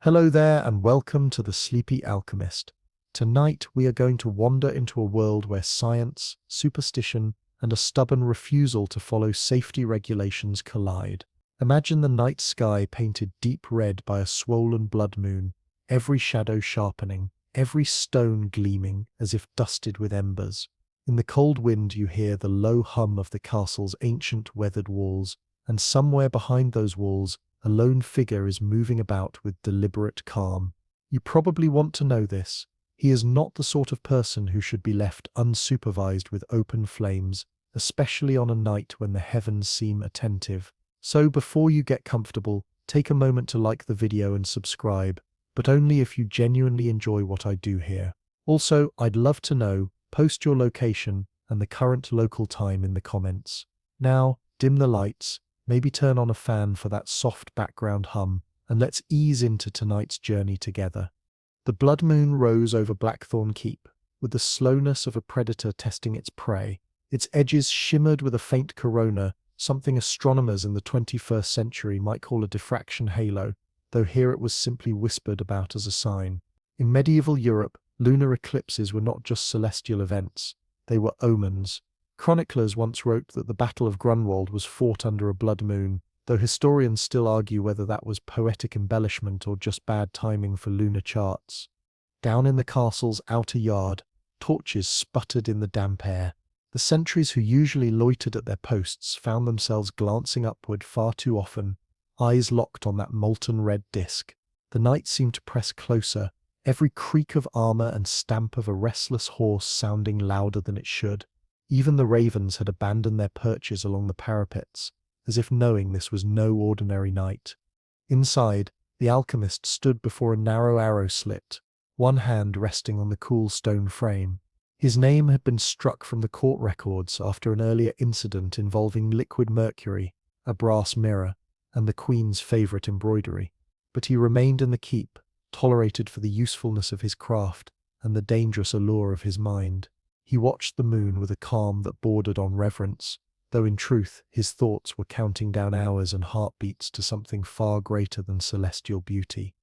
Hello there and welcome to the Sleepy Alchemist. Tonight we are going to wander into a world where science, superstition, and a stubborn refusal to follow safety regulations collide. Imagine the night sky painted deep red by a swollen blood moon, every shadow sharpening, every stone gleaming as if dusted with embers. In the cold wind you hear the low hum of the castle's ancient weathered walls, and somewhere behind those walls a lone figure is moving about with deliberate calm. You probably want to know this. He is not the sort of person who should be left unsupervised with open flames, especially on a night when the heavens seem attentive. So before you get comfortable, take a moment to like the video and subscribe, but only if you genuinely enjoy what I do here. Also, I'd love to know, post your location and the current local time in the comments. Now, dim the lights, maybe turn on a fan for that soft background hum, and let's ease into tonight's journey together. The blood moon rose over Blackthorn Keep, with the slowness of a predator testing its prey. Its edges shimmered with a faint corona, something astronomers in the 21st century might call a diffraction halo, though here it was simply whispered about as a sign. In medieval Europe, lunar eclipses were not just celestial events, they were omens. Chroniclers once wrote that the Battle of Grunwald was fought under a blood moon, though historians still argue whether that was poetic embellishment or just bad timing for lunar charts. Down in the castle's outer yard, torches sputtered in the damp air. The sentries who usually loitered at their posts found themselves glancing upward far too often, eyes locked on that molten red disk. The night seemed to press closer, every creak of armor and stamp of a restless horse sounding louder than it should. Even the ravens had abandoned their perches along the parapets, as if knowing this was no ordinary night. Inside, the alchemist stood before a narrow arrow slit, one hand resting on the cool stone frame. His name had been struck from the court records after an earlier incident involving liquid mercury, a brass mirror, and the Queen's favourite embroidery. But he remained in the keep, tolerated for the usefulness of his craft and the dangerous allure of his mind. He watched the moon with a calm that bordered on reverence, though in truth his thoughts were counting down hours and heartbeats to something far greater than celestial beauty.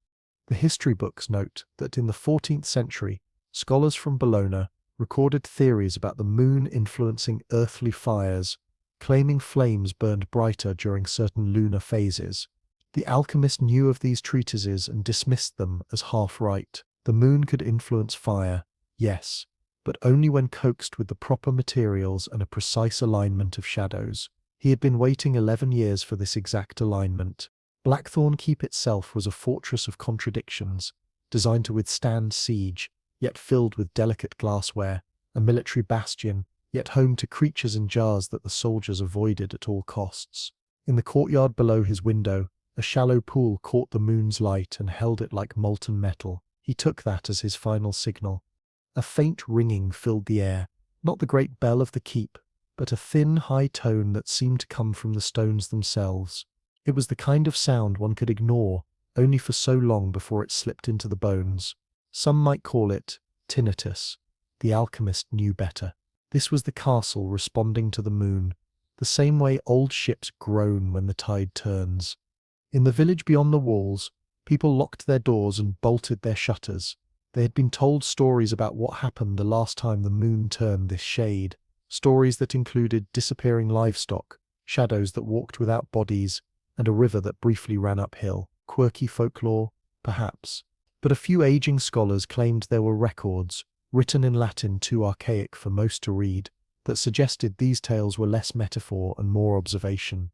The history books note that in the 14th century, scholars from Bologna recorded theories about the moon influencing earthly fires, claiming flames burned brighter during certain lunar phases. The alchemist knew of these treatises and dismissed them as half-right. The moon could influence fire, yes, but only when coaxed with the proper materials and a precise alignment of shadows. He had been waiting 11 years for this exact alignment. Blackthorn Keep itself was a fortress of contradictions, designed to withstand siege, yet filled with delicate glassware, a military bastion, yet home to creatures in jars that the soldiers avoided at all costs. In the courtyard below his window, a shallow pool caught the moon's light and held it like molten metal. He took that as his final signal. A faint ringing filled the air, not the great bell of the keep, but a thin, high tone that seemed to come from the stones themselves. It was the kind of sound one could ignore only for so long before it slipped into the bones. Some might call it tinnitus. The alchemist knew better. This was the castle responding to the moon, the same way old ships groan when the tide turns. In the village beyond the walls, people locked their doors and bolted their shutters. They had been told stories about what happened the last time the moon turned this shade, stories that included disappearing livestock, shadows that walked without bodies, and a river that briefly ran uphill. Quirky folklore, perhaps. But a few aging scholars claimed there were records, written in Latin too archaic for most to read, that suggested these tales were less metaphor and more observation.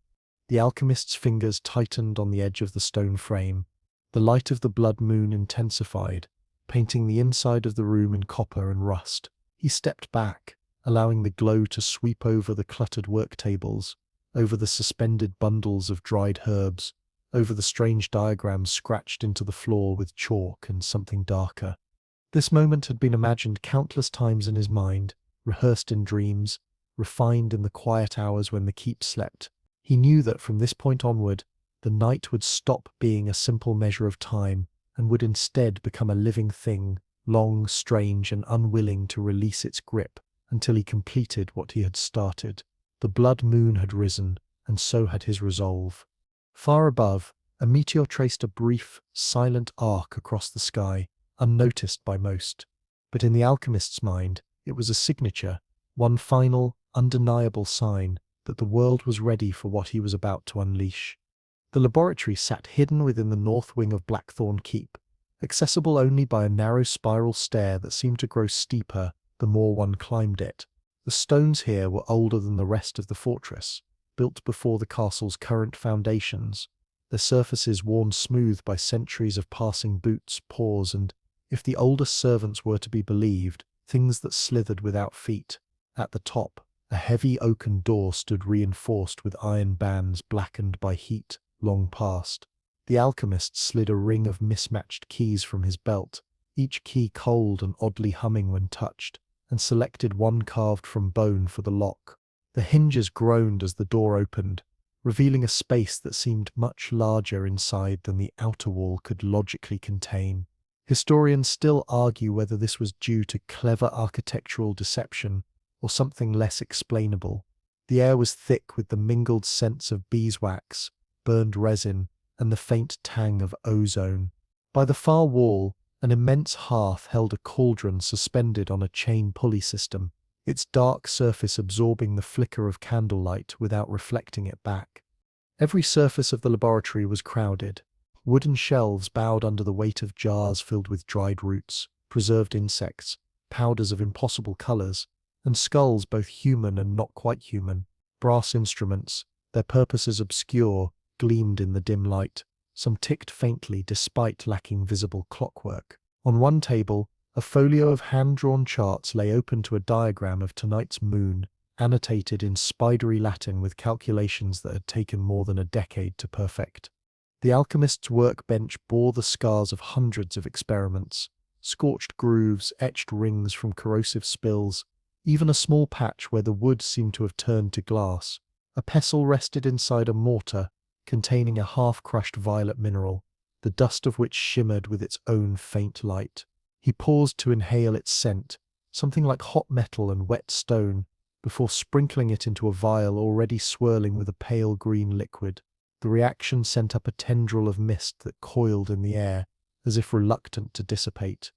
The alchemist's fingers tightened on the edge of the stone frame. The light of the blood moon intensified, painting the inside of the room in copper and rust. He stepped back, allowing the glow to sweep over the cluttered work tables, over the suspended bundles of dried herbs, over the strange diagrams scratched into the floor with chalk and something darker. This moment had been imagined countless times in his mind, rehearsed in dreams, refined in the quiet hours when the keep slept. He knew that from this point onward, the night would stop being a simple measure of time and would instead become a living thing, long, strange, and unwilling to release its grip until he completed what he had started. The blood moon had risen, and so had his resolve. Far above, A meteor traced a brief, silent arc across the sky, unnoticed by most. But in the alchemist's mind, it was a signature, one final, undeniable sign that the world was ready for what he was about to unleash. The laboratory sat hidden within the north wing of Blackthorn Keep, accessible only by a narrow spiral stair that seemed to grow steeper the more one climbed it. The stones here were older than the rest of the fortress, built before the castle's current foundations, their surfaces worn smooth by centuries of passing boots, paws, and, if the oldest servants were to be believed, things that slithered without feet. At the top, a heavy oaken door stood reinforced with iron bands blackened by heat long past. The alchemist slid a ring of mismatched keys from his belt, each key cold and oddly humming when touched, and selected one carved from bone for the lock. The hinges groaned as the door opened, revealing a space that seemed much larger inside than the outer wall could logically contain. Historians still argue whether this was due to clever architectural deception or something less explainable. The air was thick with the mingled scents of beeswax, burned resin, and the faint tang of ozone. By the far wall, an immense hearth held a cauldron suspended on a chain pulley system, its dark surface absorbing the flicker of candlelight without reflecting it back. Every surface of the laboratory was crowded. Wooden shelves bowed under the weight of jars filled with dried roots, preserved insects, powders of impossible colors, and skulls both human and not quite human. Brass instruments, their purposes obscure, gleamed in the dim light. Some ticked faintly despite lacking visible clockwork. On one table, a folio of hand-drawn charts lay open to a diagram of tonight's moon, annotated in spidery Latin with calculations that had taken more than a decade to perfect. The alchemist's workbench bore the scars of hundreds of experiments, scorched grooves, etched rings from corrosive spills, even a small patch where the wood seemed to have turned to glass. A pestle rested inside a mortar containing a half-crushed violet mineral, the dust of which shimmered with its own faint light. He paused to inhale its scent, something like hot metal and wet stone, before sprinkling it into a vial already swirling with a pale green liquid. The reaction sent up a tendril of mist that coiled in the air, as if reluctant to dissipate.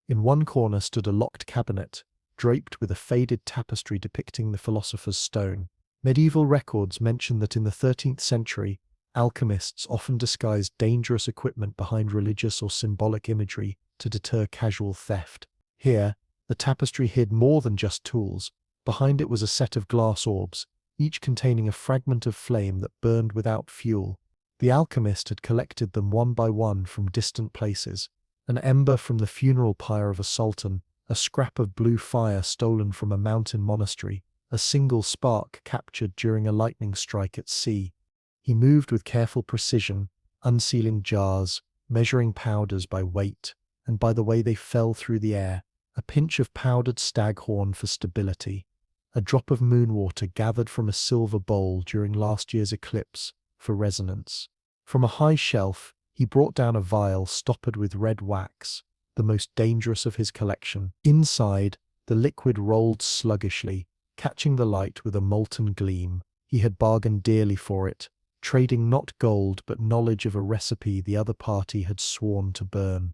In one corner stood a locked cabinet, draped with a faded tapestry depicting the philosopher's stone. Medieval records mention that in the 13th century, alchemists often disguised dangerous equipment behind religious or symbolic imagery to deter casual theft. Here, the tapestry hid more than just tools. Behind it was a set of glass orbs, each containing a fragment of flame that burned without fuel. The alchemist had collected them one by one from distant places, an ember from the funeral pyre of a sultan, a scrap of blue fire stolen from a mountain monastery, a single spark captured during a lightning strike at sea. He moved with careful precision, unsealing jars, measuring powders by weight, and by the way they fell through the air, a pinch of powdered staghorn for stability, a drop of moonwater gathered from a silver bowl during last year's eclipse for resonance. From a high shelf, he brought down a vial stoppered with red wax, the most dangerous of his collection. Inside, the liquid rolled sluggishly, catching the light with a molten gleam. He had bargained dearly for it, trading not gold but knowledge of a recipe the other party had sworn to burn.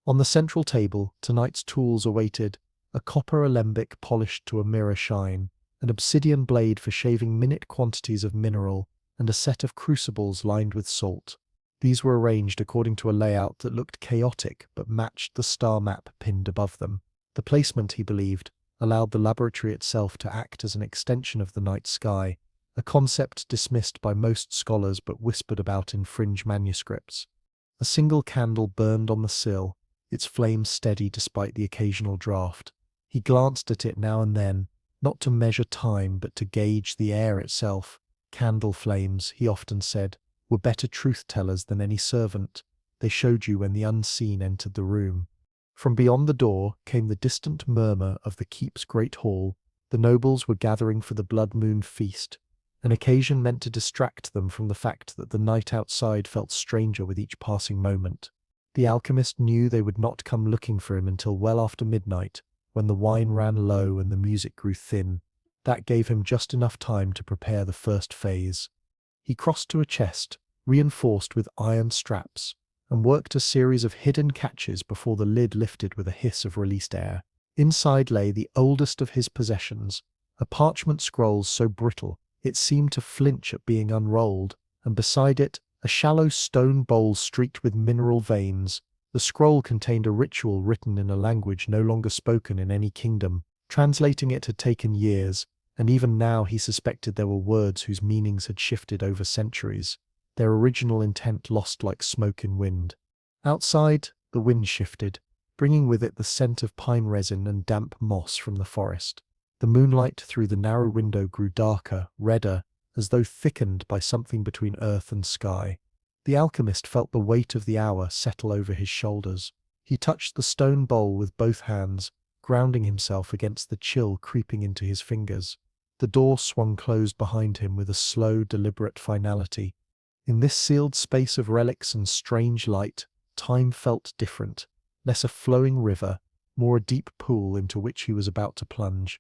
On the central table, tonight's tools awaited: a copper alembic polished to a mirror shine, an obsidian blade for shaving minute quantities of mineral, and a set of crucibles lined with salt. These were arranged according to a layout that looked chaotic but matched the star map pinned above them. The placement, he believed, allowed the laboratory itself to act as an extension of the night sky, a concept dismissed by most scholars but whispered about in fringe manuscripts. A single candle burned on the sill, its flame steady despite the occasional draught. He glanced at it now and then, not to measure time but to gauge the air itself. Candle flames, he often said, were better truth-tellers than any servant. They showed you when the unseen entered the room. From beyond the door came the distant murmur of the keep's great hall. The nobles were gathering for the blood moon feast, an occasion meant to distract them from the fact that the night outside felt stranger with each passing moment. The alchemist knew they would not come looking for him until well after midnight, when the wine ran low and the music grew thin. That gave him just enough time to prepare the first phase. He crossed to a chest, reinforced with iron straps, and worked a series of hidden catches before the lid lifted with a hiss of released air. Inside lay the oldest of his possessions, a parchment scroll so brittle it seemed to flinch at being unrolled, and beside it, a shallow stone bowl streaked with mineral veins. The scroll contained a ritual written in a language no longer spoken in any kingdom. Translating it had taken years, and even now he suspected there were words whose meanings had shifted over centuries, their original intent lost like smoke in wind. Outside, the wind shifted, bringing with it the scent of pine resin and damp moss from the forest. The moonlight through the narrow window grew darker, redder, as though thickened by something between earth and sky. The alchemist felt the weight of the hour settle over his shoulders. He touched the stone bowl with both hands, grounding himself against the chill creeping into his fingers. The door swung closed behind him with a slow, deliberate finality. In this sealed space of relics and strange light, time felt different, less a flowing river, more a deep pool into which he was about to plunge.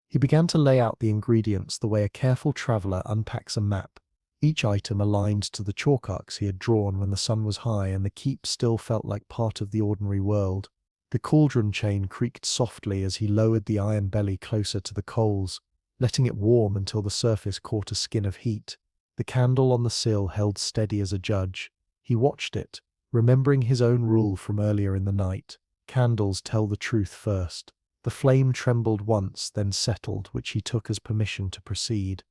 He began to lay out the ingredients the way a careful traveller unpacks a map, each item aligned to the chalk arcs he had drawn when the sun was high and the keep still felt like part of the ordinary world. The cauldron chain creaked softly as he lowered the iron belly closer to the coals, letting it warm until the surface caught a skin of heat. The candle on the sill held steady as a judge. He watched it, remembering his own rule from earlier in the night. Candles tell the truth first. The flame trembled once, then settled, which he took as permission to proceed.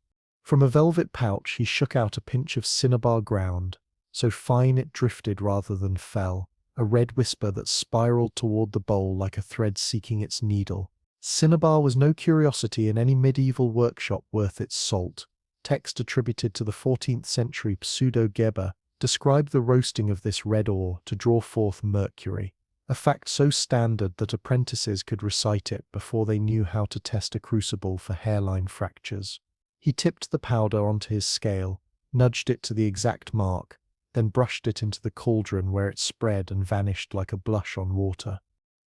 From a velvet pouch he shook out a pinch of cinnabar ground, so fine it drifted rather than fell, a red whisper that spiraled toward the bowl like a thread seeking its needle. Cinnabar was no curiosity in any medieval workshop worth its salt. Text attributed to the 14th century Pseudo-Geber described the roasting of this red ore to draw forth mercury, a fact so standard that apprentices could recite it before they knew how to test a crucible for hairline fractures. He tipped the powder onto his scale, nudged it to the exact mark, then brushed it into the cauldron where it spread and vanished like a blush on water.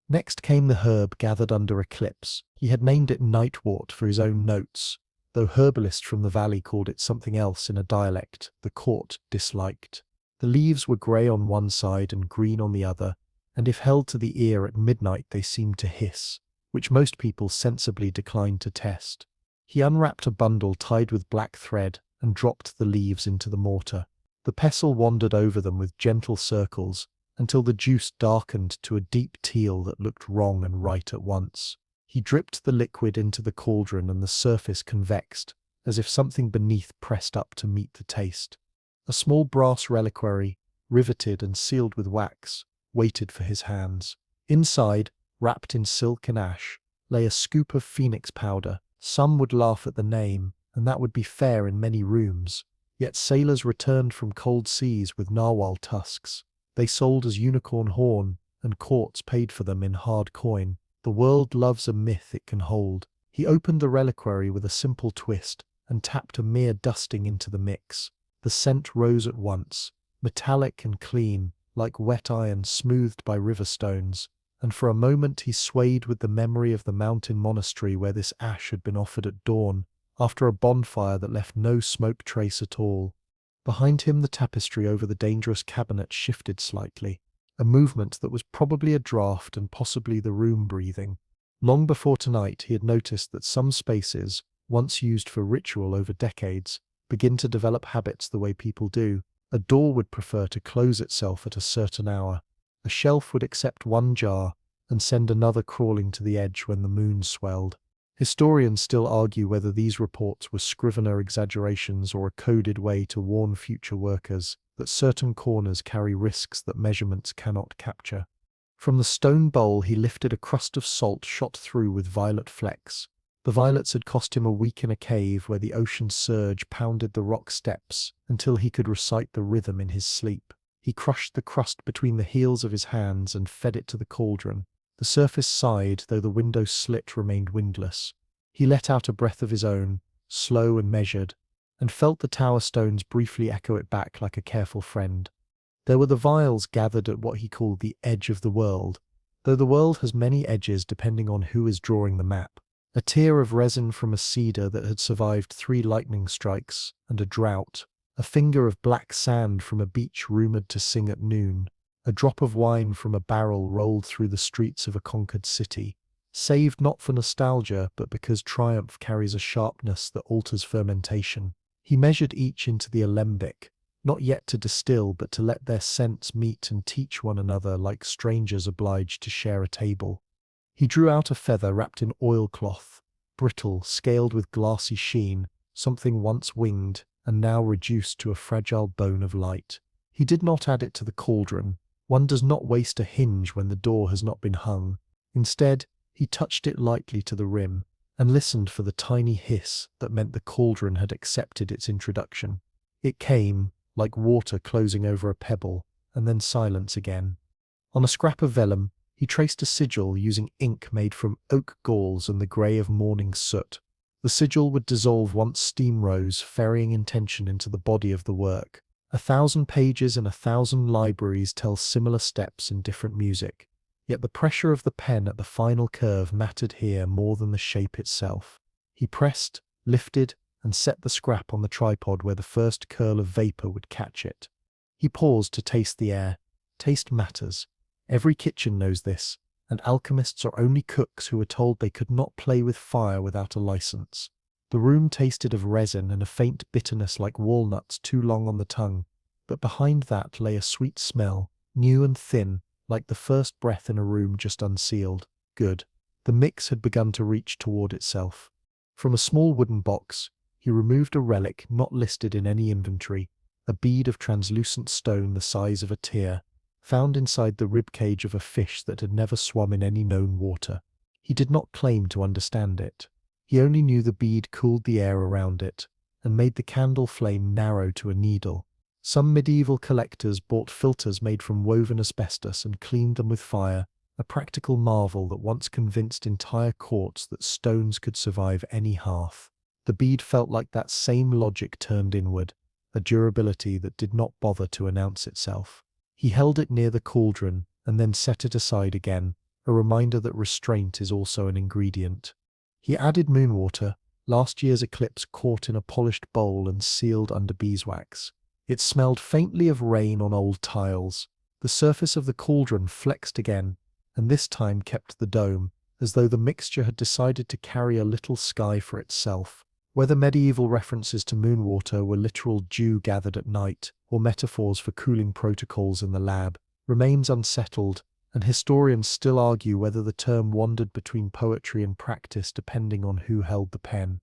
Next came the herb gathered under eclipse. He had named it nightwort for his own notes, though herbalists from the valley called it something else in a dialect the court disliked. The leaves were grey on one side and green on the other, and if held to the ear at midnight they seemed to hiss, which most people sensibly declined to test. He unwrapped a bundle tied with black thread and dropped the leaves into the mortar. The pestle wandered over them with gentle circles until the juice darkened to a deep teal that looked wrong and right at once. He dripped the liquid into the cauldron and the surface convexed, as if something beneath pressed up to meet the taste. A small brass reliquary, riveted and sealed with wax, waited for his hands. Inside, wrapped in silk and ash, lay a scoop of phoenix powder. Some would laugh at the name, and that would be fair in many rooms. Yet sailors returned from cold seas with narwhal tusks. They sold as unicorn horn, and courts paid for them in hard coin. The world loves a myth it can hold. He opened the reliquary with a simple twist, and tapped a mere dusting into the mix. The scent rose at once, metallic and clean, like wet iron smoothed by river stones, and for a moment he swayed with the memory of the mountain monastery where this ash had been offered at dawn, after a bonfire that left no smoke trace at all. Behind him the tapestry over the dangerous cabinet shifted slightly, a movement that was probably a draught and possibly the room breathing. Long before tonight he had noticed that some spaces, once used for ritual over decades, begin to develop habits the way people do. A door would prefer to close itself at a certain hour. A shelf would accept one jar and send another crawling to the edge when the moon swelled. Historians still argue whether these reports were Scrivener exaggerations or a coded way to warn future workers that certain corners carry risks that measurements cannot capture. From the stone bowl he lifted a crust of salt shot through with violet flecks. The violets had cost him a week in a cave where the ocean surge pounded the rock steps until he could recite the rhythm in his sleep. He crushed the crust between the heels of his hands and fed it to the cauldron. The surface sighed, though the window slit remained windless. He let out a breath of his own, slow and measured, and felt the tower stones briefly echo it back like a careful friend. There were the vials gathered at what he called the edge of the world, though the world has many edges depending on who is drawing the map. A tear of resin from a cedar that had survived 3 lightning strikes and a drought, a finger of black sand from a beach rumored to sing at noon, a drop of wine from a barrel rolled through the streets of a conquered city, saved not for nostalgia but because triumph carries a sharpness that alters fermentation. He measured each into the alembic, not yet to distill but to let their scents meet and teach one another like strangers obliged to share a table. He drew out a feather wrapped in oilcloth, brittle, scaled with glassy sheen, something once winged and now reduced to a fragile bone of light. He did not add it to the cauldron. One does not waste a hinge when the door has not been hung. Instead, he touched it lightly to the rim, and listened for the tiny hiss that meant the cauldron had accepted its introduction. It came, like water closing over a pebble, and then silence again. On a scrap of vellum, he traced a sigil using ink made from oak galls and the grey of morning soot. The sigil would dissolve once steam rose, ferrying intention into the body of the work. 1,000 pages in 1,000 libraries tell similar steps in different music. Yet the pressure of the pen at the final curve mattered here more than the shape itself. He pressed, lifted, and set the scrap on the tripod where the first curl of vapour would catch it. He paused to taste the air. Taste matters. Every kitchen knows this, and alchemists are only cooks who were told they could not play with fire without a license. The room tasted of resin and a faint bitterness like walnuts too long on the tongue, but behind that lay a sweet smell, new and thin, like the first breath in a room just unsealed. Good. The mix had begun to reach toward itself. From a small wooden box, he removed a relic not listed in any inventory, a bead of translucent stone the size of a tear, found inside the ribcage of a fish that had never swum in any known water. He did not claim to understand it. He only knew the bead cooled the air around it, and made the candle flame narrow to a needle. Some medieval collectors bought filters made from woven asbestos and cleaned them with fire, a practical marvel that once convinced entire courts that stones could survive any hearth. The bead felt like that same logic turned inward, a durability that did not bother to announce itself. He held it near the cauldron and then set it aside again, a reminder that restraint is also an ingredient. He added moonwater, last year's eclipse caught in a polished bowl and sealed under beeswax. It smelled faintly of rain on old tiles. The surface of the cauldron flexed again, and this time kept the dome, as though the mixture had decided to carry a little sky for itself. Whether medieval references to moonwater were literal dew gathered at night, or metaphors for cooling protocols in the lab, remains unsettled, and historians still argue whether the term wandered between poetry and practice depending on who held the pen.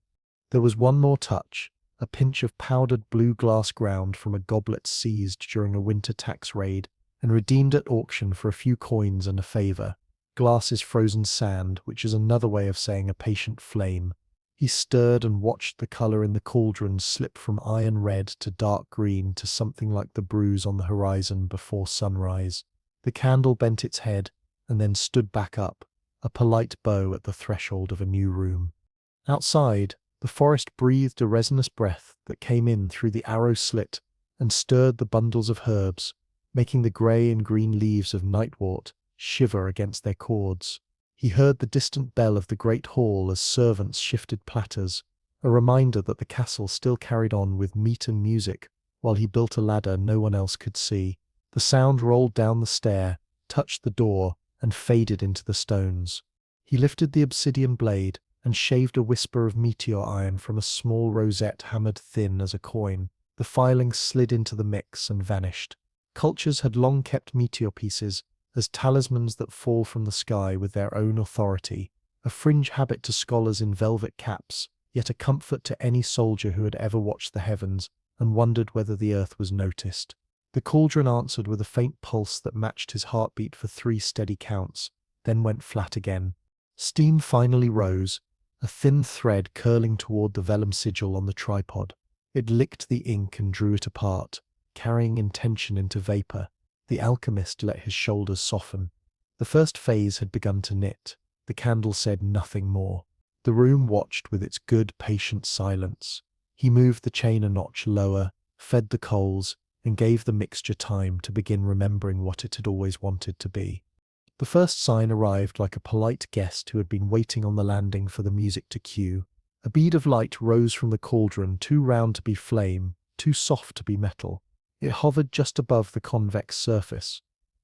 There was one more touch, a pinch of powdered blue glass ground from a goblet seized during a winter tax raid, and redeemed at auction for a few coins and a favour. Glass is frozen sand, which is another way of saying a patient flame. He stirred and watched the colour in the cauldron slip from iron red to dark green to something like the bruise on the horizon before sunrise. The candle bent its head, and then stood back up, a polite bow at the threshold of a new room. Outside, the forest breathed a resinous breath that came in through the arrow slit and stirred the bundles of herbs, making the grey and green leaves of nightwort shiver against their cords. He heard the distant bell of the great hall as servants shifted platters, a reminder that the castle still carried on with meat and music, while he built a ladder no one else could see. The sound rolled down the stair, touched the door, and faded into the stones. He lifted the obsidian blade and shaved a whisper of meteor iron from a small rosette hammered thin as a coin. The filings slid into the mix and vanished. Cultures had long kept meteor pieces as talismans that fall from the sky with their own authority, a fringe habit to scholars in velvet caps, yet a comfort to any soldier who had ever watched the heavens and wondered whether the earth was noticed. The cauldron answered with a faint pulse that matched his heartbeat for 3 steady counts, then went flat again. Steam finally rose, a thin thread curling toward the vellum sigil on the tripod. It licked the ink and drew it apart, carrying intention into vapour. The alchemist let his shoulders soften. The first phase had begun to knit. The candle said nothing more. The room watched with its good, patient silence. He moved the chain a notch lower, fed the coals, and gave the mixture time to begin remembering what it had always wanted to be. The first sign arrived like a polite guest who had been waiting on the landing for the music to cue. A bead of light rose from the cauldron, too round to be flame, too soft to be metal. It hovered just above the convex surface,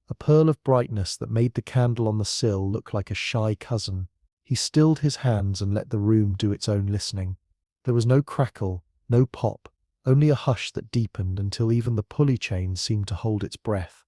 a pearl of brightness that made the candle on the sill look like a shy cousin. He stilled his hands and let the room do its own listening. There was no crackle, no pop, only a hush that deepened until even the pulley chain seemed to hold its breath.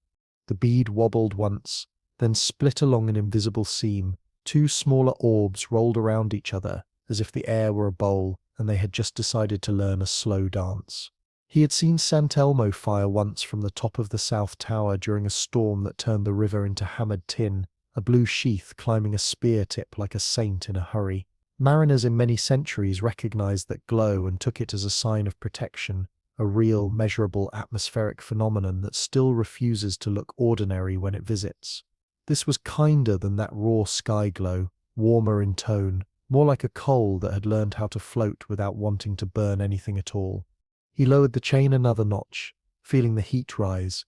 The bead wobbled once, then split along an invisible seam. Two smaller orbs rolled around each other, as if the air were a bowl and they had just decided to learn a slow dance. He had seen Sant Elmo fire once from the top of the South Tower during a storm that turned the river into hammered tin, a blue sheath climbing a spear tip like a saint in a hurry. Mariners in many centuries recognized that glow and took it as a sign of protection, a real, measurable atmospheric phenomenon that still refuses to look ordinary when it visits. This was kinder than that raw sky glow, warmer in tone, more like a coal that had learned how to float without wanting to burn anything at all. He lowered the chain another notch, feeling the heat rise,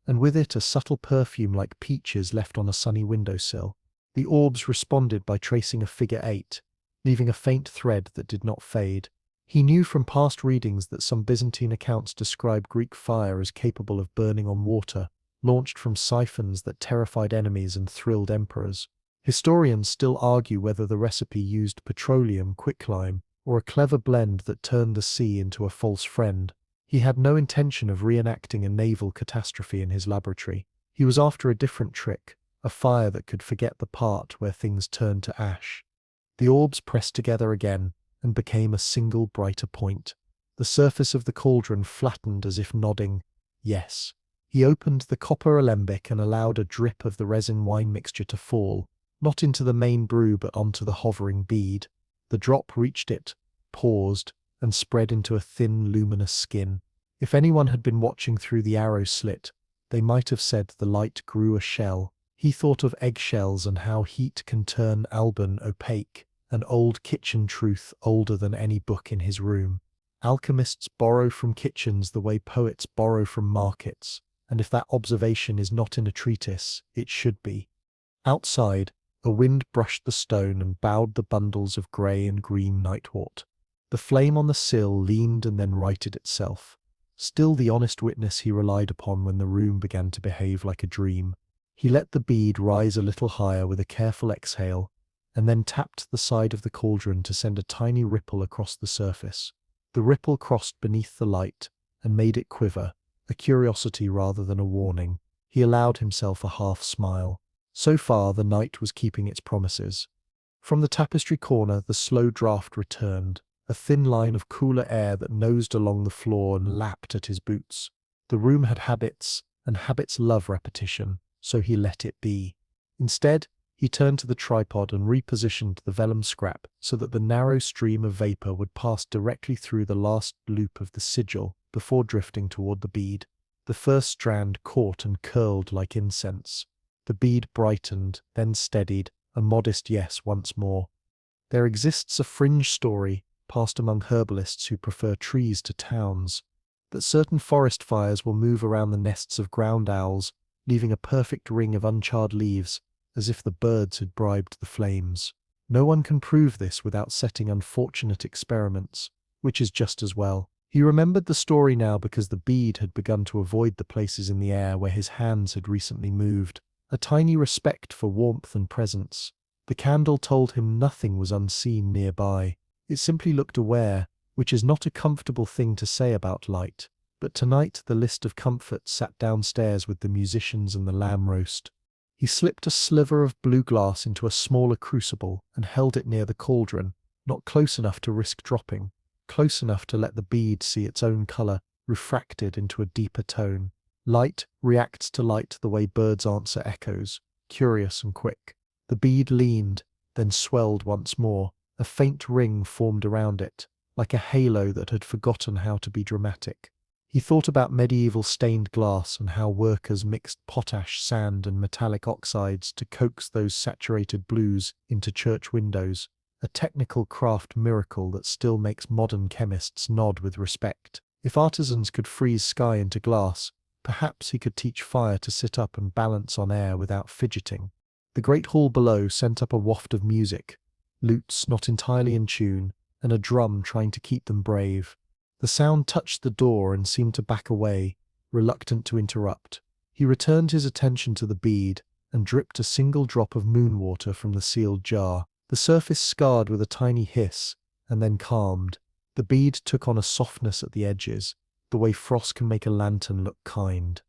and with it a subtle perfume like peaches left on a sunny windowsill. The orbs responded by tracing a figure 8, leaving a faint thread that did not fade. He knew from past readings that some Byzantine accounts describe Greek fire as capable of burning on water, launched from siphons that terrified enemies and thrilled emperors. Historians still argue whether the recipe used petroleum, quicklime, or a clever blend that turned the sea into a false friend. He had no intention of reenacting a naval catastrophe in his laboratory. He was after a different trick, a fire that could forget the part where things turned to ash. The orbs pressed together again and became a single brighter point. The surface of the cauldron flattened as if nodding, yes. He opened the copper alembic and allowed a drip of the resin wine mixture to fall, not into the main brew but onto the hovering bead. The drop reached it, paused, and spread into a thin, luminous skin. If anyone had been watching through the arrow slit, they might have said the light grew a shell. He thought of eggshells and how heat can turn alban opaque, an old kitchen truth older than any book in his room. Alchemists borrow from kitchens the way poets borrow from markets, and if that observation is not in a treatise, it should be. Outside, a wind brushed the stone and bowed the bundles of grey and green nightwort. The flame on the sill leaned and then righted itself, still the honest witness he relied upon when the room began to behave like a dream. He let the bead rise a little higher with a careful exhale, and then tapped the side of the cauldron to send a tiny ripple across the surface. The ripple crossed beneath the light and made it quiver, a curiosity rather than a warning. He allowed himself a half smile. So far, the night was keeping its promises. From the tapestry corner, the slow draught returned, a thin line of cooler air that nosed along the floor and lapped at his boots. The room had habits, and habits love repetition, so he let it be. Instead, he turned to the tripod and repositioned the vellum scrap so that the narrow stream of vapor would pass directly through the last loop of the sigil before drifting toward the bead. The first strand caught and curled like incense. The bead brightened, then steadied, a modest yes once more. There exists a fringe story, passed among herbalists who prefer trees to towns, that certain forest fires will move around the nests of ground owls, leaving a perfect ring of uncharred leaves, as if the birds had bribed the flames. No one can prove this without setting unfortunate experiments, which is just as well. He remembered the story now because the bead had begun to avoid the places in the air where his hands had recently moved. A tiny respect for warmth and presence. The candle told him nothing was unseen nearby. It simply looked aware, which is not a comfortable thing to say about light. But tonight the list of comforts sat downstairs with the musicians and the lamb roast. He slipped a sliver of blue glass into a smaller crucible and held it near the cauldron, not close enough to risk dropping, close enough to let the bead see its own color refracted into a deeper tone. Light reacts to light the way birds answer echoes, curious and quick. The bead leaned, then swelled once more. A faint ring formed around it, like a halo that had forgotten how to be dramatic. He thought about medieval stained glass and how workers mixed potash, sand, and metallic oxides to coax those saturated blues into church windows, a technical craft miracle that still makes modern chemists nod with respect. If artisans could freeze sky into glass, perhaps he could teach fire to sit up and balance on air without fidgeting. The great hall below sent up a waft of music, lutes not entirely in tune, and a drum trying to keep them brave. The The sound touched the door and seemed to back away, reluctant to interrupt. He returned his attention to the bead and dripped a single drop of moon water from the sealed jar. The surface scarred with a tiny hiss, and then calmed. The bead took on a softness at the edges, the way frost can make a lantern look kind.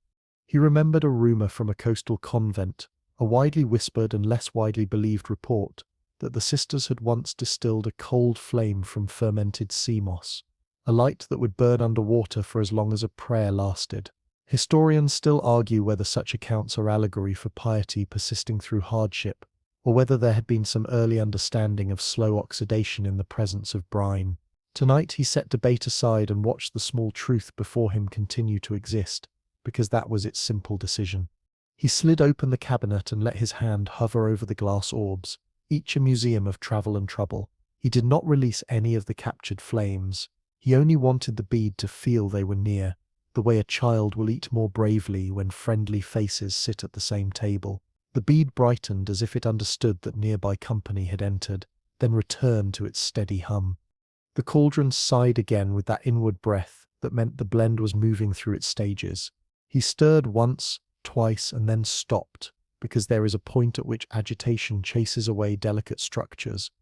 He remembered a rumor from a coastal convent, a widely whispered and less widely believed report, that the sisters had once distilled a cold flame from fermented sea moss, a light that would burn underwater for as long as a prayer lasted. Historians still argue whether such accounts are allegory for piety persisting through hardship, or whether there had been some early understanding of slow oxidation in the presence of brine. Tonight he set debate aside and watched the small truth before him continue to exist, because that was its simple decision. He slid open the cabinet and let his hand hover over the glass orbs, each a museum of travel and trouble. He did not release any of the captured flames. He only wanted the bead to feel they were near, the way a child will eat more bravely when friendly faces sit at the same table. The bead brightened as if it understood that nearby company had entered, then returned to its steady hum. The cauldron sighed again with that inward breath that meant the blend was moving through its stages. He stirred once, twice, and then stopped, because there is a point at which agitation chases away delicate structures,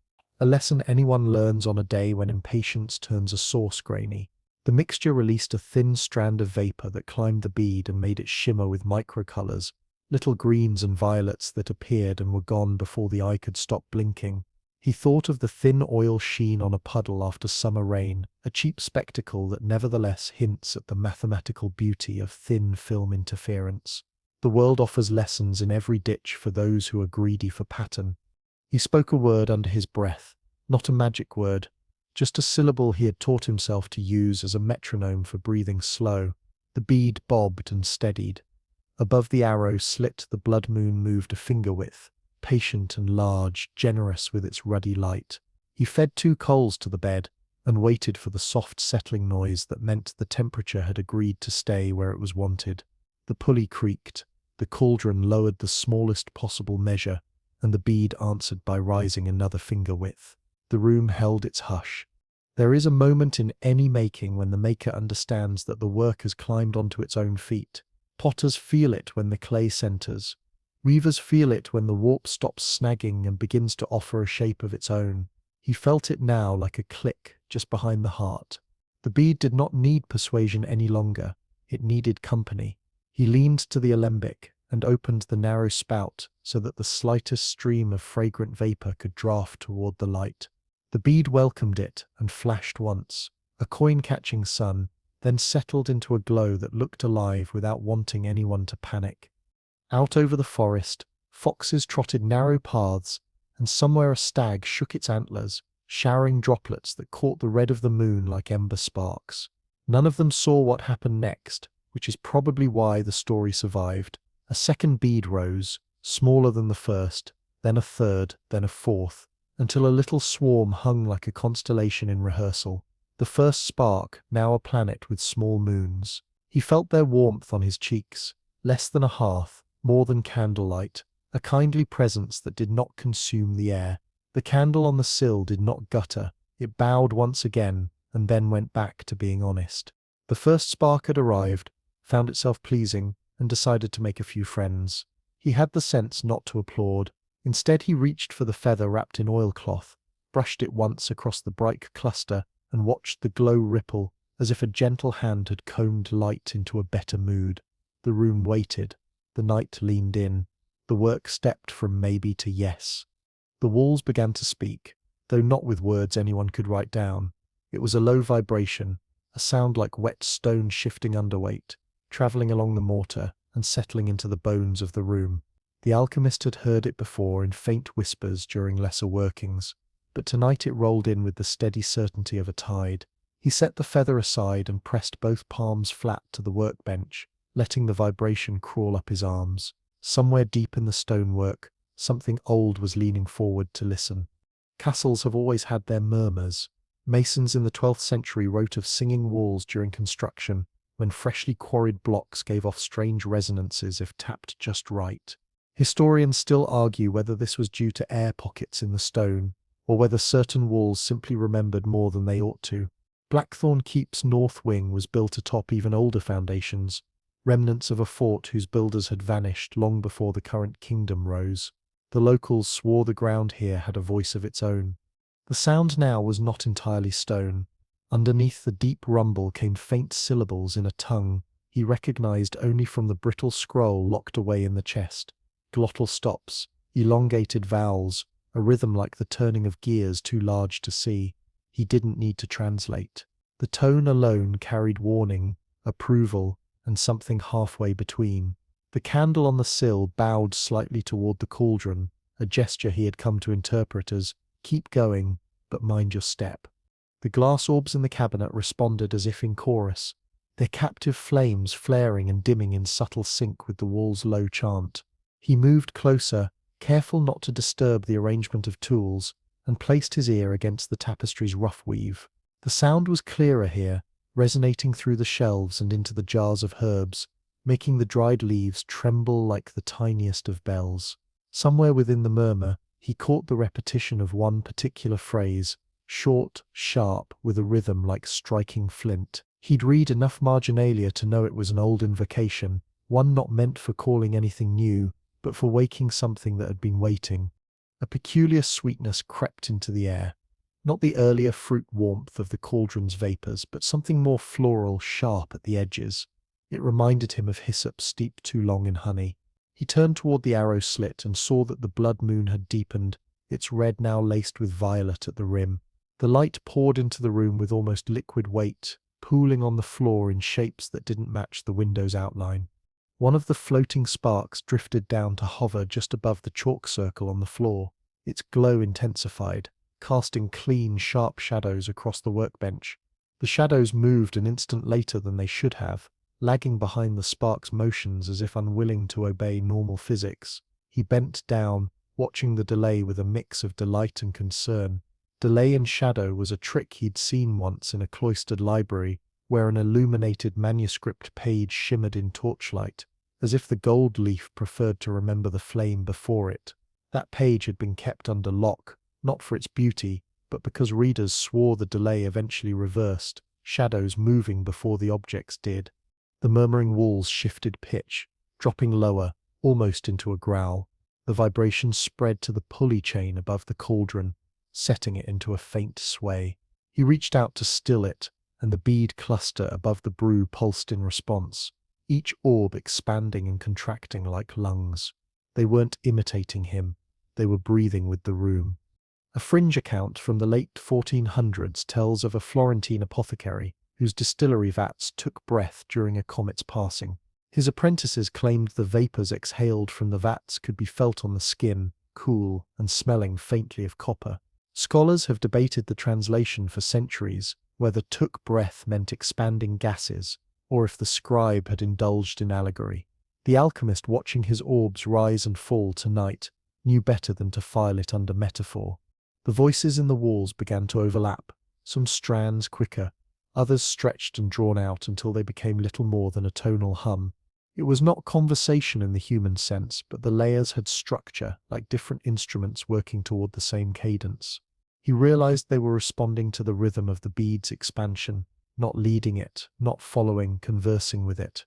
a lesson anyone learns on a day when impatience turns a sauce grainy. The mixture released a thin strand of vapor that climbed the bead and made it shimmer with microcolors, little greens and violets that appeared and were gone before the eye could stop blinking. He thought of the thin oil sheen on a puddle after summer rain, a cheap spectacle that nevertheless hints at the mathematical beauty of thin film interference. The world offers lessons in every ditch for those who are greedy for pattern. He spoke a word under his breath, not a magic word, just a syllable he had taught himself to use as a metronome for breathing slow. The bead bobbed and steadied. Above the arrow slit the blood moon moved a finger width, patient and large, generous with its ruddy light. He fed 2 coals to the bed and waited for the soft settling noise that meant the temperature had agreed to stay where it was wanted. The pulley creaked, the cauldron lowered the smallest possible measure, and the bead answered by rising another finger width. The room held its hush. There is a moment in any making when the maker understands that the work has climbed onto its own feet. Potters feel it when the clay centers. Weavers feel it when the warp stops snagging and begins to offer a shape of its own. He felt it now like a click just behind the heart. The bead did not need persuasion any longer. It needed company. He leaned to the alembic and opened the narrow spout so that the slightest stream of fragrant vapor could draft toward the light. The bead welcomed it and flashed once, a coin-catching sun, then settled into a glow that looked alive without wanting anyone to panic. Out over the forest, foxes trotted narrow paths, and somewhere a stag shook its antlers, showering droplets that caught the red of the moon like ember sparks. None of them saw what happened next, which is probably why the story survived. A second bead rose, smaller than the first, then a third, then a fourth, until a little swarm hung like a constellation in rehearsal. The first spark, now a planet with small moons. He felt their warmth on his cheeks, less than a hearth, more than candlelight, a kindly presence that did not consume the air. The candle on the sill did not gutter, it bowed once again, and then went back to being honest. The first spark had arrived, found itself pleasing, and decided to make a few friends. He had the sense not to applaud. Instead he reached for the feather wrapped in oilcloth, brushed it once across the bright cluster, and watched the glow ripple as if a gentle hand had combed light into a better mood. The room waited. The night leaned in. The work stepped from maybe to yes. The walls began to speak, though not with words anyone could write down. It was a low vibration, a sound like wet stone shifting underweight, travelling along the mortar and settling into the bones of the room. The alchemist had heard it before in faint whispers during lesser workings, but tonight it rolled in with the steady certainty of a tide. He set the feather aside and pressed both palms flat to the workbench, letting the vibration crawl up his arms. Somewhere deep in the stonework, something old was leaning forward to listen. Castles have always had their murmurs. Masons in the 12th century wrote of singing walls during construction, when freshly quarried blocks gave off strange resonances if tapped just right. Historians still argue whether this was due to air pockets in the stone, or whether certain walls simply remembered more than they ought to. Blackthorn Keep's north wing was built atop even older foundations, remnants of a fort whose builders had vanished long before the current kingdom rose. The locals swore the ground here had a voice of its own. The sound now was not entirely stone. Underneath the deep rumble came faint syllables in a tongue he recognized only from the brittle scroll locked away in the chest. Glottal stops, elongated vowels, a rhythm like the turning of gears too large to see. He didn't need to translate. The tone alone carried warning, approval, and something halfway between. The candle on the sill bowed slightly toward the cauldron, a gesture he had come to interpret as, "Keep going, but mind your step." The glass orbs in the cabinet responded as if in chorus, their captive flames flaring and dimming in subtle sync with the wall's low chant. He moved closer, careful not to disturb the arrangement of tools, and placed his ear against the tapestry's rough weave. The sound was clearer here, resonating through the shelves and into the jars of herbs, making the dried leaves tremble like the tiniest of bells. Somewhere within the murmur, he caught the repetition of one particular phrase, short, sharp, with a rhythm like striking flint. He'd read enough marginalia to know it was an old invocation, one not meant for calling anything new, but for waking something that had been waiting. A peculiar sweetness crept into the air. Not the earlier fruit warmth of the cauldron's vapors, but something more floral, sharp at the edges. It reminded him of hyssop steeped too long in honey. He turned toward the arrow slit and saw that the blood moon had deepened, its red now laced with violet at the rim. The light poured into the room with almost liquid weight, pooling on the floor in shapes that didn't match the window's outline. One of the floating sparks drifted down to hover just above the chalk circle on the floor. Its glow intensified, casting clean, sharp shadows across the workbench. The shadows moved an instant later than they should have, lagging behind the spark's motions as if unwilling to obey normal physics. He bent down, watching the delay with a mix of delight and concern. Delay and shadow was a trick he'd seen once in a cloistered library, where an illuminated manuscript page shimmered in torchlight, as if the gold leaf preferred to remember the flame before it. That page had been kept under lock, not for its beauty, but because readers swore the delay eventually reversed, shadows moving before the objects did. The murmuring walls shifted pitch, dropping lower, almost into a growl. The vibration spread to the pulley chain above the cauldron, setting it into a faint sway. He reached out to still it, and the bead cluster above the brew pulsed in response, each orb expanding and contracting like lungs. They weren't imitating him, they were breathing with the room. A fringe account from the late 1400s tells of a Florentine apothecary whose distillery vats took breath during a comet's passing. His apprentices claimed the vapors exhaled from the vats could be felt on the skin, cool and smelling faintly of copper. Scholars have debated the translation for centuries, whether took breath meant expanding gases, or if the scribe had indulged in allegory. The alchemist, watching his orbs rise and fall tonight, knew better than to file it under metaphor. The voices in the walls began to overlap, some strands quicker, others stretched and drawn out until they became little more than a tonal hum. It was not conversation in the human sense, but the layers had structure, like different instruments working toward the same cadence. He realized they were responding to the rhythm of the bead's expansion, not leading it, not following, conversing with it.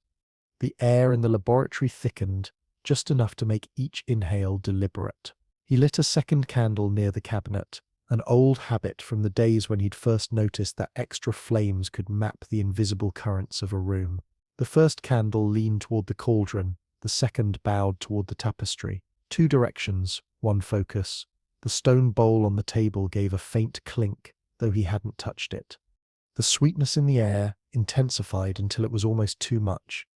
The air in the laboratory thickened, just enough to make each inhale deliberate. He lit a second candle near the cabinet, an old habit from the days when he'd first noticed that extra flames could map the invisible currents of a room. The first candle leaned toward the cauldron, the second bowed toward the tapestry. Two directions, one focus. The stone bowl on the table gave a faint clink, though he hadn't touched it. The sweetness in the air intensified until it was almost too much.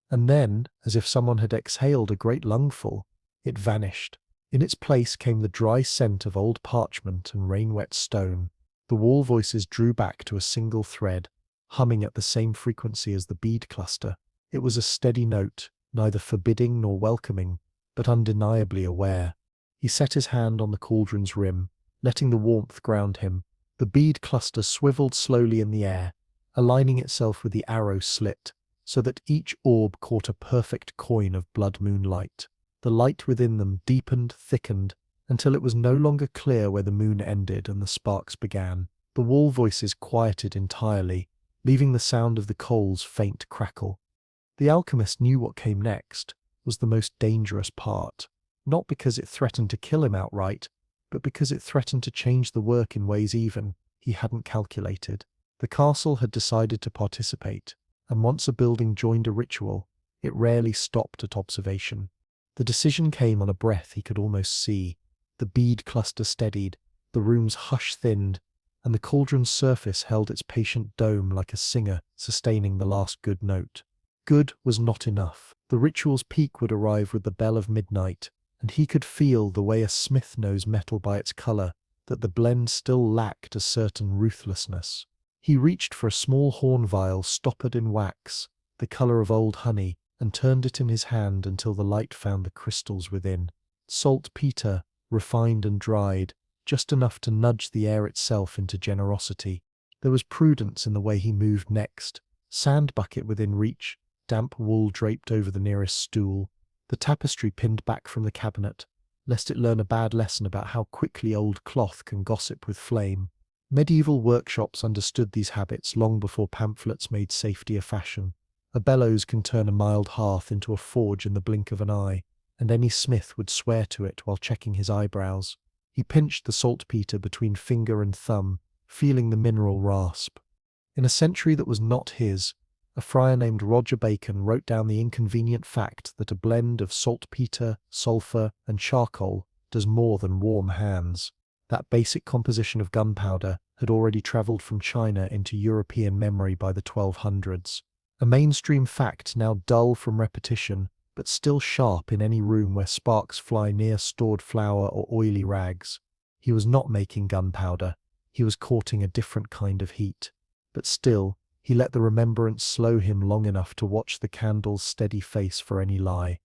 And then, as if someone had exhaled a great lungful, it vanished. In its place came the dry scent of old parchment and rain-wet stone. The wall voices drew back to a single thread, humming at the same frequency as the bead cluster. It was a steady note, neither forbidding nor welcoming, but undeniably aware. He set his hand on the cauldron's rim, letting the warmth ground him. The bead cluster swiveled slowly in the air, aligning itself with the arrow slit, so that each orb caught a perfect coin of blood moon light. The light within them deepened, thickened, until it was no longer clear where the moon ended and the sparks began. The wall voices quieted entirely, leaving the sound of the coals faint crackle. The alchemist knew what came next was the most dangerous part, not because it threatened to kill him outright, but because it threatened to change the work in ways even he hadn't calculated. The castle had decided to participate, and once a building joined a ritual, it rarely stopped at observation. The decision came on a breath he could almost see. The bead cluster steadied, the room's hush thinned, and the cauldron's surface held its patient dome like a singer sustaining the last good note. Good was not enough. The ritual's peak would arrive with the bell of midnight, and he could feel, the way a smith knows metal by its color, that the blend still lacked a certain ruthlessness. He reached for a small horn vial stoppered in wax, the color of old honey, and turned it in his hand until the light found the crystals within. Saltpeter, refined and dried, just enough to nudge the air itself into generosity. There was prudence in the way he moved next. Sand bucket within reach, damp wool draped over the nearest stool, the tapestry pinned back from the cabinet, lest it learn a bad lesson about how quickly old cloth can gossip with flame. Medieval workshops understood these habits long before pamphlets made safety a fashion. A bellows can turn a mild hearth into a forge in the blink of an eye, and any smith would swear to it while checking his eyebrows. He pinched the saltpeter between finger and thumb, feeling the mineral rasp. In a century that was not his, a friar named Roger Bacon wrote down the inconvenient fact that a blend of saltpeter, sulfur, and charcoal does more than warm hands. That basic composition of gunpowder had already travelled from China into European memory by the 1200s. A mainstream fact now dull from repetition, but still sharp in any room where sparks fly near stored flour or oily rags. He was not making gunpowder. He was courting a different kind of heat. But still, he let the remembrance slow him long enough to watch the candle's steady face for any lie.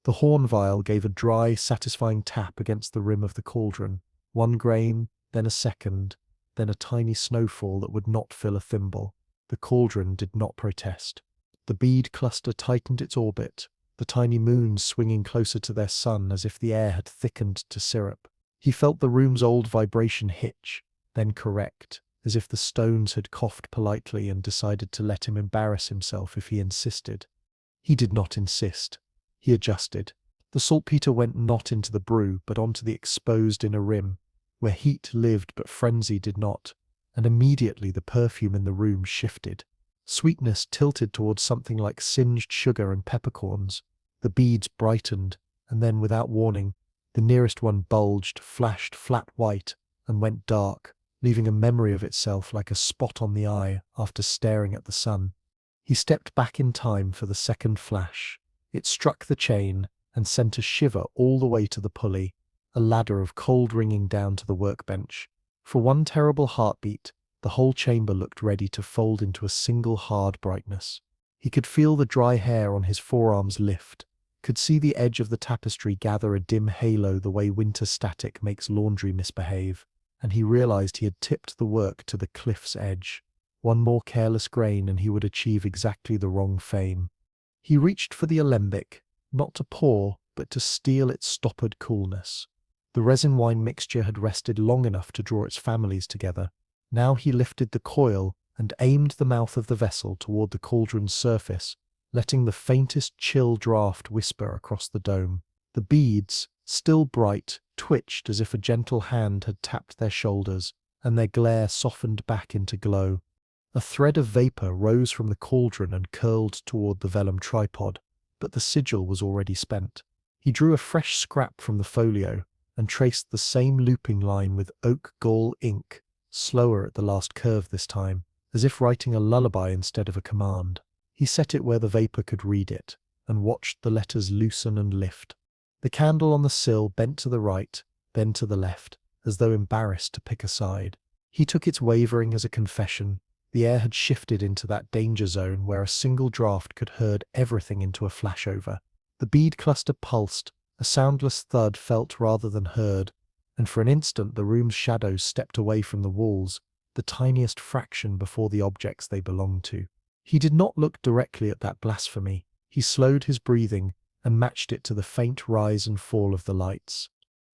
The horn vial gave a dry, satisfying tap against the rim of the cauldron. One grain, then a second, then a tiny snowfall that would not fill a thimble. The cauldron did not protest. The bead cluster tightened its orbit, the tiny moons swinging closer to their sun as if the air had thickened to syrup. He felt the room's old vibration hitch, then correct, as if the stones had coughed politely and decided to let him embarrass himself if he insisted. He did not insist. He adjusted. The saltpeter went not into the brew, but onto the exposed inner rim, where heat lived but frenzy did not, and immediately the perfume in the room shifted. Sweetness tilted towards something like singed sugar and peppercorns. The beads brightened, and then, without warning, the nearest one bulged, flashed flat white, and went dark, leaving a memory of itself like a spot on the eye after staring at the sun. He stepped back in time for the second flash. It struck the chain and sent a shiver all the way to the pulley, a ladder of cold ringing down to the workbench. For one terrible heartbeat, the whole chamber looked ready to fold into a single hard brightness. He could feel the dry hair on his forearms lift, could see the edge of the tapestry gather a dim halo the way winter static makes laundry misbehave, and he realized he had tipped the work to the cliff's edge. One more careless grain and he would achieve exactly the wrong fame. He reached for the alembic, not to pour, but to steal its stoppered coolness. The resin-wine mixture had rested long enough to draw its families together. Now he lifted the coil and aimed the mouth of the vessel toward the cauldron's surface, letting the faintest chill draught whisper across the dome. The beads, still bright, twitched as if a gentle hand had tapped their shoulders, and their glare softened back into glow. A thread of vapor rose from the cauldron and curled toward the vellum tripod, but the sigil was already spent. He drew a fresh scrap from the folio and traced the same looping line with oak gall ink, slower at the last curve this time, as if writing a lullaby instead of a command. He set it where the vapor could read it, and watched the letters loosen and lift. The candle on the sill bent to the right, then to the left, as though embarrassed to pick a side. He took its wavering as a confession. The air had shifted into that danger zone where a single draught could herd everything into a flashover. The bead cluster pulsed, a soundless thud felt rather than heard, and for an instant the room's shadows stepped away from the walls, the tiniest fraction before the objects they belonged to. He did not look directly at that blasphemy. He slowed his breathing and matched it to the faint rise and fall of the lights.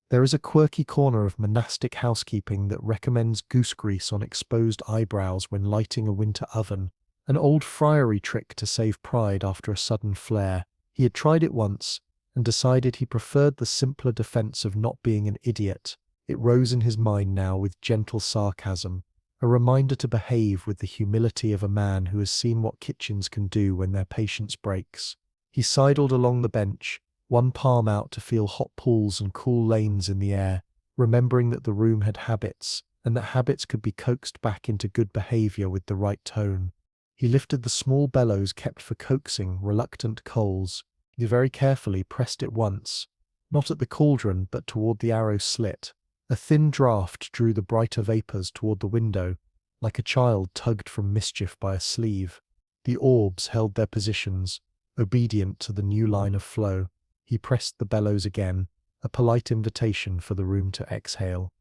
There is a quirky corner of monastic housekeeping that recommends goose grease on exposed eyebrows when lighting a winter oven, an old friary trick to save pride after a sudden flare. He had tried it once and decided he preferred the simpler defense of not being an idiot. It rose in his mind now with gentle sarcasm, a reminder to behave with the humility of a man who has seen what kitchens can do when their patience breaks. He sidled along the bench, one palm out to feel hot pools and cool lanes in the air, remembering that the room had habits, and that habits could be coaxed back into good behavior with the right tone. He lifted the small bellows kept for coaxing reluctant coals. He very carefully pressed it once, not at the cauldron but toward the arrow slit. A thin draught drew the brighter vapors toward the window, like a child tugged from mischief by a sleeve. The orbs held their positions, obedient to the new line of flow. He pressed the bellows again, a polite invitation for the room to exhale.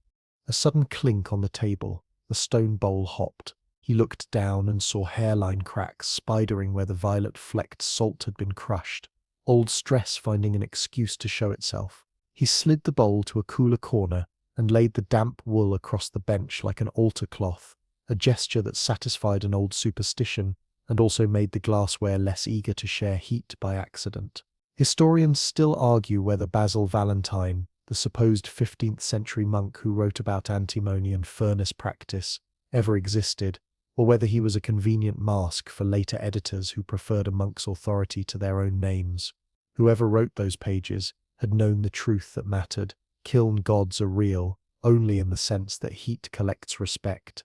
A sudden clink on the table, the stone bowl hopped. He looked down and saw hairline cracks spidering where the violet-flecked salt had been crushed, old stress finding an excuse to show itself. He slid the bowl to a cooler corner and laid the damp wool across the bench like an altar cloth, a gesture that satisfied an old superstition and also made the glassware less eager to share heat by accident. Historians still argue whether Basil Valentine, the supposed 15th century monk who wrote about antimony and furnace practice, ever existed, or whether he was a convenient mask for later editors who preferred a monk's authority to their own names. Whoever wrote those pages had known the truth that mattered. Kiln gods are real, only in the sense that heat collects respect.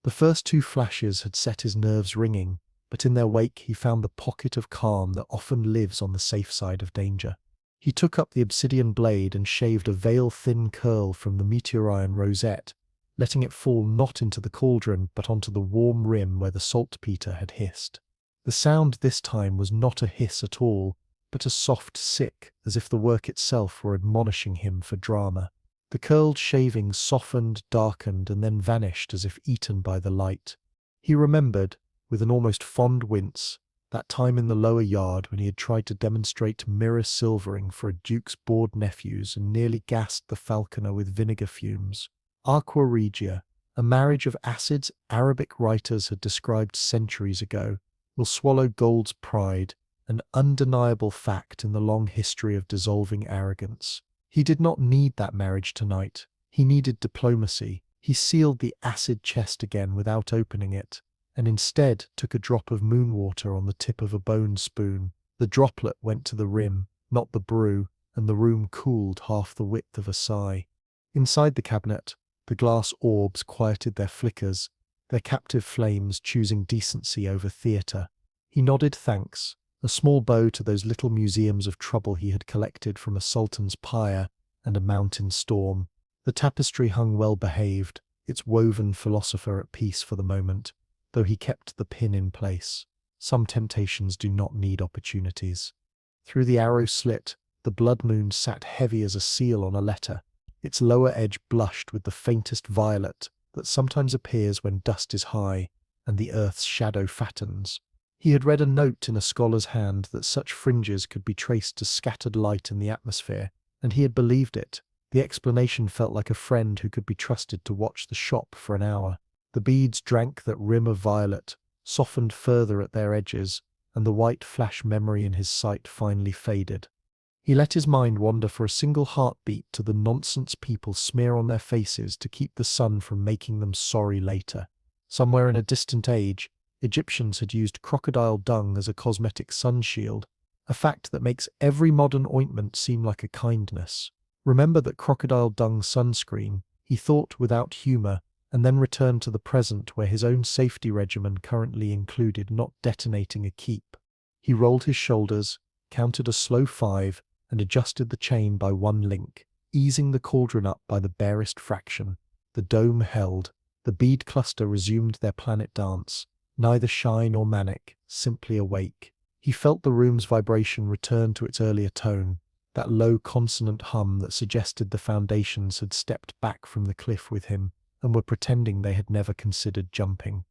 The first two flashes had set his nerves ringing, but in their wake he found the pocket of calm that often lives on the safe side of danger. He took up the obsidian blade and shaved a veil-thin curl from the meteorion rosette, letting it fall not into the cauldron but onto the warm rim where the saltpeter had hissed. The sound this time was not a hiss at all, but a soft sick, as if the work itself were admonishing him for drama. The curled shavings softened, darkened, and then vanished as if eaten by the light. He remembered, with an almost fond wince, that time in the lower yard when he had tried to demonstrate mirror silvering for a duke's bored nephews and nearly gassed the falconer with vinegar fumes. Aqua regia, a marriage of acids Arabic writers had described centuries ago, will swallow gold's pride, an undeniable fact in the long history of dissolving arrogance. He did not need that marriage tonight. He needed diplomacy. He sealed the acid chest again without opening it, and instead took a drop of moon water on the tip of a bone spoon. The droplet went to the rim, not the brew, and the room cooled half the width of a sigh. Inside the cabinet, the glass orbs quieted their flickers, their captive flames choosing decency over theatre. He nodded thanks, a small bow to those little museums of trouble he had collected from a sultan's pyre and a mountain storm. The tapestry hung well behaved, its woven philosopher at peace for the moment, though he kept the pin in place. Some temptations do not need opportunities. Through the arrow slit, the blood moon sat heavy as a seal on a letter, its lower edge blushed with the faintest violet that sometimes appears when dust is high and the earth's shadow fattens. He had read a note in a scholar's hand that such fringes could be traced to scattered light in the atmosphere, and he had believed it. The explanation felt like a friend who could be trusted to watch the shop for an hour. The beads drank that rim of violet, softened further at their edges, and the white flash memory in his sight finally faded. He let his mind wander for a single heartbeat to the nonsense people smear on their faces to keep the sun from making them sorry later. Somewhere in a distant age, Egyptians had used crocodile dung as a cosmetic sun shield, a fact that makes every modern ointment seem like a kindness. Remember that crocodile dung sunscreen, he thought without humour, and then returned to the present where his own safety regimen currently included not detonating a keep. He rolled his shoulders, counted a slow 5, and adjusted the chain by one link, easing the cauldron up by the barest fraction. The dome held. The bead cluster resumed their planet dance, neither shy nor manic, simply awake. He felt the room's vibration return to its earlier tone, that low consonant hum that suggested the foundations had stepped back from the cliff with him and were pretending they had never considered jumping.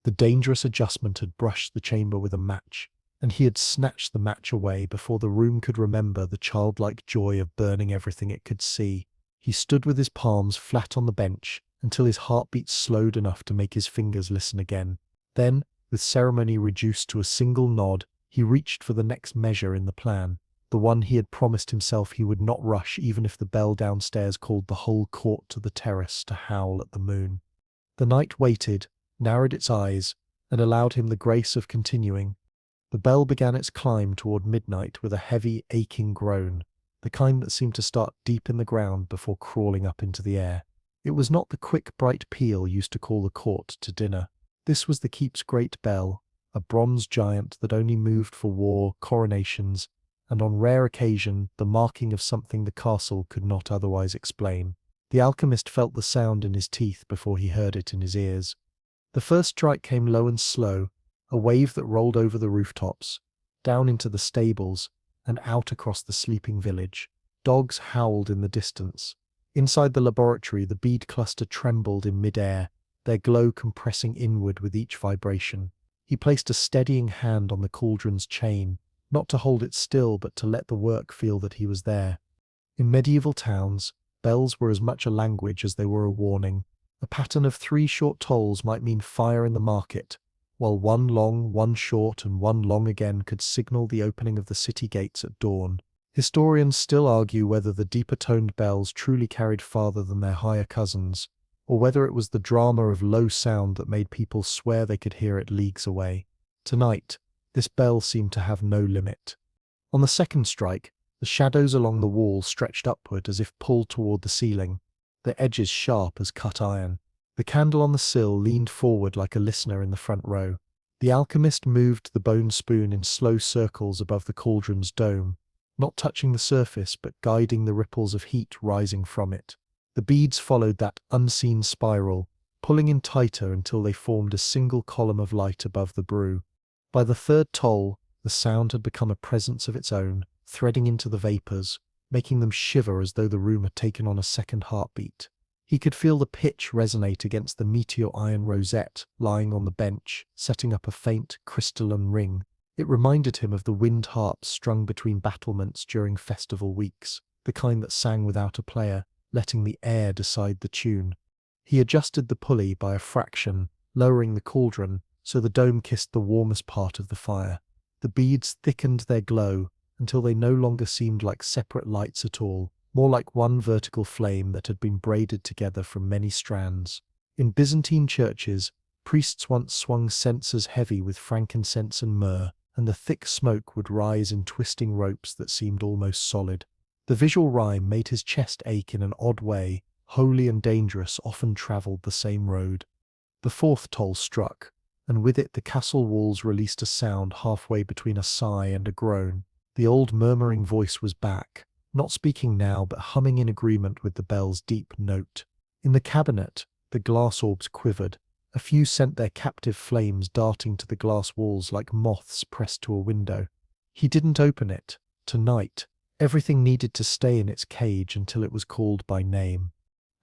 The dangerous adjustment had brushed the chamber with a match, and he had snatched the match away before the room could remember the childlike joy of burning everything it could see. He stood with his palms flat on the bench until his heartbeat slowed enough to make his fingers listen again. Then, with ceremony reduced to a single nod, he reached for the next measure in the plan, the one he had promised himself he would not rush even if the bell downstairs called the whole court to the terrace to howl at the moon. The knight waited, narrowed its eyes, and allowed him the grace of continuing. The bell began its climb toward midnight with a heavy, aching groan, the kind that seemed to start deep in the ground before crawling up into the air. It was not the quick, bright peal used to call the court to dinner. This was the keep's great bell, a bronze giant that only moved for war, coronations, and on rare occasion the marking of something the castle could not otherwise explain. The alchemist felt the sound in his teeth before he heard it in his ears. The first strike came low and slow, a wave that rolled over the rooftops, down into the stables, and out across the sleeping village. Dogs howled in the distance. Inside the laboratory, the bead cluster trembled in mid-air, their glow compressing inward with each vibration. He placed a steadying hand on the cauldron's chain, not to hold it still but to let the work feel that he was there. In medieval towns, bells were as much a language as they were a warning. A pattern of 3 short tolls might mean fire in the market, while 1 long, 1 short, and 1 long again could signal the opening of the city gates at dawn. Historians still argue whether the deeper-toned bells truly carried farther than their higher cousins, or whether it was the drama of low sound that made people swear they could hear it leagues away. Tonight, this bell seemed to have no limit. On the second strike, the shadows along the wall stretched upward as if pulled toward the ceiling, their edges sharp as cut iron. The candle on the sill leaned forward like a listener in the front row. The alchemist moved the bone spoon in slow circles above the cauldron's dome, not touching the surface but guiding the ripples of heat rising from it. The beads followed that unseen spiral, pulling in tighter until they formed a single column of light above the brew. By the third toll, the sound had become a presence of its own, threading into the vapors, making them shiver as though the room had taken on a second heartbeat. He could feel the pitch resonate against the meteor iron rosette lying on the bench, setting up a faint, crystalline ring. It reminded him of the wind harps strung between battlements during festival weeks, the kind that sang without a player, letting the air decide the tune. He adjusted the pulley by a fraction, lowering the cauldron so the dome kissed the warmest part of the fire. The beads thickened their glow until they no longer seemed like separate lights at all, more like one vertical flame that had been braided together from many strands. In Byzantine churches, priests once swung censers heavy with frankincense and myrrh, and the thick smoke would rise in twisting ropes that seemed almost solid. The visual rhyme made his chest ache in an odd way. Holy and dangerous often travelled the same road. The fourth toll struck, and with it the castle walls released a sound halfway between a sigh and a groan. The old murmuring voice was back, not speaking now but humming in agreement with the bell's deep note. In the cabinet, the glass orbs quivered. A few sent their captive flames darting to the glass walls like moths pressed to a window. He didn't open it. Tonight, everything needed to stay in its cage until it was called by name.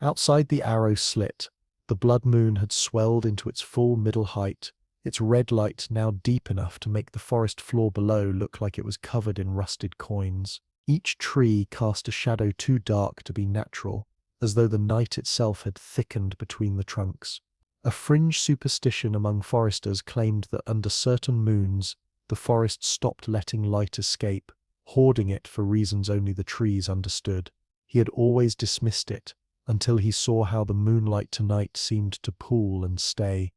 Outside the arrow slit, the blood moon had swelled into its full middle height, its red light now deep enough to make the forest floor below look like it was covered in rusted coins. Each tree cast a shadow too dark to be natural, as though the night itself had thickened between the trunks. A fringe superstition among foresters claimed that under certain moons, the forest stopped letting light escape, hoarding it for reasons only the trees understood. He had always dismissed it, until he saw how the moonlight tonight seemed to pool and stay.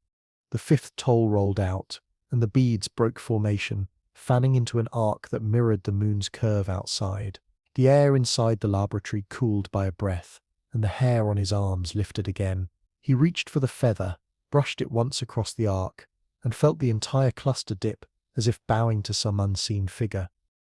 The fifth toll rolled out, and the beads broke formation, fanning into an arc that mirrored the moon's curve outside. The air inside the laboratory cooled by a breath, and the hair on his arms lifted again. He reached for the feather, brushed it once across the arc, and felt the entire cluster dip, as if bowing to some unseen figure.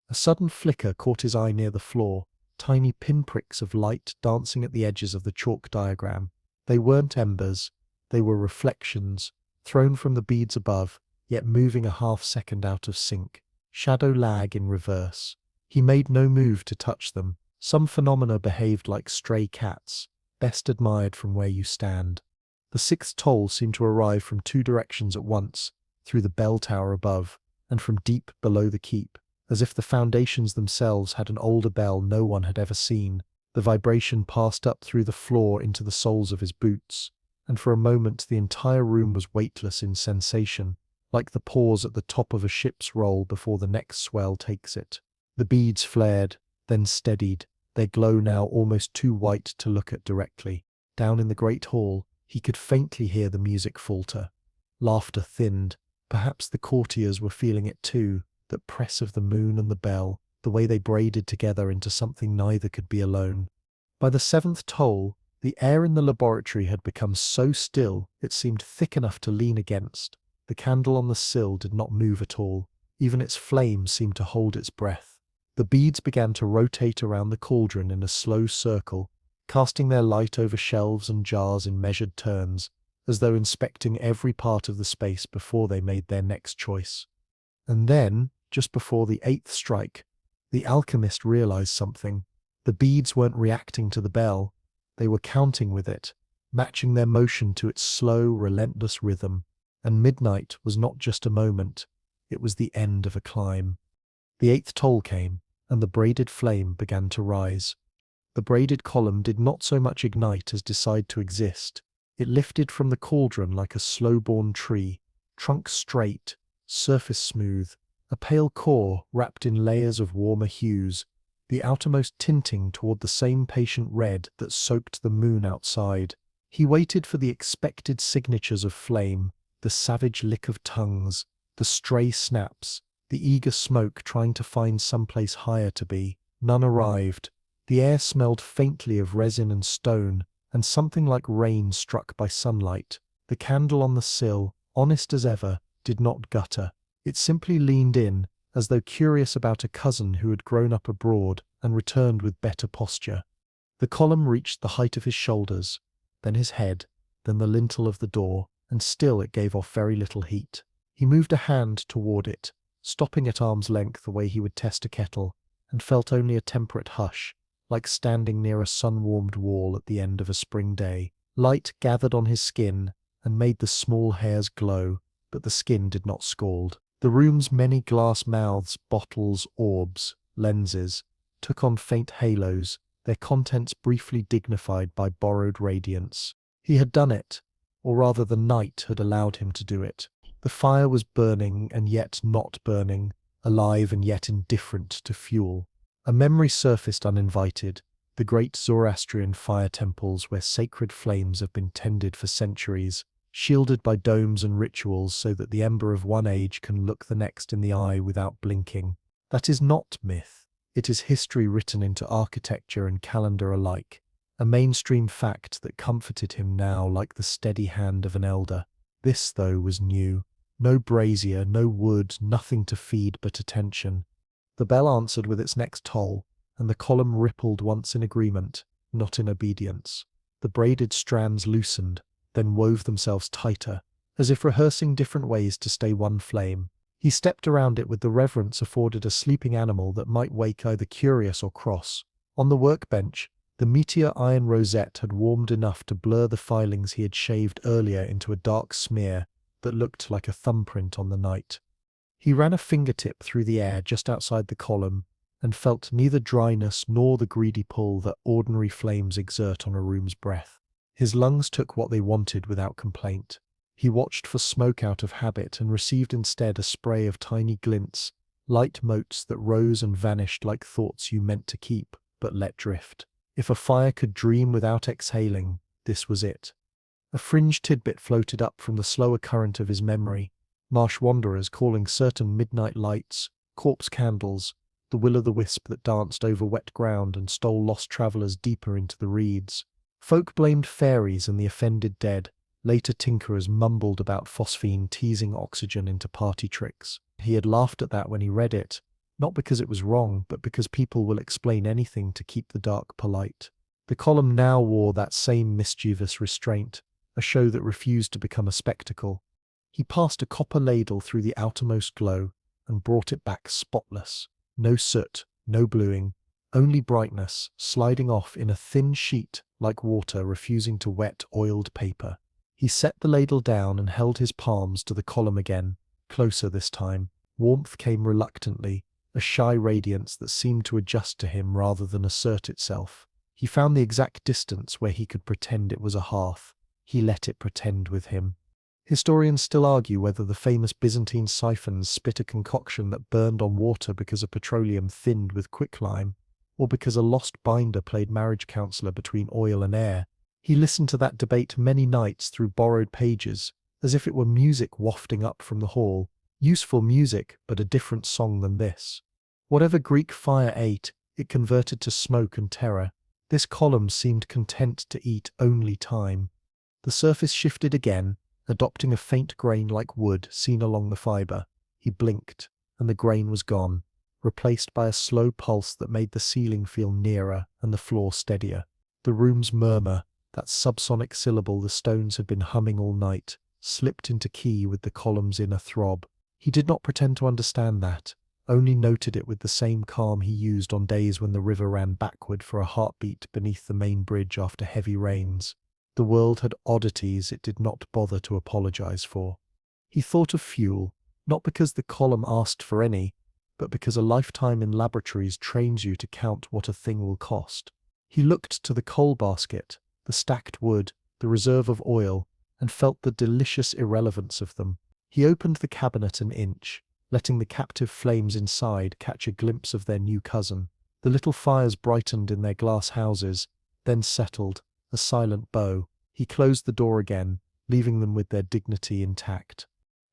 A sudden flicker caught his eye near the floor, tiny pinpricks of light dancing at the edges of the chalk diagram. They weren't embers, they were reflections, thrown from the beads above, yet moving a half-second out of sync. Shadow lag in reverse. He made no move to touch them. Some phenomena behaved like stray cats, best admired from where you stand. The sixth toll seemed to arrive from 2 directions at once, through the bell tower above, and from deep below the keep, as if the foundations themselves had an older bell no one had ever seen. The vibration passed up through the floor into the soles of his boots, and for a moment the entire room was weightless in sensation, like the pause at the top of a ship's roll before the next swell takes it. The beads flared, then steadied, their glow now almost too white to look at directly. Down in the great hall, he could faintly hear the music falter. Laughter thinned. Perhaps the courtiers were feeling it too, that press of the moon and the bell, the way they braided together into something neither could be alone. By the seventh toll, the air in the laboratory had become so still it seemed thick enough to lean against. The candle on the sill did not move at all. Even its flame seemed to hold its breath. The beads began to rotate around the cauldron in a slow circle, casting their light over shelves and jars in measured turns, as though inspecting every part of the space before they made their next choice. And then, just before the eighth strike, the alchemist realized something. The beads weren't reacting to the bell. They were counting with it, matching their motion to its slow, relentless rhythm. And midnight was not just a moment, it was the end of a climb. The eighth toll came, and the braided flame began to rise. The braided column did not so much ignite as decide to exist. It lifted from the cauldron like a slow-born tree, trunk straight, surface smooth, a pale core wrapped in layers of warmer hues, the outermost tinting toward the same patient red that soaked the moon outside. He waited for the expected signatures of flame, the savage lick of tongues, the stray snaps, the eager smoke trying to find someplace higher to be. None arrived. The air smelled faintly of resin and stone, and something like rain struck by sunlight. The candle on the sill, honest as ever, did not gutter. It simply leaned in, as though curious about a cousin who had grown up abroad and returned with better posture. The column reached the height of his shoulders, then his head, then the lintel of the door, and still it gave off very little heat. He moved a hand toward it, stopping at arm's length the way he would test a kettle, and felt only a temperate hush, like standing near a sun-warmed wall at the end of a spring day. Light gathered on his skin and made the small hairs glow, but the skin did not scald. The room's many glass mouths, bottles, orbs, lenses, took on faint halos, their contents briefly dignified by borrowed radiance. He had done it, or rather the night had allowed him to do it. The fire was burning and yet not burning, alive and yet indifferent to fuel. A memory surfaced uninvited, the great Zoroastrian fire temples where sacred flames have been tended for centuries, shielded by domes and rituals so that the ember of one age can look the next in the eye without blinking. That is not myth. It is history written into architecture and calendar alike, a mainstream fact that comforted him now like the steady hand of an elder. This, though, was new. No brazier, no wood, nothing to feed but attention. The bell answered with its next toll, and the column rippled once in agreement, not in obedience. The braided strands loosened, then wove themselves tighter, as if rehearsing different ways to stay one flame. He stepped around it with the reverence afforded a sleeping animal that might wake either curious or cross. On the workbench, the meteor iron rosette had warmed enough to blur the filings he had shaved earlier into a dark smear that looked like a thumbprint on the night. He ran a fingertip through the air just outside the column, and felt neither dryness nor the greedy pull that ordinary flames exert on a room's breath. His lungs took what they wanted without complaint. He watched for smoke out of habit and received instead a spray of tiny glints, light motes that rose and vanished like thoughts you meant to keep, but let drift. If a fire could dream without exhaling, this was it. A fringe tidbit floated up from the slower current of his memory. Marsh wanderers calling certain midnight lights, corpse candles, the will-o'-the-wisp that danced over wet ground and stole lost travellers deeper into the reeds. Folk blamed fairies and the offended dead. Later tinkerers mumbled about phosphine teasing oxygen into party tricks. He had laughed at that when he read it, not because it was wrong, but because people will explain anything to keep the dark polite. The column now wore that same mischievous restraint, a show that refused to become a spectacle. He passed a copper ladle through the outermost glow and brought it back spotless. No soot, no bluing, only brightness, sliding off in a thin sheet like water refusing to wet oiled paper. He set the ladle down and held his palms to the column again, closer this time. Warmth came reluctantly, a shy radiance that seemed to adjust to him rather than assert itself. He found the exact distance where he could pretend it was a hearth. He let it pretend with him. Historians still argue whether the famous Byzantine siphons spit a concoction that burned on water because of petroleum thinned with quicklime, or because a lost binder played marriage counselor between oil and air. He listened to that debate many nights through borrowed pages, as if it were music wafting up from the hall. Useful music, but a different song than this. Whatever Greek fire ate, it converted to smoke and terror. This column seemed content to eat only time. The surface shifted again, adopting a faint grain like wood seen along the fibre. He blinked, and the grain was gone, replaced by a slow pulse that made the ceiling feel nearer and the floor steadier. The room's murmur, that subsonic syllable the stones had been humming all night, slipped into key with the column's inner throb. He did not pretend to understand that, only noted it with the same calm he used on days when the river ran backward for a heartbeat beneath the main bridge after heavy rains. The world had oddities it did not bother to apologize for. He thought of fuel, not because the column asked for any, but because a lifetime in laboratories trains you to count what a thing will cost. He looked to the coal basket, the stacked wood, the reserve of oil, and felt the delicious irrelevance of them. He opened the cabinet an inch, letting the captive flames inside catch a glimpse of their new cousin. The little fires brightened in their glass houses, then settled, a silent bow. He closed the door again, leaving them with their dignity intact.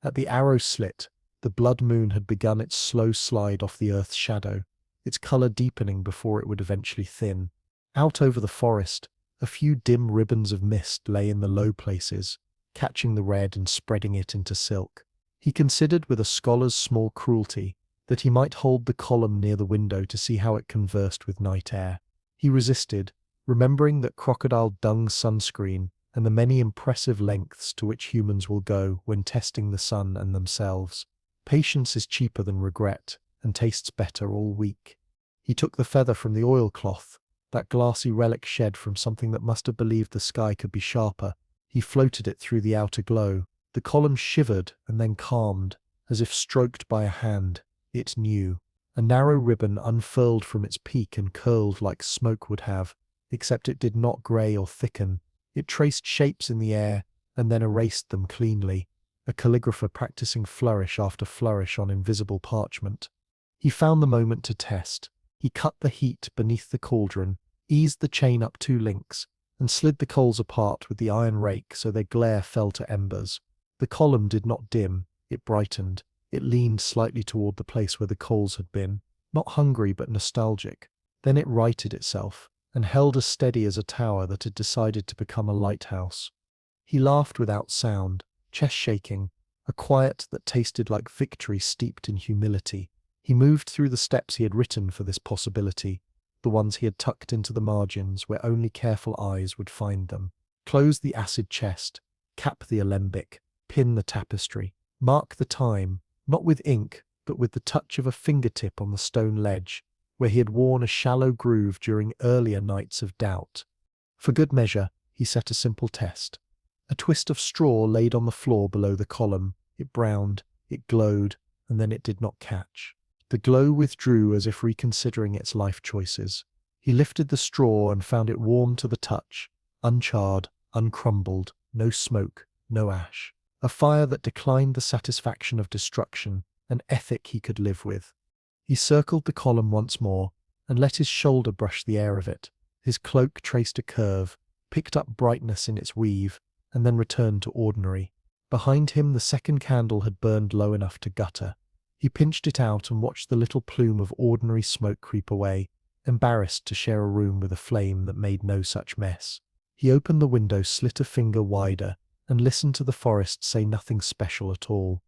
At the arrow slit, the blood moon had begun its slow slide off the earth's shadow, its colour deepening before it would eventually thin. Out over the forest, a few dim ribbons of mist lay in the low places, catching the red and spreading it into silk. He considered with a scholar's small cruelty that he might hold the column near the window to see how it conversed with night air. He resisted, remembering that crocodile dung sunscreen and the many impressive lengths to which humans will go when testing the sun and themselves. Patience is cheaper than regret, and tastes better all week. He took the feather from the oilcloth, that glassy relic shed from something that must have believed the sky could be sharper. He floated it through the outer glow. The column shivered and then calmed, as if stroked by a hand. It knew. A narrow ribbon unfurled from its peak and curled like smoke would have, except it did not grey or thicken. It traced shapes in the air and then erased them cleanly, a calligrapher practicing flourish after flourish on invisible parchment. He found the moment to test. He cut the heat beneath the cauldron, eased the chain up 2 links, and slid the coals apart with the iron rake so their glare fell to embers. The column did not dim, it brightened. It leaned slightly toward the place where the coals had been, not hungry but nostalgic. Then it righted itself, and held as steady as a tower that had decided to become a lighthouse. He laughed without sound, chest shaking, a quiet that tasted like victory steeped in humility. He moved through the steps he had written for this possibility, the ones he had tucked into the margins where only careful eyes would find them. Close the acid chest, cap the alembic, pin the tapestry, mark the time, not with ink, but with the touch of a fingertip on the stone ledge, where he had worn a shallow groove during earlier nights of doubt. For good measure, he set a simple test. A twist of straw laid on the floor below the column. It browned, it glowed, and then it did not catch. The glow withdrew as if reconsidering its life choices. He lifted the straw and found it warm to the touch, uncharred, uncrumbled, no smoke, no ash. A fire that declined the satisfaction of destruction, an ethic he could live with. He circled the column once more, and let his shoulder brush the air of it. His cloak traced a curve, picked up brightness in its weave, and then returned to ordinary. Behind him the second candle had burned low enough to gutter. He pinched it out and watched the little plume of ordinary smoke creep away, embarrassed to share a room with a flame that made no such mess. He opened the window, slit a finger wider, and listened to the forest say nothing special at all.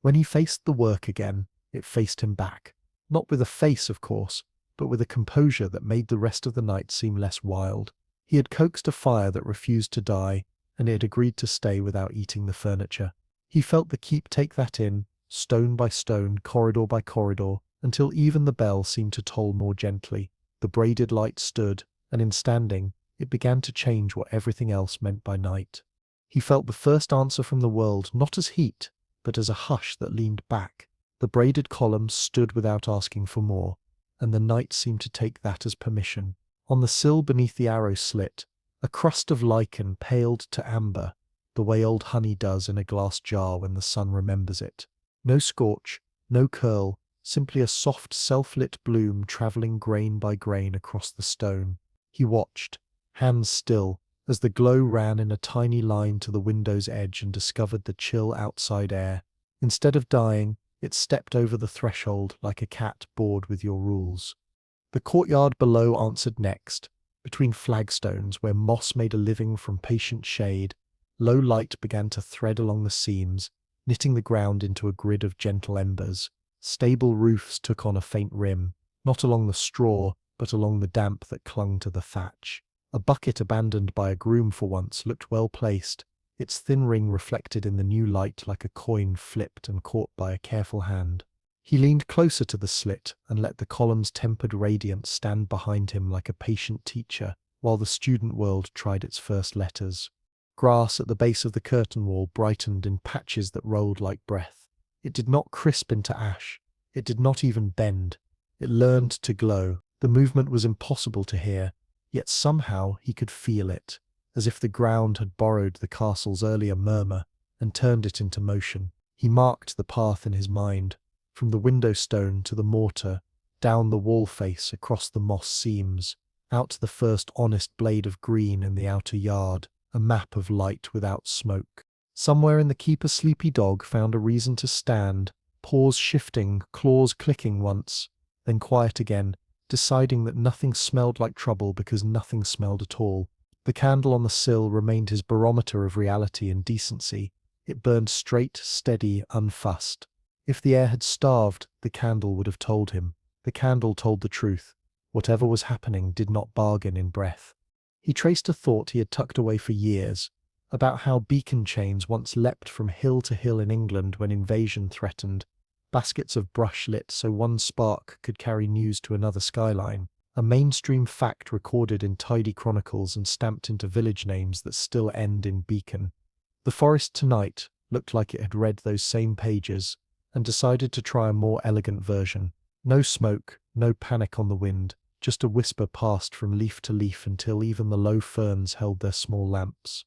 When he faced the work again, it faced him back. Not with a face, of course, but with a composure that made the rest of the night seem less wild. He had coaxed a fire that refused to die, and it had agreed to stay without eating the furniture. He felt the keep take that in, stone by stone, corridor by corridor, until even the bell seemed to toll more gently. The braided light stood, and in standing, it began to change what everything else meant by night. He felt the first answer from the world not as heat, but as a hush that leaned back. The braided column stood without asking for more, and the night seemed to take that as permission. On the sill beneath the arrow slit, a crust of lichen paled to amber, the way old honey does in a glass jar when the sun remembers it. No scorch, no curl, simply a soft self-lit bloom travelling grain by grain across the stone. He watched, hands still, as the glow ran in a tiny line to the window's edge and discovered the chill outside air. Instead of dying, it stepped over the threshold like a cat bored with your rules. The courtyard below answered next. Between flagstones where moss made a living from patient shade, low light began to thread along the seams, knitting the ground into a grid of gentle embers. Stable roofs took on a faint rim, not along the straw, but along the damp that clung to the thatch. A bucket abandoned by a groom for once looked well placed, its thin ring reflected in the new light like a coin flipped and caught by a careful hand. He leaned closer to the slit and let the column's tempered radiance stand behind him like a patient teacher, while the student world tried its first letters. Grass at the base of the curtain wall brightened in patches that rolled like breath. It did not crisp into ash. It did not even bend. It learned to glow. The movement was impossible to hear, yet somehow he could feel it, as if the ground had borrowed the castle's earlier murmur and turned it into motion. He marked the path in his mind, from the window stone to the mortar, down the wall face across the moss seams, out to the first honest blade of green in the outer yard, a map of light without smoke. Somewhere in the keep a sleepy dog found a reason to stand, paws shifting, claws clicking once, then quiet again, deciding that nothing smelled like trouble because nothing smelled at all. The candle on the sill remained his barometer of reality and decency. It burned straight, steady, unfussed. If the air had starved, the candle would have told him. The candle told the truth. Whatever was happening did not bargain in breath. He traced a thought he had tucked away for years, about how beacon chains once leapt from hill to hill in England when invasion threatened, baskets of brush lit so one spark could carry news to another skyline, a mainstream fact recorded in tidy chronicles and stamped into village names that still end in beacon. The forest tonight looked like it had read those same pages and decided to try a more elegant version. No smoke, no panic on the wind, just a whisper passed from leaf to leaf until even the low ferns held their small lamps.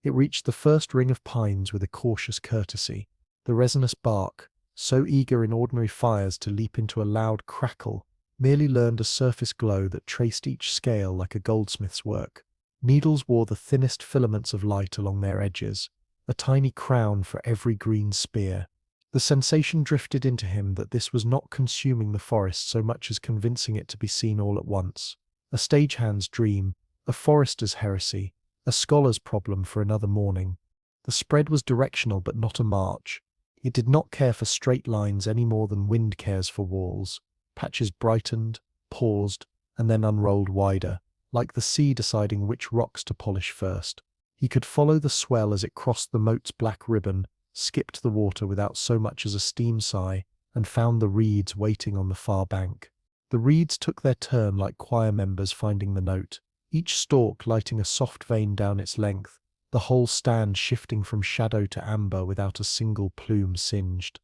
It reached the first ring of pines with a cautious courtesy. The resinous bark, so eager in ordinary fires to leap into a loud crackle, merely learned a surface glow that traced each scale like a goldsmith's work. Needles wore the thinnest filaments of light along their edges, a tiny crown for every green spear. The sensation drifted into him that this was not consuming the forest so much as convincing it to be seen all at once. A stagehand's dream, a forester's heresy, a scholar's problem for another morning. The spread was directional but not a march. It did not care for straight lines any more than wind cares for walls. Patches brightened, paused, and then unrolled wider, like the sea deciding which rocks to polish first. He could follow the swell as it crossed the moat's black ribbon, skipped the water without so much as a steam sigh, and found the reeds waiting on the far bank. The reeds took their turn like choir members finding the note, each stalk lighting a soft vein down its length, the whole stand shifting from shadow to amber without a single plume singed.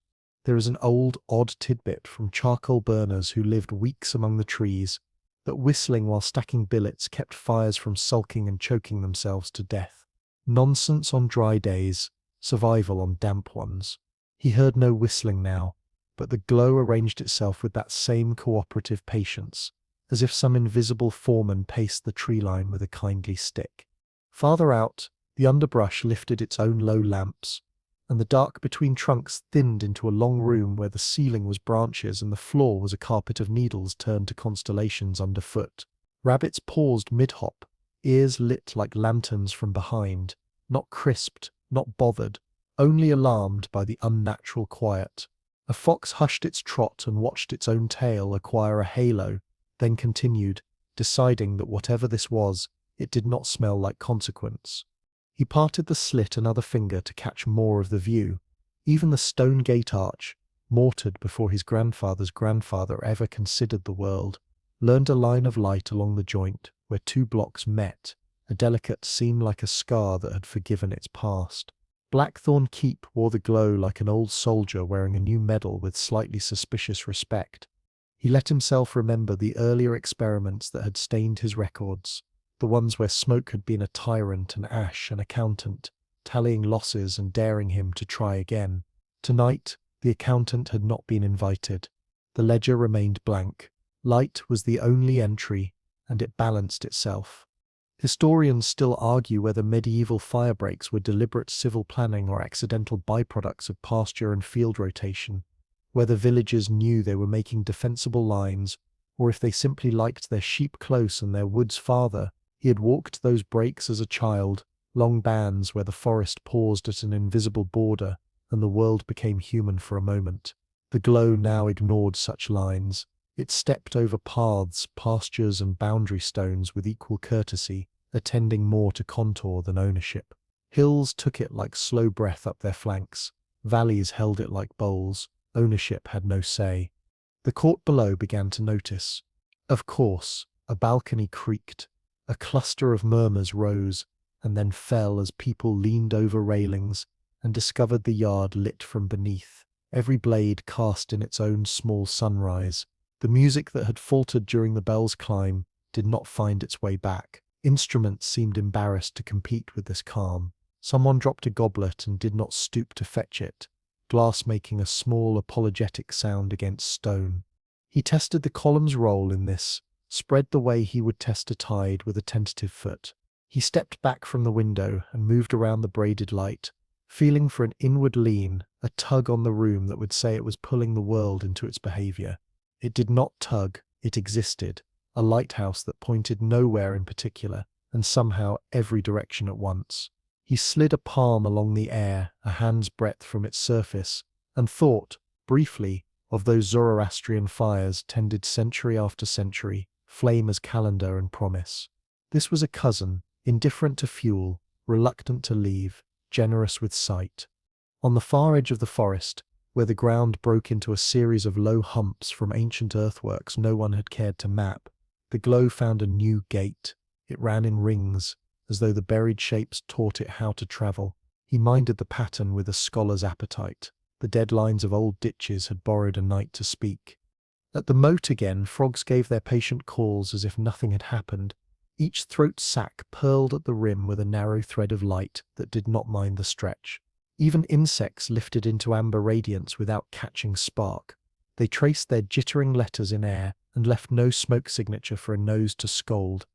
There is an old, odd tidbit from charcoal burners who lived weeks among the trees, that whistling while stacking billets kept fires from sulking and choking themselves to death. Nonsense on dry days, survival on damp ones. He heard no whistling now, but the glow arranged itself with that same cooperative patience, as if some invisible foreman paced the tree line with a kindly stick. Farther out, the underbrush lifted its own low lamps, and the dark between trunks thinned into a long room where the ceiling was branches and the floor was a carpet of needles turned to constellations underfoot. Rabbits paused mid-hop, ears lit like lanterns from behind, not crisped, not bothered, only alarmed by the unnatural quiet. A fox hushed its trot and watched its own tail acquire a halo, then continued, deciding that whatever this was, it did not smell like consequence. He parted the slit another finger to catch more of the view. Even the stone gate arch, mortared before his grandfather's grandfather ever considered the world, learned a line of light along the joint where two blocks met, a delicate seam like a scar that had forgiven its past. Blackthorn Keep wore the glow like an old soldier wearing a new medal with slightly suspicious respect. He let himself remember the earlier experiments that had stained his records, the ones where smoke had been a tyrant and ash an accountant, tallying losses and daring him to try again. Tonight, the accountant had not been invited. The ledger remained blank. Light was the only entry, and it balanced itself. Historians still argue whether medieval firebreaks were deliberate civil planning or accidental byproducts of pasture and field rotation, whether villagers knew they were making defensible lines, or if they simply liked their sheep close and their woods farther. He had walked those breaks as a child, long bands where the forest paused at an invisible border, and the world became human for a moment. The glow now ignored such lines. It stepped over paths, pastures, and boundary stones with equal courtesy, attending more to contour than ownership. Hills took it like slow breath up their flanks. Valleys held it like bowls. Ownership had no say. The court below began to notice. Of course, a balcony creaked. A cluster of murmurs rose, and then fell as people leaned over railings and discovered the yard lit from beneath, every blade cast in its own small sunrise. The music that had faltered during the bell's climb did not find its way back. Instruments seemed embarrassed to compete with this calm. Someone dropped a goblet and did not stoop to fetch it, glass making a small apologetic sound against stone. He tested the column's role in this, spread the way he would test a tide with a tentative foot. He stepped back from the window and moved around the braided light, feeling for an inward lean, a tug on the room that would say it was pulling the world into its behavior. It did not tug, it existed, a lighthouse that pointed nowhere in particular, and somehow every direction at once. He slid a palm along the air, a hand's breadth from its surface, and thought, briefly, of those Zoroastrian fires tended century after century, flame as calendar and promise. This was a cousin, indifferent to fuel, reluctant to leave, generous with sight. On the far edge of the forest, where the ground broke into a series of low humps from ancient earthworks no one had cared to map, the glow found a new gate. It ran in rings, as though the buried shapes taught it how to travel. He minded the pattern with a scholar's appetite. The dead lines of old ditches had borrowed a night to speak. At the moat again, frogs gave their patient calls as if nothing had happened. Each throat sac purled at the rim with a narrow thread of light that did not mind the stretch. Even insects lifted into amber radiance without catching spark. They traced their jittering letters in air and left no smoke signature for a nose to scold.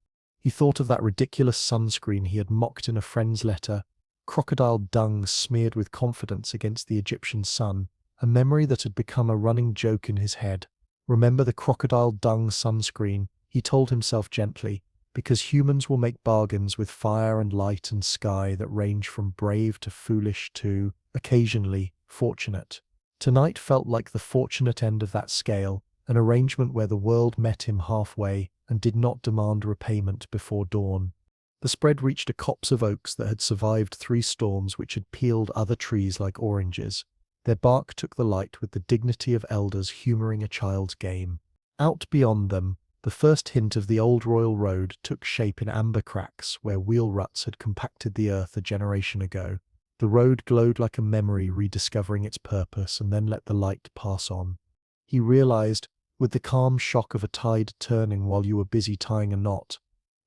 He thought of that ridiculous sunscreen he had mocked in a friend's letter, crocodile dung smeared with confidence against the Egyptian sun, a memory that had become a running joke in his head. Remember the crocodile dung sunscreen, he told himself gently, because humans will make bargains with fire and light and sky that range from brave to foolish to, occasionally, fortunate. Tonight felt like the fortunate end of that scale, an arrangement where the world met him halfway and did not demand repayment before dawn. The spread reached a copse of oaks that had survived 3 storms which had peeled other trees like oranges. Their bark took the light with the dignity of elders humouring a child's game. Out beyond them, the first hint of the old royal road took shape in amber cracks where wheel ruts had compacted the earth a generation ago. The road glowed like a memory rediscovering its purpose and then let the light pass on. He realized, with the calm shock of a tide turning while you were busy tying a knot,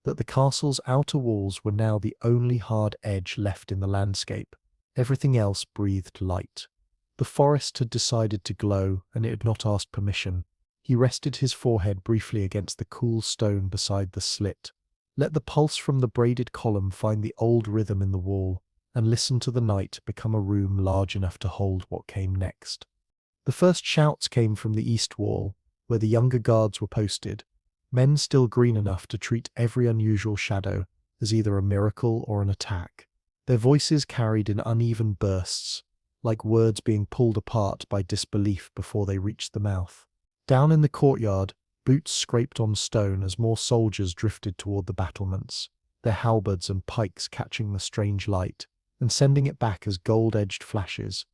that the castle's outer walls were now the only hard edge left in the landscape. Everything else breathed light. The forest had decided to glow, and it had not asked permission. He rested his forehead briefly against the cool stone beside the slit. Let the pulse from the braided column find the old rhythm in the wall, and listen to the night become a room large enough to hold what came next. The first shouts came from the east wall, where the younger guards were posted, men still green enough to treat every unusual shadow as either a miracle or an attack. Their voices carried in uneven bursts, like words being pulled apart by disbelief before they reached the mouth. Down in the courtyard, boots scraped on stone as more soldiers drifted toward the battlements, their halberds and pikes catching the strange light and sending it back as gold-edged flashes.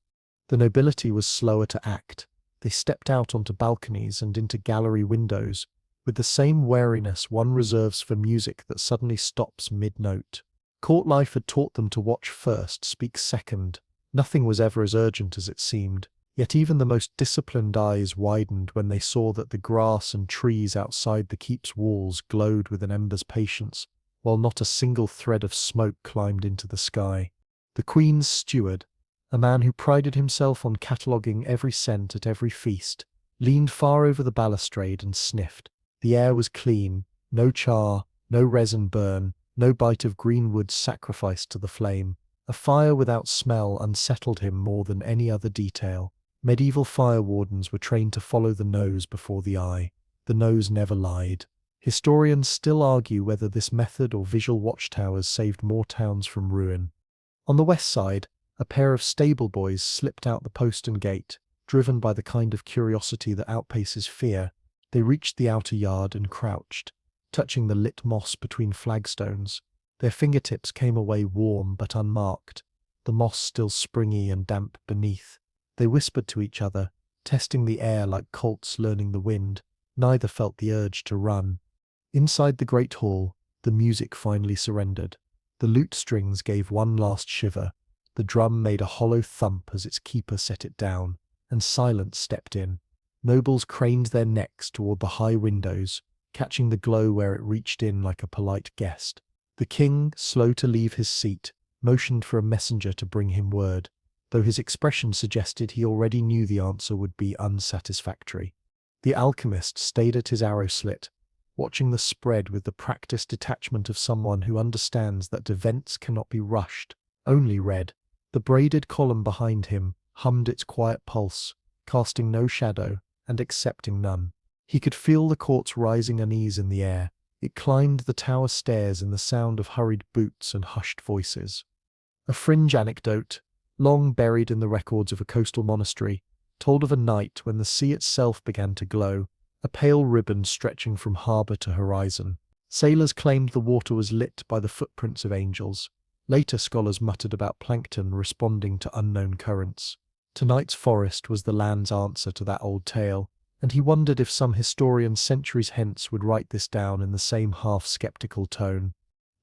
The nobility was slower to act. They stepped out onto balconies and into gallery windows, with the same wariness one reserves for music that suddenly stops mid-note. Court life had taught them to watch first, speak second. Nothing was ever as urgent as it seemed. Yet even the most disciplined eyes widened when they saw that the grass and trees outside the keep's walls glowed with an ember's patience, while not a single thread of smoke climbed into the sky. The Queen's steward, a man who prided himself on cataloguing every cent at every feast, leaned far over the balustrade and sniffed. The air was clean, no char, no resin burn, no bite of green wood sacrificed to the flame. A fire without smell unsettled him more than any other detail. Medieval fire wardens were trained to follow the nose before the eye. The nose never lied. Historians still argue whether this method or visual watchtowers saved more towns from ruin. On the west side, a pair of stable boys slipped out the postern gate, driven by the kind of curiosity that outpaces fear. They reached the outer yard and crouched, touching the lit moss between flagstones. Their fingertips came away warm but unmarked, the moss still springy and damp beneath. They whispered to each other, testing the air like colts learning the wind. Neither felt the urge to run. Inside the great hall, the music finally surrendered. The lute strings gave one last shiver. The drum made a hollow thump as its keeper set it down, and silence stepped in. Nobles craned their necks toward the high windows, catching the glow where it reached in like a polite guest. The king, slow to leave his seat, motioned for a messenger to bring him word, though his expression suggested he already knew the answer would be unsatisfactory. The alchemist stayed at his arrow slit, watching the spread with the practiced detachment of someone who understands that events cannot be rushed, only read. The braided column behind him hummed its quiet pulse, casting no shadow and accepting none. He could feel the court's rising unease in the air. It climbed the tower stairs in the sound of hurried boots and hushed voices. A fringe anecdote, long buried in the records of a coastal monastery, told of a night when the sea itself began to glow, a pale ribbon stretching from harbour to horizon. Sailors claimed the water was lit by the footprints of angels. Later scholars muttered about plankton responding to unknown currents. Tonight's forest was the land's answer to that old tale, and he wondered if some historian centuries hence would write this down in the same half-skeptical tone.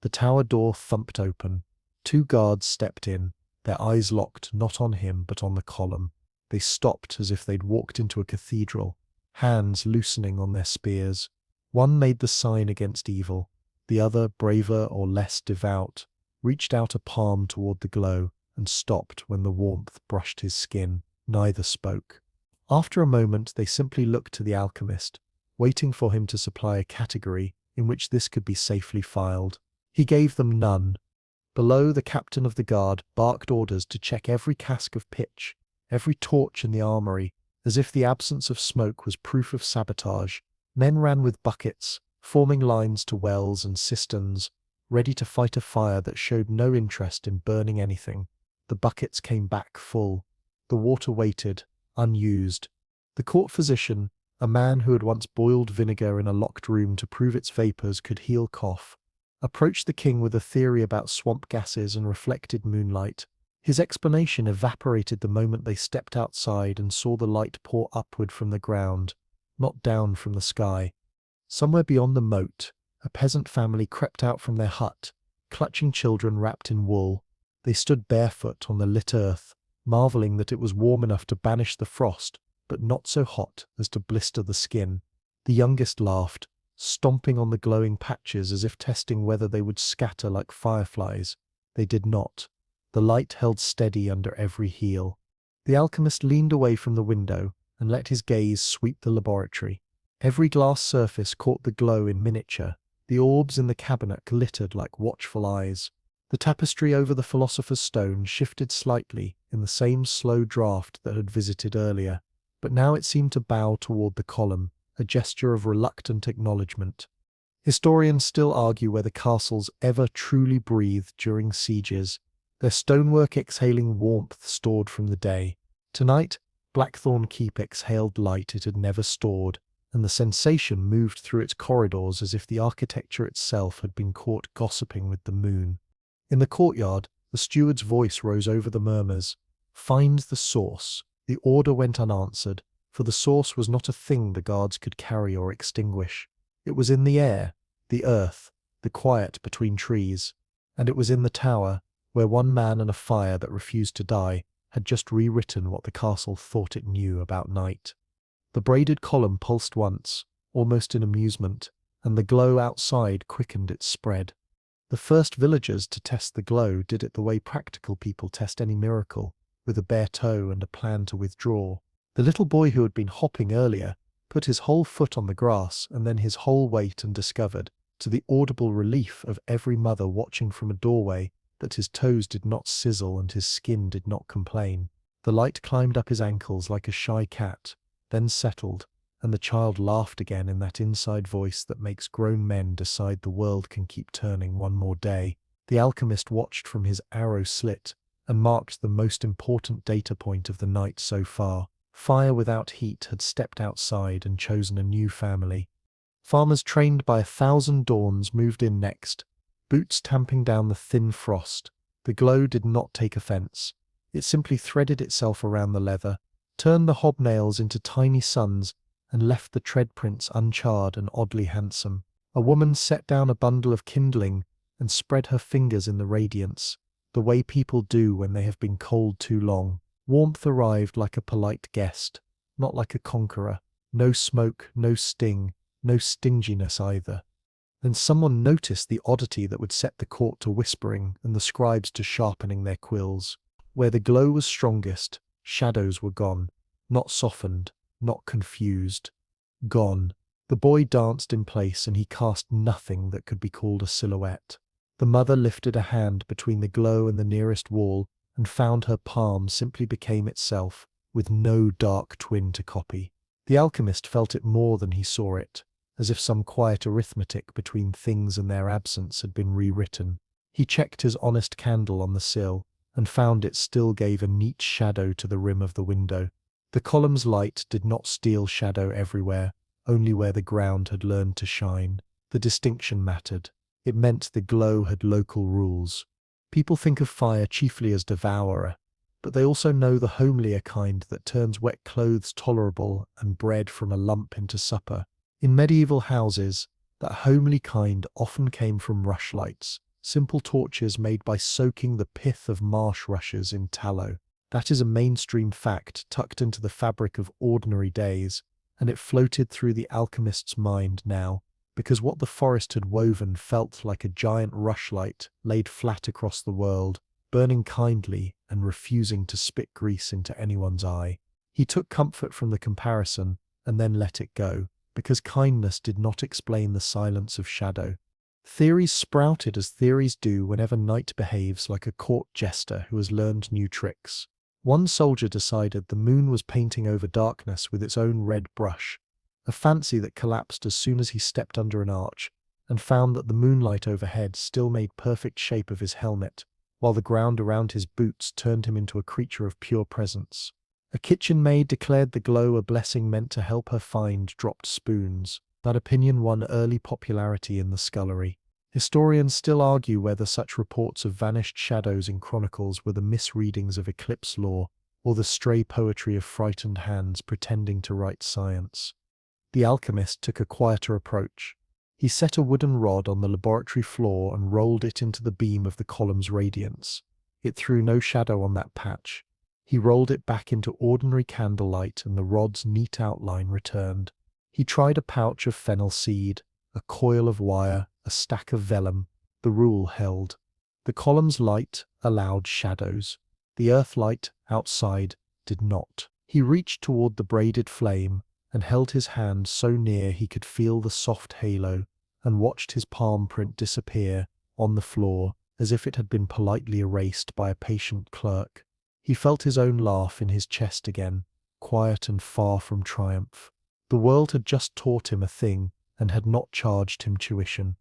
The tower door thumped open. 2 guards stepped in, their eyes locked not on him but on the column. They stopped as if they'd walked into a cathedral, hands loosening on their spears. One made the sign against evil. The other, braver or less devout, reached out a palm toward the glow and stopped when the warmth brushed his skin. Neither spoke. After a moment they simply looked to the alchemist, waiting for him to supply a category in which this could be safely filed. He gave them none. Below, the captain of the guard barked orders to check every cask of pitch, every torch in the armory, as if the absence of smoke was proof of sabotage. Men ran with buckets, forming lines to wells and cisterns, ready to fight a fire that showed no interest in burning anything. The buckets came back full. The water waited, unused. The court physician, a man who had once boiled vinegar in a locked room to prove its vapors could heal cough, approached the king with a theory about swamp gases and reflected moonlight. His explanation evaporated the moment they stepped outside and saw the light pour upward from the ground, not down from the sky. Somewhere beyond the moat, a peasant family crept out from their hut, clutching children wrapped in wool. They stood barefoot on the lit earth, marveling that it was warm enough to banish the frost, but not so hot as to blister the skin. The youngest laughed, stomping on the glowing patches as if testing whether they would scatter like fireflies. They did not. The light held steady under every heel. The alchemist leaned away from the window and let his gaze sweep the laboratory. Every glass surface caught the glow in miniature. The orbs in the cabinet glittered like watchful eyes. The tapestry over the philosopher's stone shifted slightly in the same slow draft that had visited earlier, but now it seemed to bow toward the column, a gesture of reluctant acknowledgement. Historians still argue whether castles ever truly breathed during sieges, their stonework exhaling warmth stored from the day. Tonight, Blackthorn Keep exhaled light it had never stored, and the sensation moved through its corridors as if the architecture itself had been caught gossiping with the moon. In the courtyard, the steward's voice rose over the murmurs. Find the source. The order went unanswered, for the source was not a thing the guards could carry or extinguish. It was in the air, the earth, the quiet between trees, and it was in the tower, where one man and a fire that refused to die, had just rewritten what the castle thought it knew about night. The braided column pulsed once, almost in amusement, and the glow outside quickened its spread. The first villagers to test the glow did it the way practical people test any miracle, with a bare toe and a plan to withdraw. The little boy who had been hopping earlier put his whole foot on the grass and then his whole weight and discovered, to the audible relief of every mother watching from a doorway, that his toes did not sizzle and his skin did not complain. The light climbed up his ankles like a shy cat, then settled, and the child laughed again in that inside voice that makes grown men decide the world can keep turning one more day. The alchemist watched from his arrow slit and marked the most important data point of the night so far. Fire without heat had stepped outside and chosen a new family. Farmers trained by 1,000 dawns moved in next, boots tamping down the thin frost. The glow did not take offense. It simply threaded itself around the leather, turned the hobnails into tiny suns, and left the tread prints uncharred and oddly handsome. A woman set down a bundle of kindling and spread her fingers in the radiance, the way people do when they have been cold too long. Warmth arrived like a polite guest, not like a conqueror. No smoke, no sting, no stinginess either. Then someone noticed the oddity that would set the court to whispering and the scribes to sharpening their quills. Where the glow was strongest, shadows were gone, not softened, not confused. Gone. The boy danced in place and he cast nothing that could be called a silhouette. The mother lifted a hand between the glow and the nearest wall and found her palm simply became itself, with no dark twin to copy. The alchemist felt it more than he saw it, as if some quiet arithmetic between things and their absence had been rewritten. He checked his honest candle on the sill, and found it still gave a neat shadow to the rim of the window. The column's light did not steal shadow everywhere, only where the ground had learned to shine. The distinction mattered. It meant the glow had local rules. People think of fire chiefly as devourer, but they also know the homelier kind that turns wet clothes tolerable and bread from a lump into supper. In medieval houses, that homely kind often came from rushlights, simple torches made by soaking the pith of marsh rushes in tallow. That is a mainstream fact tucked into the fabric of ordinary days, and it floated through the alchemist's mind now, because what the forest had woven felt like a giant rushlight laid flat across the world, burning kindly and refusing to spit grease into anyone's eye. He took comfort from the comparison and then let it go, because kindness did not explain the silence of shadow. Theories sprouted as theories do whenever night behaves like a court jester who has learned new tricks. One soldier decided the moon was painting over darkness with its own red brush, a fancy that collapsed as soon as he stepped under an arch, and found that the moonlight overhead still made perfect shape of his helmet, while the ground around his boots turned him into a creature of pure presence. A kitchen maid declared the glow a blessing meant to help her find dropped spoons. That opinion won early popularity in the scullery. Historians still argue whether such reports of vanished shadows in chronicles were the misreadings of eclipse lore or the stray poetry of frightened hands pretending to write science. The alchemist took a quieter approach. He set a wooden rod on the laboratory floor and rolled it into the beam of the column's radiance. It threw no shadow on that patch. He rolled it back into ordinary candlelight and the rod's neat outline returned. He tried a pouch of fennel seed, a coil of wire, a stack of vellum. The rule held. The column's light allowed shadows. The earth light, outside, did not. He reached toward the braided flame and held his hand so near he could feel the soft halo, and watched his palm print disappear on the floor as if it had been politely erased by a patient clerk. He felt his own laugh in his chest again, quiet and far from triumph. The world had just taught him a thing and had not charged him tuition.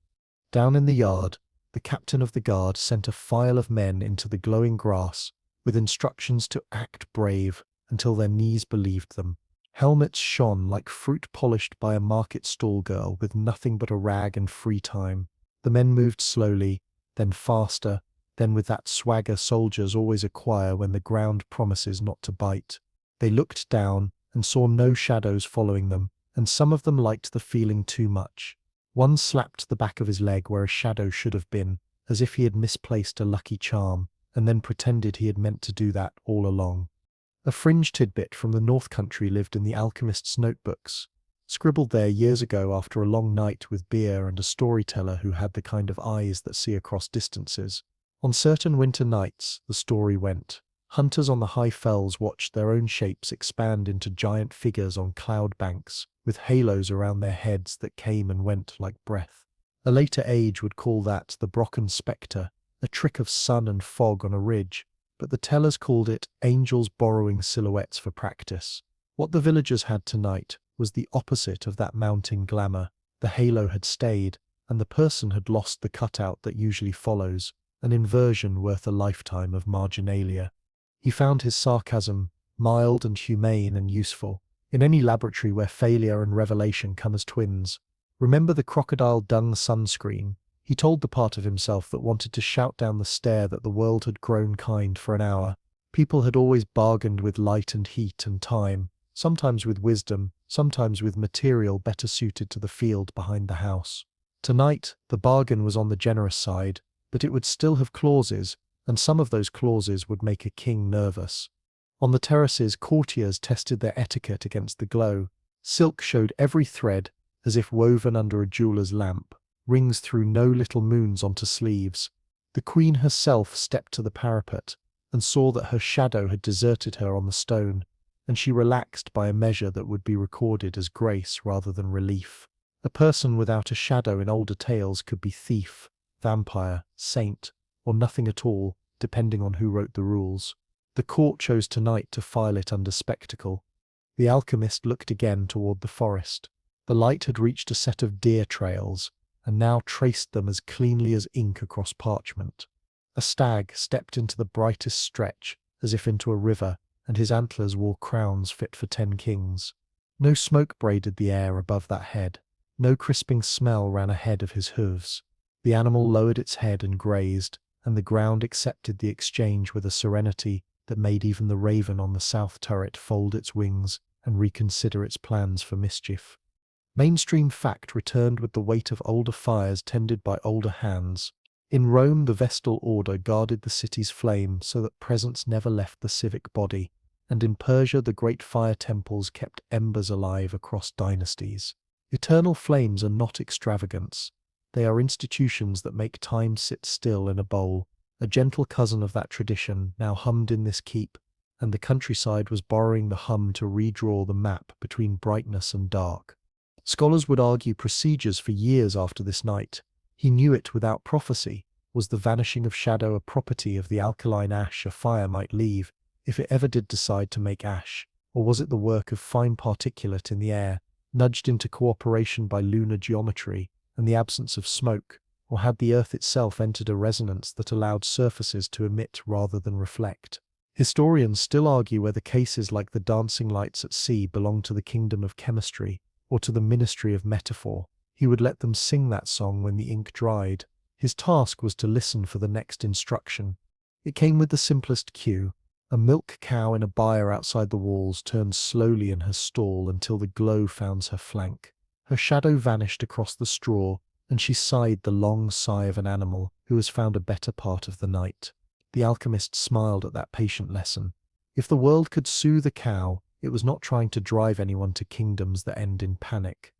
Down in the yard, the captain of the guard sent a file of men into the glowing grass with instructions to act brave until their knees believed them. Helmets shone like fruit polished by a market stall girl with nothing but a rag and free time. The men moved slowly, then faster, then with that swagger soldiers always acquire when the ground promises not to bite. They looked down and saw no shadows following them, and some of them liked the feeling too much. One slapped the back of his leg where a shadow should have been, as if he had misplaced a lucky charm. and then pretended he had meant to do that all along. A fringe tidbit from the North Country lived in the alchemist's notebooks, scribbled there years ago after a long night with beer and a storyteller who had the kind of eyes that see across distances. On certain winter nights, the story went, hunters on the high fells watched their own shapes expand into giant figures on cloud banks, with halos around their heads that came and went like breath. A later age would call that the Brocken spectre, a trick of sun and fog on a ridge, but the tellers called it angels borrowing silhouettes for practice. What the villagers had tonight was the opposite of that mounting glamour. The halo had stayed, and the person had lost the cutout that usually follows, an inversion worth a lifetime of marginalia. He found his sarcasm mild and humane and useful, in any laboratory where failure and revelation come as twins. Remember the crocodile dung sunscreen? He told the part of himself that wanted to shout down the stair that the world had grown kind for an hour. People had always bargained with light and heat and time, sometimes with wisdom, sometimes with material better suited to the field behind the house. Tonight, the bargain was on the generous side, but it would still have clauses, and some of those clauses would make a king nervous. On the terraces, courtiers tested their etiquette against the glow. Silk showed every thread, as if woven under a jeweller's lamp. Rings threw no little moons onto sleeves. The queen herself stepped to the parapet, and saw that her shadow had deserted her on the stone, and she relaxed by a measure that would be recorded as grace rather than relief. A person without a shadow in older tales could be thief, vampire, saint, or nothing at all, depending on who wrote the rules. The court chose tonight to file it under spectacle. The alchemist looked again toward the forest. The light had reached a set of deer trails, and now traced them as cleanly as ink across parchment. A stag stepped into the brightest stretch, as if into a river, and his antlers wore crowns fit for 10 kings. No smoke braided the air above that head. No crisping smell ran ahead of his hooves. The animal lowered its head and grazed, and the ground accepted the exchange with a serenity that made even the raven on the south turret fold its wings and reconsider its plans for mischief. Mainstream fact returned with the weight of older fires tended by older hands. In Rome, the Vestal Order guarded the city's flame so that presence never left the civic body, and in Persia the great fire temples kept embers alive across dynasties. Eternal flames are not extravagance. They are institutions that make time sit still in a bowl. A gentle cousin of that tradition now hummed in this keep, and the countryside was borrowing the hum to redraw the map between brightness and dark. Scholars would argue procedures for years after this night. He knew it without prophecy. Was the vanishing of shadow a property of the alkaline ash a fire might leave, if it ever did decide to make ash, or was it the work of fine particulate in the air, nudged into cooperation by lunar geometry and the absence of smoke, or had the earth itself entered a resonance that allowed surfaces to emit rather than reflect? Historians still argue whether cases like the dancing lights at sea belong to the kingdom of chemistry, or to the ministry of metaphor. He would let them sing that song when the ink dried. His task was to listen for the next instruction. It came with the simplest cue. A milk cow in a byre outside the walls turned slowly in her stall until the glow found her flank. Her shadow vanished across the straw, and she sighed the long sigh of an animal who has found a better part of the night. The alchemist smiled at that patient lesson. If the world could soothe a cow, it was not trying to drive anyone to kingdoms that end in panic.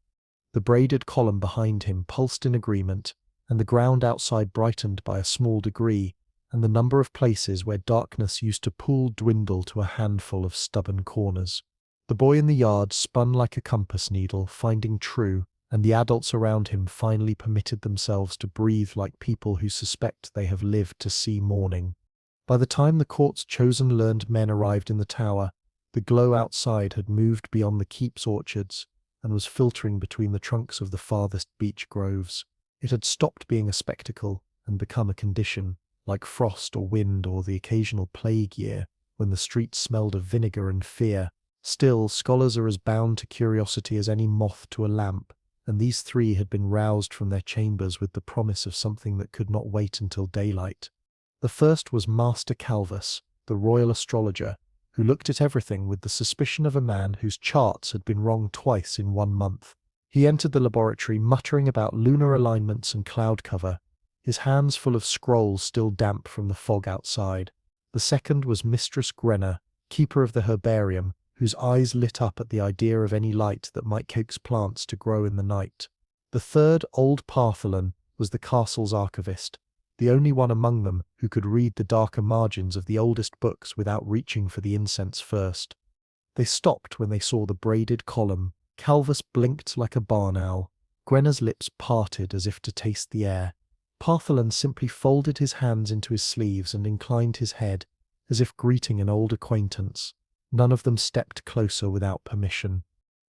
The braided column behind him pulsed in agreement, and the ground outside brightened by a small degree, and the number of places where darkness used to pool dwindled to a handful of stubborn corners. The boy in the yard spun like a compass needle, finding true, and the adults around him finally permitted themselves to breathe like people who suspect they have lived to see morning. By the time the court's chosen learned men arrived in the tower, the glow outside had moved beyond the keep's orchards and was filtering between the trunks of the farthest beech groves. It had stopped being a spectacle and become a condition, like frost or wind or the occasional plague year, when the streets smelled of vinegar and fear. Still, scholars are as bound to curiosity as any moth to a lamp, and these three had been roused from their chambers with the promise of something that could not wait until daylight. The first was Master Calvus, the royal astrologer, who looked at everything with the suspicion of a man whose charts had been wrong twice in 1 month. He entered the laboratory muttering about lunar alignments and cloud cover, his hands full of scrolls still damp from the fog outside. The second was Mistress Grenna, keeper of the herbarium, whose eyes lit up at the idea of any light that might coax plants to grow in the night. The third, old Partholan, was the castle's archivist, the only one among them who could read the darker margins of the oldest books without reaching for the incense first. They stopped when they saw the braided column. Calvus blinked like a barn owl. Grenna's lips parted as if to taste the air. Partholan simply folded his hands into his sleeves and inclined his head, as if greeting an old acquaintance. None of them stepped closer without permission.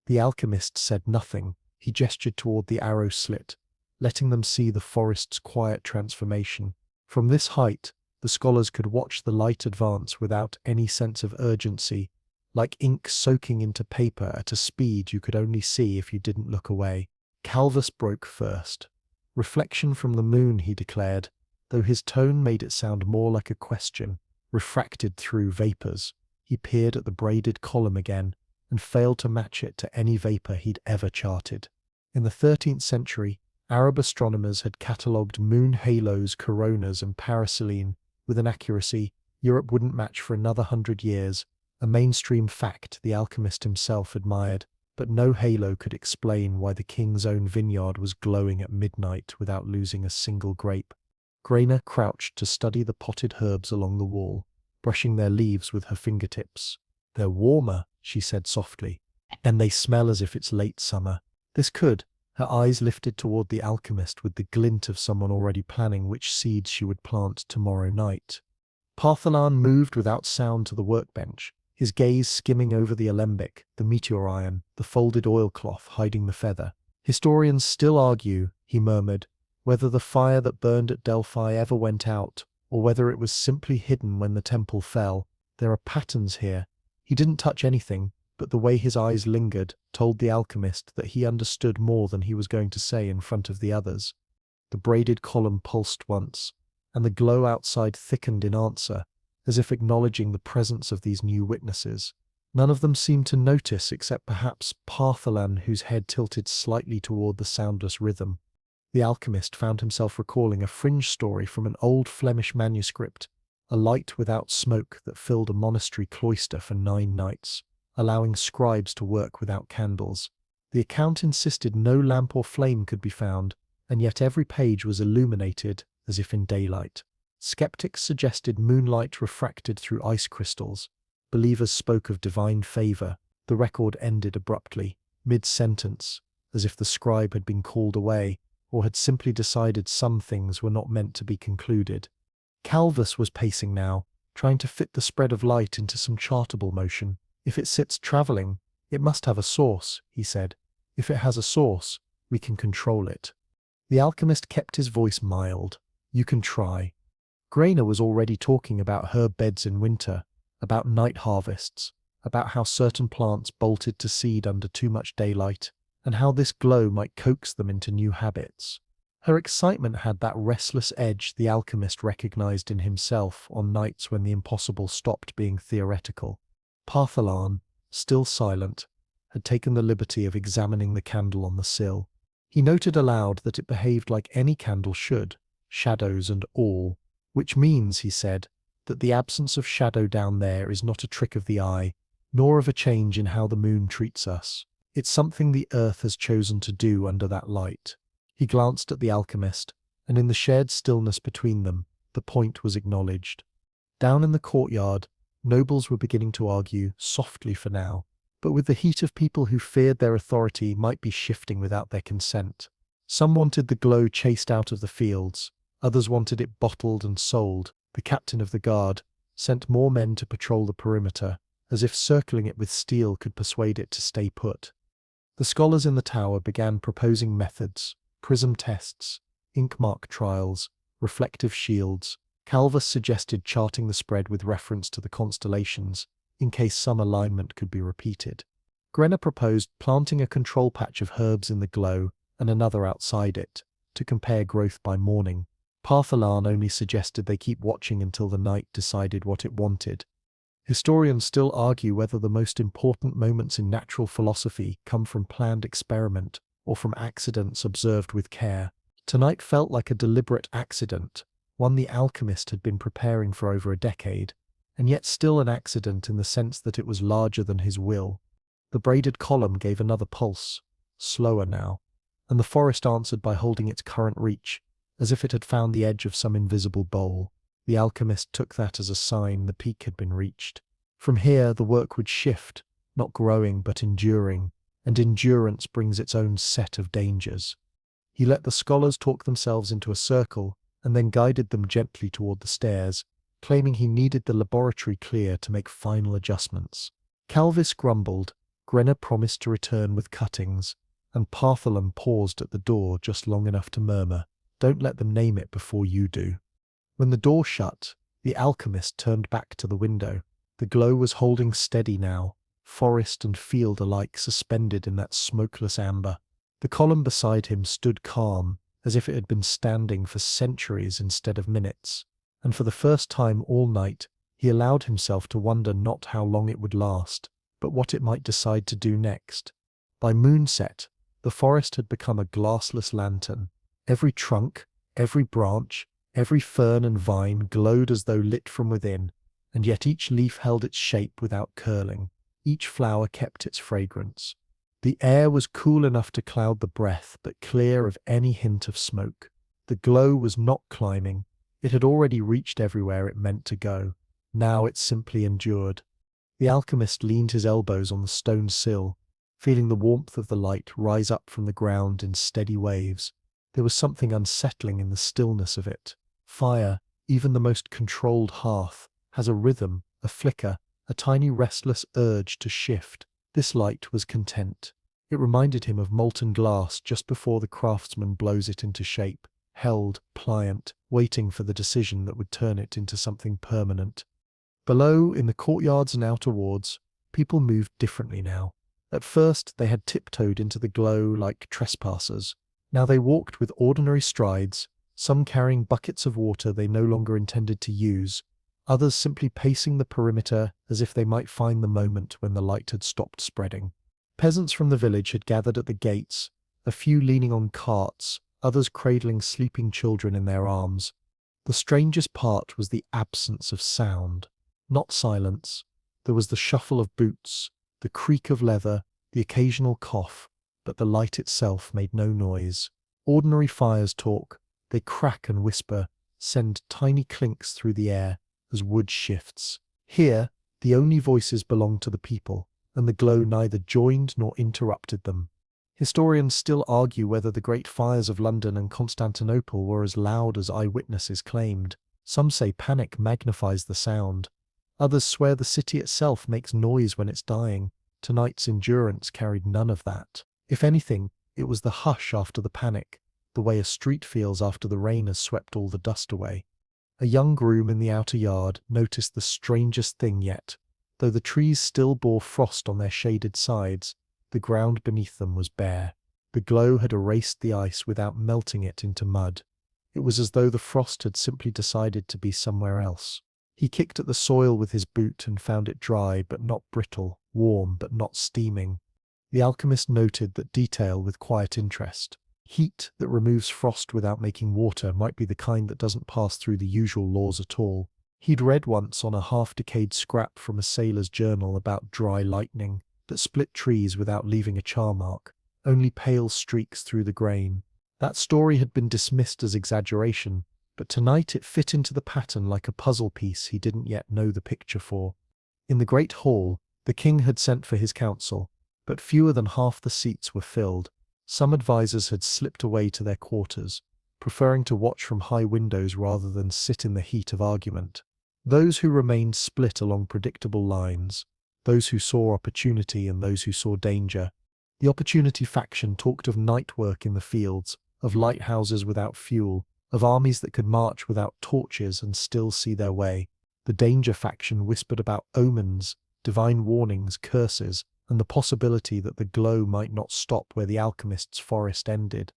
The alchemist said nothing. He gestured toward the arrow slit, letting them see the forest's quiet transformation. From this height, the scholars could watch the light advance without any sense of urgency, like ink soaking into paper at a speed you could only see if you didn't look away. Calvus broke first. Reflection from the moon, he declared, though his tone made it sound more like a question, refracted through vapors. He peered at the braided column again, and failed to match it to any vapor he'd ever charted. In the 13th century, Arab astronomers had catalogued moon halos, coronas, and paraselene with an accuracy Europe wouldn't match for another 100 years, a mainstream fact the alchemist himself admired, but no halo could explain why the king's own vineyard was glowing at midnight without losing a single grape. Grenna crouched to study the potted herbs along the wall, brushing their leaves with her fingertips. "They're warmer," she said softly, "and they smell as if it's late summer." This could. Her eyes lifted toward the alchemist with the glint of someone already planning which seeds she would plant tomorrow night. Partholan moved without sound to the workbench, his gaze skimming over the alembic, the meteor iron, the folded oilcloth hiding the feather. "Historians still argue," he murmured, "whether the fire that burned at Delphi ever went out, or whether it was simply hidden when the temple fell. There are patterns here." He didn't touch anything, but the way his eyes lingered told the alchemist that he understood more than he was going to say in front of the others. The braided column pulsed once, and the glow outside thickened in answer, as if acknowledging the presence of these new witnesses. None of them seemed to notice except perhaps Partholan, whose head tilted slightly toward the soundless rhythm. The alchemist found himself recalling a fringe story from an old Flemish manuscript, a light without smoke that filled a monastery cloister for 9 nights, allowing scribes to work without candles. The account insisted no lamp or flame could be found, and yet every page was illuminated as if in daylight. Skeptics suggested moonlight refracted through ice crystals. Believers spoke of divine favor. The record ended abruptly, mid-sentence, as if the scribe had been called away, or had simply decided some things were not meant to be concluded. Calvus was pacing now, trying to fit the spread of light into some chartable motion. "If it sits traveling, it must have a source," he said. "If it has a source, we can control it." The alchemist kept his voice mild. "You can try." Grenna was already talking about herb beds in winter, about night harvests, about how certain plants bolted to seed under too much daylight, and how this glow might coax them into new habits. Her excitement had that restless edge the alchemist recognized in himself on nights when the impossible stopped being theoretical. Partholan, still silent, had taken the liberty of examining the candle on the sill. He noted aloud that it behaved like any candle should, shadows and all, which means, he said, that the absence of shadow down there is not a trick of the eye, nor of a change in how the moon treats us. It's something the earth has chosen to do under that light. He glanced at the alchemist, and in the shared stillness between them, the point was acknowledged. Down in the courtyard, nobles were beginning to argue, softly for now, but with the heat of people who feared their authority might be shifting without their consent. Some wanted the glow chased out of the fields, others wanted it bottled and sold. The captain of the guard sent more men to patrol the perimeter, as if circling it with steel could persuade it to stay put. The scholars in the tower began proposing methods, prism tests, ink mark trials, reflective shields. Calvus suggested charting the spread with reference to the constellations, in case some alignment could be repeated. Grenna proposed planting a control patch of herbs in the glow and another outside it, to compare growth by morning. Partholan only suggested they keep watching until the night decided what it wanted. Historians still argue whether the most important moments in natural philosophy come from planned experiment or from accidents observed with care. Tonight felt like a deliberate accident, one the alchemist had been preparing for over a decade, and yet still an accident in the sense that it was larger than his will. The braided column gave another pulse, slower now, and the forest answered by holding its current reach, as if it had found the edge of some invisible bowl. The alchemist took that as a sign the peak had been reached. From here, the work would shift, not growing but enduring, and endurance brings its own set of dangers. He let the scholars talk themselves into a circle, and then guided them gently toward the stairs, claiming he needed the laboratory clear to make final adjustments. Calvis grumbled, Grenna promised to return with cuttings, and Partholum paused at the door just long enough to murmur, "Don't let them name it before you do." When the door shut, the alchemist turned back to the window. The glow was holding steady now, forest and field alike suspended in that smokeless amber. The column beside him stood calm, as if it had been standing for centuries instead of minutes, and for the first time all night he allowed himself to wonder not how long it would last, but what it might decide to do next. By moonset, the forest had become a glassless lantern. Every trunk, every branch, every fern and vine glowed as though lit from within, and yet each leaf held its shape without curling. Each flower kept its fragrance. The air was cool enough to cloud the breath, but clear of any hint of smoke. The glow was not climbing. It had already reached everywhere it meant to go. Now it simply endured. The alchemist leaned his elbows on the stone sill, feeling the warmth of the light rise up from the ground in steady waves. There was something unsettling in the stillness of it. Fire, even the most controlled hearth, has a rhythm, a flicker, a tiny restless urge to shift. This light was content. It reminded him of molten glass just before the craftsman blows it into shape, held, pliant, waiting for the decision that would turn it into something permanent. Below, in the courtyards and outer wards, people moved differently now. At first, they had tiptoed into the glow like trespassers. Now they walked with ordinary strides, some carrying buckets of water they no longer intended to use, others simply pacing the perimeter as if they might find the moment when the light had stopped spreading. Peasants from the village had gathered at the gates, a few leaning on carts, others cradling sleeping children in their arms. The strangest part was the absence of sound. Not silence. There was the shuffle of boots, the creak of leather, the occasional cough, but the light itself made no noise. Ordinary fires talk. They crack and whisper, send tiny clinks through the air as wood shifts. Here, the only voices belonged to the people, and the glow neither joined nor interrupted them. Historians still argue whether the great fires of London and Constantinople were as loud as eyewitnesses claimed. Some say panic magnifies the sound. Others swear the city itself makes noise when it's dying. Tonight's endurance carried none of that. If anything, it was the hush after the panic, the way a street feels after the rain has swept all the dust away. A young groom in the outer yard noticed the strangest thing yet. Though the trees still bore frost on their shaded sides, the ground beneath them was bare. The glow had erased the ice without melting it into mud. It was as though the frost had simply decided to be somewhere else. He kicked at the soil with his boot and found it dry but not brittle, warm but not steaming. The alchemist noted that detail with quiet interest. Heat that removes frost without making water might be the kind that doesn't pass through the usual laws at all. He'd read once on a half-decayed scrap from a sailor's journal about dry lightning that split trees without leaving a char mark, only pale streaks through the grain. That story had been dismissed as exaggeration, but tonight it fit into the pattern like a puzzle piece he didn't yet know the picture for. In the great hall, the king had sent for his council, but fewer than half the seats were filled. Some advisers had slipped away to their quarters, preferring to watch from high windows rather than sit in the heat of argument. Those who remained split along predictable lines, those who saw opportunity and those who saw danger. The opportunity faction talked of night work in the fields, of lighthouses without fuel, of armies that could march without torches and still see their way. The danger faction whispered about omens, divine warnings, curses, and the possibility that the glow might not stop where the alchemist's forest ended.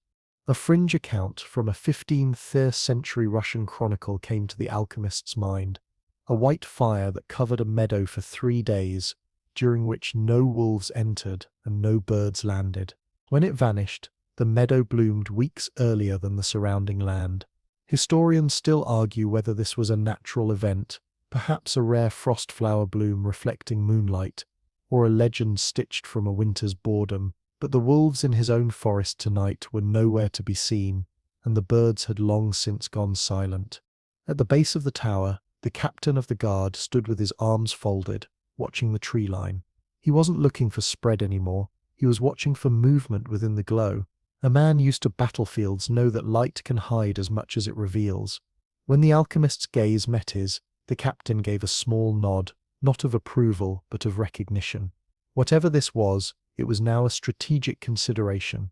A fringe account from a 15th century Russian chronicle came to the alchemist's mind. A white fire that covered a meadow for 3 days, during which no wolves entered and no birds landed. When it vanished, The meadow bloomed weeks earlier than the surrounding land. Historians still argue whether this was a natural event, perhaps a rare frost flower bloom reflecting moonlight, or a legend stitched from a winter's boredom. But the wolves in his own forest tonight were nowhere to be seen, and the birds had long since gone silent. At the base of the tower, the captain of the guard stood with his arms folded, watching the tree line. He wasn't looking for spread anymore, he was watching for movement within the glow. A man used to battlefields know that light can hide as much as it reveals. When the alchemist's gaze met his, the captain gave a small nod, not of approval, but of recognition. Whatever this was, it was now a strategic consideration.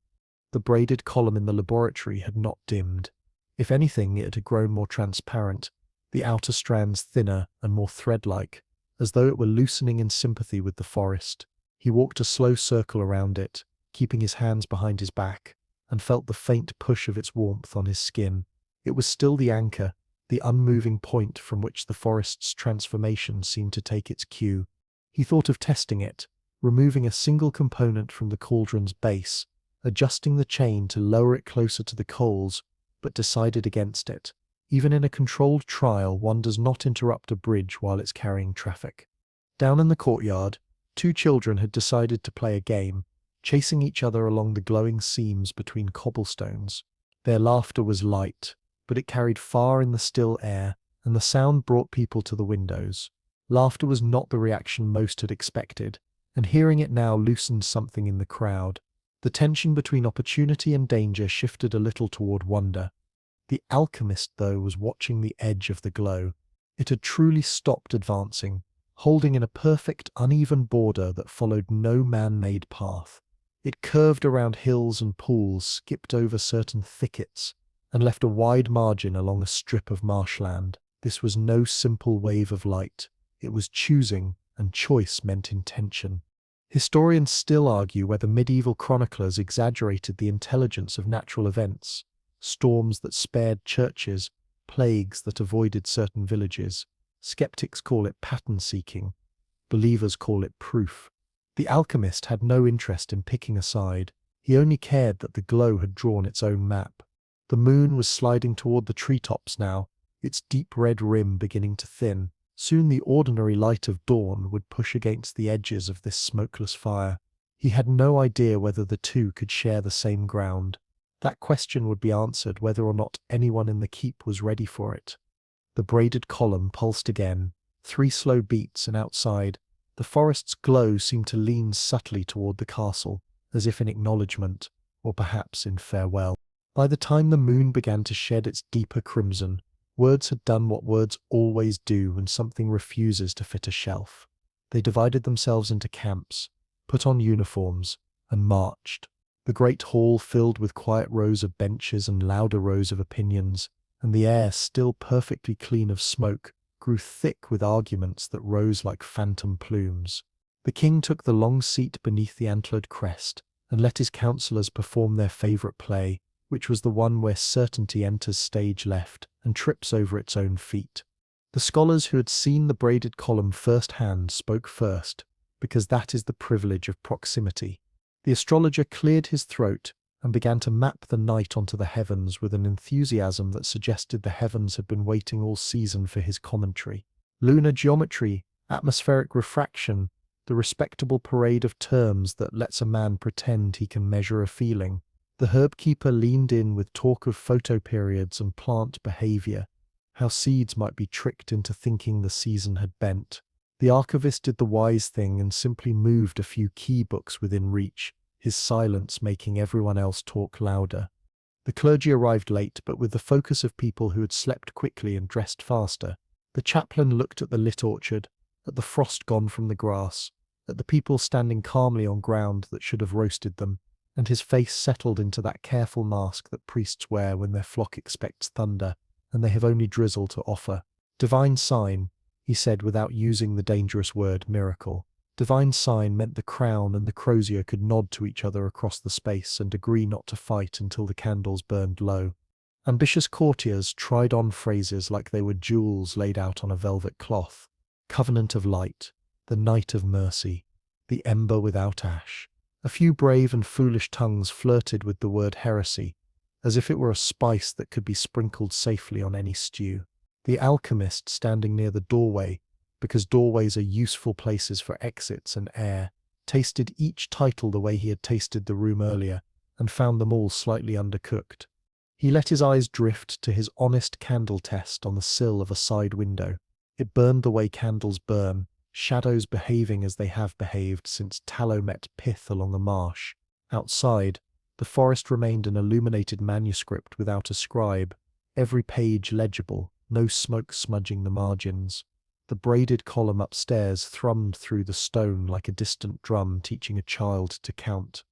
The braided column in the laboratory had not dimmed. If anything, it had grown more transparent, the outer strands thinner and more thread-like, as though it were loosening in sympathy with the forest. He walked a slow circle around it, keeping his hands behind his back, and felt the faint push of its warmth on his skin. It was still the anchor, the unmoving point from which the forest's transformation seemed to take its cue. He thought of testing it, removing a single component from the cauldron's base, adjusting the chain to lower it closer to the coals, but decided against it. Even in a controlled trial, one does not interrupt a bridge while it's carrying traffic. Down in the courtyard, two children had decided to play a game, chasing each other along the glowing seams between cobblestones. Their laughter was light, but it carried far in the still air, and the sound brought people to the windows. Laughter was not the reaction most had expected, and hearing it now loosened something in the crowd. The tension between opportunity and danger shifted a little toward wonder. The alchemist, though, was watching the edge of the glow. It had truly stopped advancing, holding in a perfect, uneven border that followed no man-made path. It curved around hills and pools, skipped over certain thickets, and left a wide margin along a strip of marshland. This was no simple wave of light. It was choosing, and choice meant intention. Historians still argue whether medieval chroniclers exaggerated the intelligence of natural events, storms that spared churches, plagues that avoided certain villages. Skeptics call it pattern-seeking. Believers call it proof. The alchemist had no interest in picking a side. He only cared that the glow had drawn its own map. The moon was sliding toward the treetops now, its deep red rim beginning to thin. Soon the ordinary light of dawn would push against the edges of this smokeless fire. He had no idea whether the two could share the same ground. That question would be answered whether or not anyone in the keep was ready for it. The braided column pulsed again, 3 slow beats, and outside, the forest's glow seemed to lean subtly toward the castle, as if in acknowledgement, or perhaps in farewell. By the time the moon began to shed its deeper crimson, words had done what words always do when something refuses to fit a shelf. They divided themselves into camps, put on uniforms, and marched. The great hall filled with quiet rows of benches and louder rows of opinions, and the air, still perfectly clean of smoke, grew thick with arguments that rose like phantom plumes. The king took the long seat beneath the antlered crest, and let his councillors perform their favourite play, which was the one where certainty enters stage left and trips over its own feet. The scholars who had seen the braided column firsthand spoke first, because that is the privilege of proximity. The astrologer cleared his throat and began to map the night onto the heavens with an enthusiasm that suggested the heavens had been waiting all season for his commentary. Lunar geometry, atmospheric refraction, the respectable parade of terms that lets a man pretend he can measure a feeling. The herb keeper leaned in with talk of photoperiods and plant behavior, how seeds might be tricked into thinking the season had bent. The archivist did the wise thing and simply moved a few key books within reach, his silence making everyone else talk louder. The clergy arrived late, but with the focus of people who had slept quickly and dressed faster. The chaplain looked at the lit orchard, at the frost gone from the grass, at the people standing calmly on ground that should have roasted them, and his face settled into that careful mask that priests wear when their flock expects thunder, and they have only drizzle to offer. Divine sign, he said without using the dangerous word miracle. Divine sign meant the crown and the crozier could nod to each other across the space and agree not to fight until the candles burned low. Ambitious courtiers tried on phrases like they were jewels laid out on a velvet cloth. Covenant of light, the night of mercy, the ember without ash. A few brave and foolish tongues flirted with the word heresy, as if it were a spice that could be sprinkled safely on any stew. The alchemist, standing near the doorway, because doorways are useful places for exits and air, tasted each title the way he had tasted the room earlier, and found them all slightly undercooked. He let his eyes drift to his honest candle test on the sill of a side window. It burned the way candles burn, shadows behaving as they have behaved since tallow met pith along the marsh. Outside, the forest remained an illuminated manuscript without a scribe, every page legible, no smoke smudging the margins. The braided column upstairs thrummed through the stone like a distant drum teaching a child to count.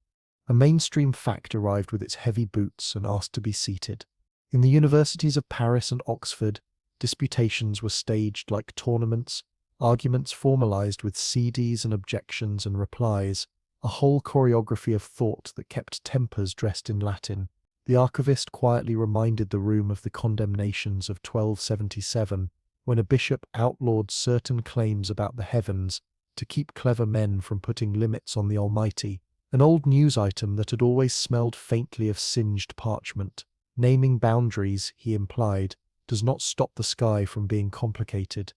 A mainstream fact arrived with its heavy boots and asked to be seated. In the universities of Paris and Oxford, disputations were staged like tournaments, arguments formalized with CDs and objections and replies, a whole choreography of thought that kept tempers dressed in Latin. The archivist quietly reminded the room of the condemnations of 1277, when a bishop outlawed certain claims about the heavens to keep clever men from putting limits on the Almighty, an old news item that had always smelled faintly of singed parchment. Naming boundaries, he implied, does not stop the sky from being complicated.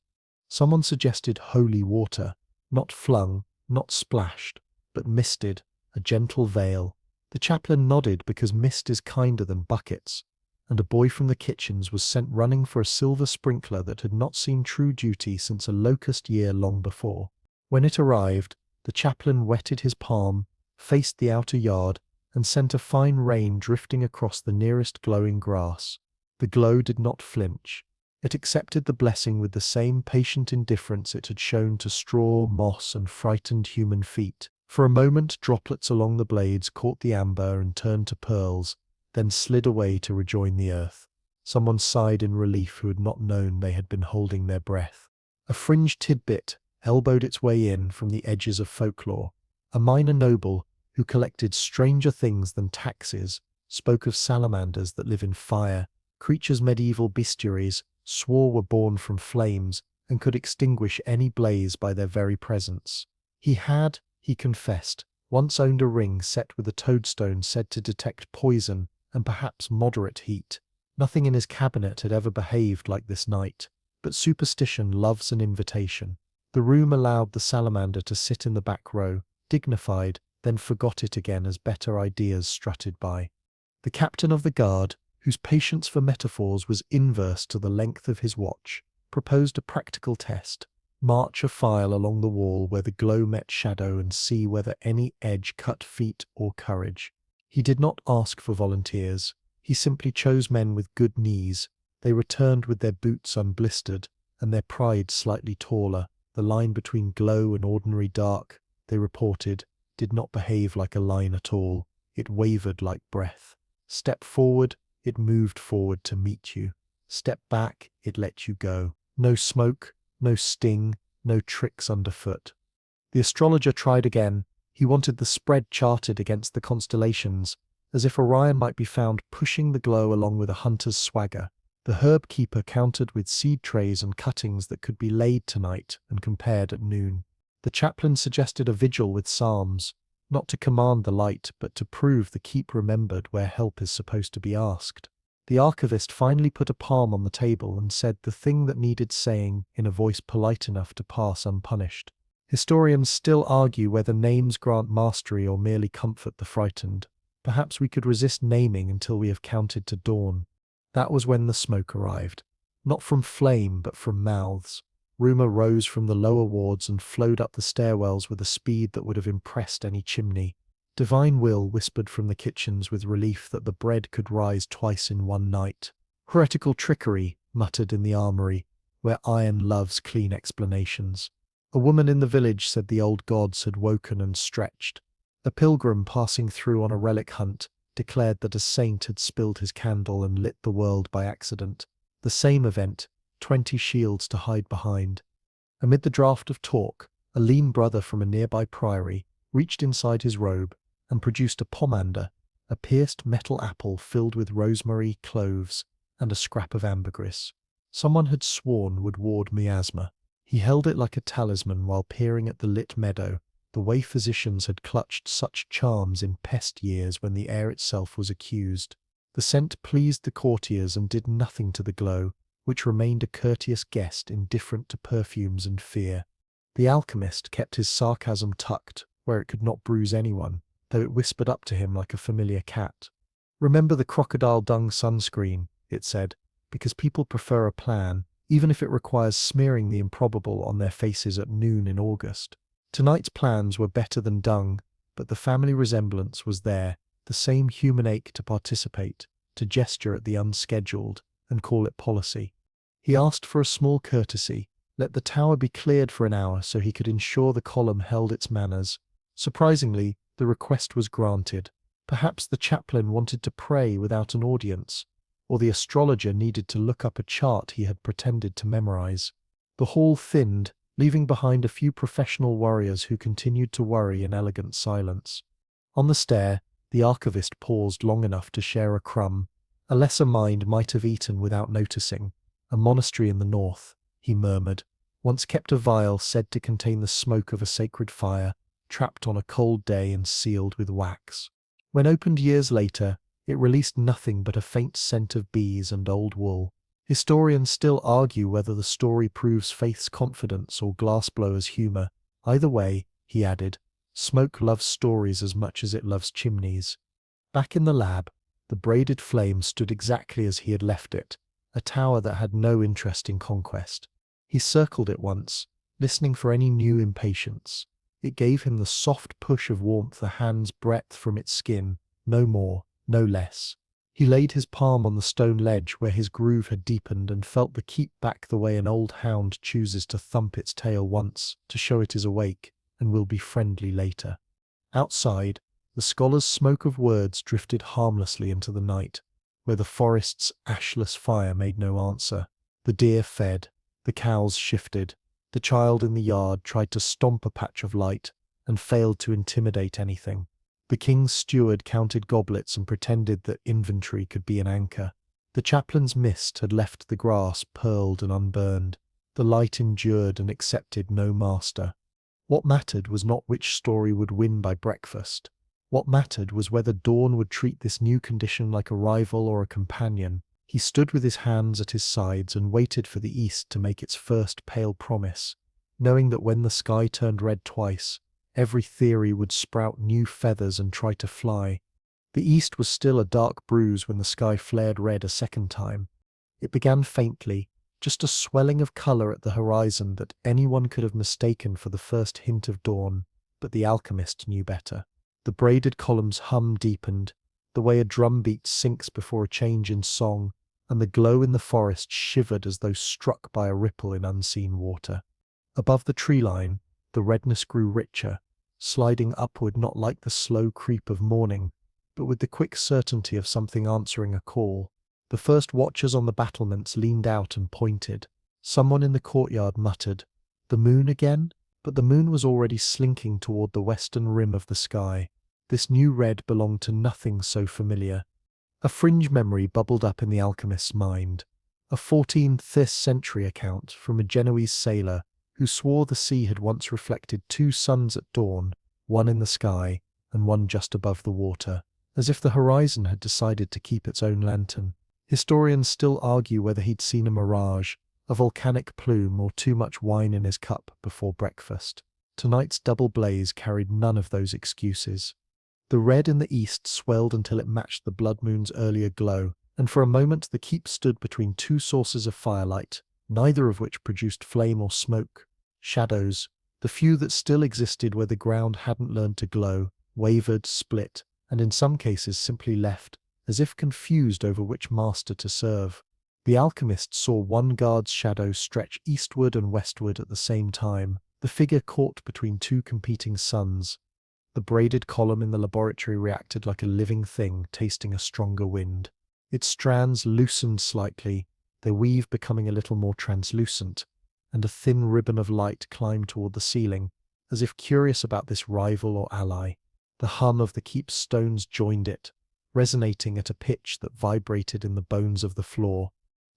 Someone suggested holy water, not flung, not splashed, but misted, a gentle veil. The chaplain nodded because mist is kinder than buckets, and a boy from the kitchens was sent running for a silver sprinkler that had not seen true duty since a locust year long before. When it arrived, the chaplain wetted his palm, faced the outer yard, and sent a fine rain drifting across the nearest glowing grass. The glow did not flinch. It accepted the blessing with the same patient indifference it had shown to straw, moss, and frightened human feet. For a moment, droplets along the blades caught the amber and turned to pearls, then slid away to rejoin the earth. Someone sighed in relief who had not known they had been holding their breath. A fringe tidbit elbowed its way in from the edges of folklore. A minor noble, who collected stranger things than taxes, spoke of salamanders that live in fire, creatures medieval bestiaries, swore were born from flames, and could extinguish any blaze by their very presence. He had, he confessed, once owned a ring set with a toadstone said to detect poison and perhaps moderate heat. Nothing in his cabinet had ever behaved like this night, but superstition loves an invitation. The room allowed the salamander to sit in the back row, dignified, then forgot it again as better ideas strutted by. The captain of the guard, whose patience for metaphors was inverse to the length of his watch, proposed a practical test. March a file along the wall where the glow met shadow and see whether any edge cut feet or courage. He did not ask for volunteers. He simply chose men with good knees. They returned with their boots unblistered and their pride slightly taller. The line between glow and ordinary dark, they reported, did not behave like a line at all. It wavered like breath. Step forward, it moved forward to meet you. Step back, it let you go. No smoke, no sting, no tricks underfoot. The astrologer tried again. He wanted the spread charted against the constellations, as if Orion might be found pushing the glow along with a hunter's swagger. The herb keeper countered with seed trays and cuttings that could be laid tonight and compared at noon. The chaplain suggested a vigil with psalms, not to command the light, but to prove the keep remembered where help is supposed to be asked. The archivist finally put a palm on the table and said the thing that needed saying in a voice polite enough to pass unpunished. Historians still argue whether names grant mastery or merely comfort the frightened. Perhaps we could resist naming until we have counted to dawn. That was when the smoke arrived. Not from flame, but from mouths. Rumour rose from the lower wards and flowed up the stairwells with a speed that would have impressed any chimney. Divine Will whispered from the kitchens with relief that the bread could rise twice in one night. Heretical trickery, muttered in the armoury, where iron loves clean explanations. A woman in the village said the old gods had woken and stretched. A pilgrim passing through on a relic hunt declared that a saint had spilled his candle and lit the world by accident. The same event, 20 shields to hide behind. Amid the draught of talk, a lean brother from a nearby priory reached inside his robe and produced a pomander, a pierced metal apple filled with rosemary, cloves, and a scrap of ambergris. Someone had sworn would ward miasma. He held it like a talisman while peering at the lit meadow, the way physicians had clutched such charms in pest years when the air itself was accused. The scent pleased the courtiers and did nothing to the glow, which remained a courteous guest indifferent to perfumes and fear. The alchemist kept his sarcasm tucked where it could not bruise anyone, though it whispered up to him like a familiar cat. "Remember the crocodile dung sunscreen," it said, "because people prefer a plan, even if it requires smearing the improbable on their faces at noon in August." Tonight's plans were better than dung, but the family resemblance was there, the same human ache to participate, to gesture at the unscheduled, and call it policy. He asked for a small courtesy: let the tower be cleared for an hour so he could ensure the column held its manners. Surprisingly, the request was granted. Perhaps the chaplain wanted to pray without an audience, or the astrologer needed to look up a chart he had pretended to memorize. The hall thinned, leaving behind a few professional warriors who continued to worry in elegant silence. On the stair, the archivist paused long enough to share a crumb. A lesser mind might have eaten without noticing. "A monastery in the north," he murmured, "once kept a vial said to contain the smoke of a sacred fire, trapped on a cold day and sealed with wax. When opened years later, it released nothing but a faint scent of bees and old wool." Historians still argue whether the story proves faith's confidence or glassblower's humor. Either way, he added, smoke loves stories as much as it loves chimneys. Back in the lab, the braided flame stood exactly as he had left it, a tower that had no interest in conquest. He circled it once, listening for any new impatience. It gave him the soft push of warmth a hand's breadth from its skin, no more, no less. He laid his palm on the stone ledge where his groove had deepened and felt the keep back the way an old hound chooses to thump its tail once to show it is awake and will be friendly later. Outside, the scholar's smoke of words drifted harmlessly into the night, where the forest's ashless fire made no answer. The deer fed, the cows shifted, the child in the yard tried to stomp a patch of light and failed to intimidate anything. The king's steward counted goblets and pretended that inventory could be an anchor. The chaplain's mist had left the grass pearled and unburned. The light endured and accepted no master. What mattered was not which story would win by breakfast. What mattered was whether dawn would treat this new condition like a rival or a companion. He stood with his hands at his sides and waited for the east to make its first pale promise, knowing that when the sky turned red twice, every theory would sprout new feathers and try to fly. The east was still a dark bruise when the sky flared red a second time. It began faintly, just a swelling of color at the horizon that anyone could have mistaken for the first hint of dawn, but the alchemist knew better. The braided column's hum deepened, the way a drum beat sinks before a change in song, and the glow in the forest shivered as though struck by a ripple in unseen water. Above the tree line, the redness grew richer, sliding upward not like the slow creep of morning, but with the quick certainty of something answering a call. The first watchers on the battlements leaned out and pointed. Someone in the courtyard muttered, "The moon again?" But the moon was already slinking toward the western rim of the sky. This new red belonged to nothing so familiar. A fringe memory bubbled up in the alchemist's mind. A 14th century account from a Genoese sailor who swore the sea had once reflected two suns at dawn, one in the sky and one just above the water, as if the horizon had decided to keep its own lantern. Historians still argue whether he'd seen a mirage, a volcanic plume, or too much wine in his cup before breakfast. Tonight's double blaze carried none of those excuses. The red in the east swelled until it matched the blood moon's earlier glow, and for a moment the keep stood between two sources of firelight, neither of which produced flame or smoke. Shadows, the few that still existed where the ground hadn't learned to glow, wavered, split, and in some cases simply left, as if confused over which master to serve. The alchemist saw one guard's shadow stretch eastward and westward at the same time, the figure caught between two competing suns. The braided column in the laboratory reacted like a living thing tasting a stronger wind. Its strands loosened slightly, their weave becoming a little more translucent, and a thin ribbon of light climbed toward the ceiling, as if curious about this rival or ally. The hum of the keep's stones joined it, resonating at a pitch that vibrated in the bones of the floor.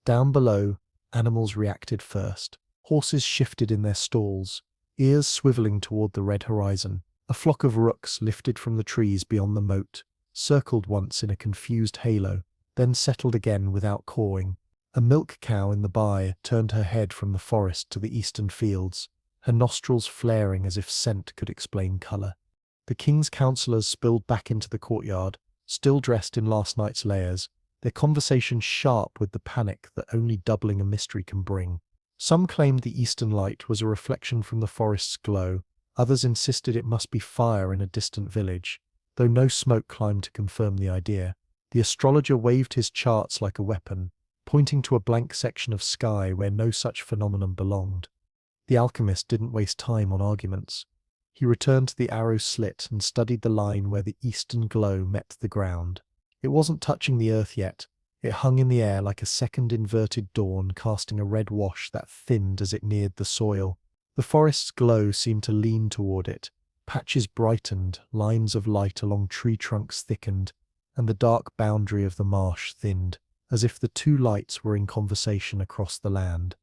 Down below, animals reacted first. Horses shifted in their stalls, ears swiveling toward the red horizon. A flock of rooks lifted from the trees beyond the moat, circled once in a confused halo, then settled again without cawing. A milk cow in the byre turned her head from the forest to the eastern fields, her nostrils flaring as if scent could explain colour. The king's councillors spilled back into the courtyard, still dressed in last night's layers, their conversation sharp with the panic that only doubling a mystery can bring. Some claimed the eastern light was a reflection from the forest's glow, others insisted it must be fire in a distant village, though no smoke climbed to confirm the idea. The astrologer waved his charts like a weapon, pointing to a blank section of sky where no such phenomenon belonged. The alchemist didn't waste time on arguments. He returned to the arrow's slit and studied the line where the eastern glow met the ground. It wasn't touching the earth yet. It hung in the air like a second inverted dawn, casting a red wash that thinned as it neared the soil. The forest's glow seemed to lean toward it. Patches brightened, lines of light along tree trunks thickened, and the dark boundary of the marsh thinned, as if the two lights were in conversation across the land.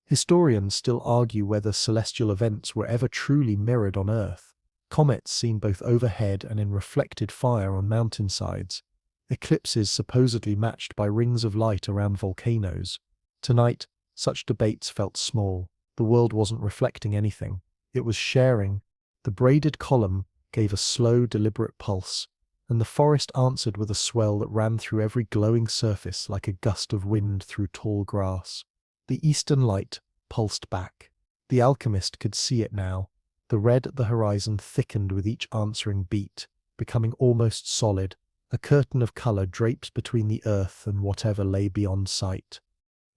Historians still argue whether celestial events were ever truly mirrored on Earth. Comets seen both overhead and in reflected fire on mountainsides. Eclipses supposedly matched by rings of light around volcanoes. Tonight, such debates felt small. The world wasn't reflecting anything. It was sharing. The braided column gave a slow, deliberate pulse, and the forest answered with a swell that ran through every glowing surface like a gust of wind through tall grass. The eastern light pulsed back. The alchemist could see it now. The red at the horizon thickened with each answering beat, becoming almost solid, a curtain of colour draped between the earth and whatever lay beyond sight.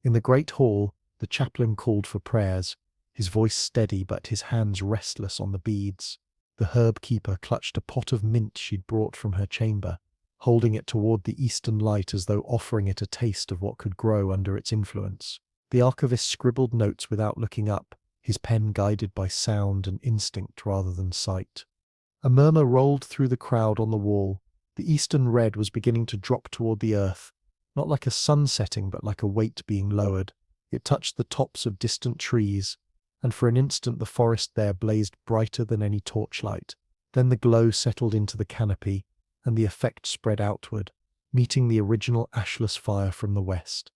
In the great hall, the chaplain called for prayers, his voice steady but his hands restless on the beads. The herb keeper clutched a pot of mint she'd brought from her chamber, holding it toward the eastern light as though offering it a taste of what could grow under its influence. The archivist scribbled notes without looking up, his pen guided by sound and instinct rather than sight. A murmur rolled through the crowd on the wall. The eastern red was beginning to drop toward the earth, not like a sun setting but like a weight being lowered. It touched the tops of distant trees, and for an instant the forest there blazed brighter than any torchlight. Then the glow settled into the canopy, and the effect spread outward, meeting the original ashless fire from the west.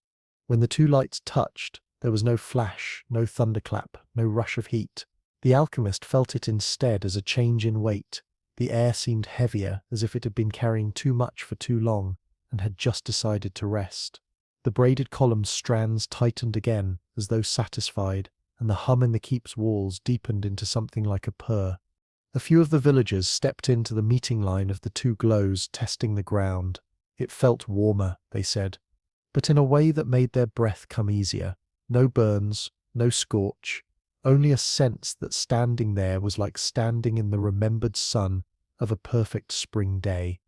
When the two lights touched, there was no flash, no thunderclap, no rush of heat. The alchemist felt it instead as a change in weight. The air seemed heavier, as if it had been carrying too much for too long, and had just decided to rest. The braided column's strands tightened again, as though satisfied, and the hum in the keep's walls deepened into something like a purr. A few of the villagers stepped into the meeting line of the two glows, testing the ground. It felt warmer, they said, but in a way that made their breath come easier. No burns, no scorch, only a sense that standing there was like standing in the remembered sun of a perfect spring day.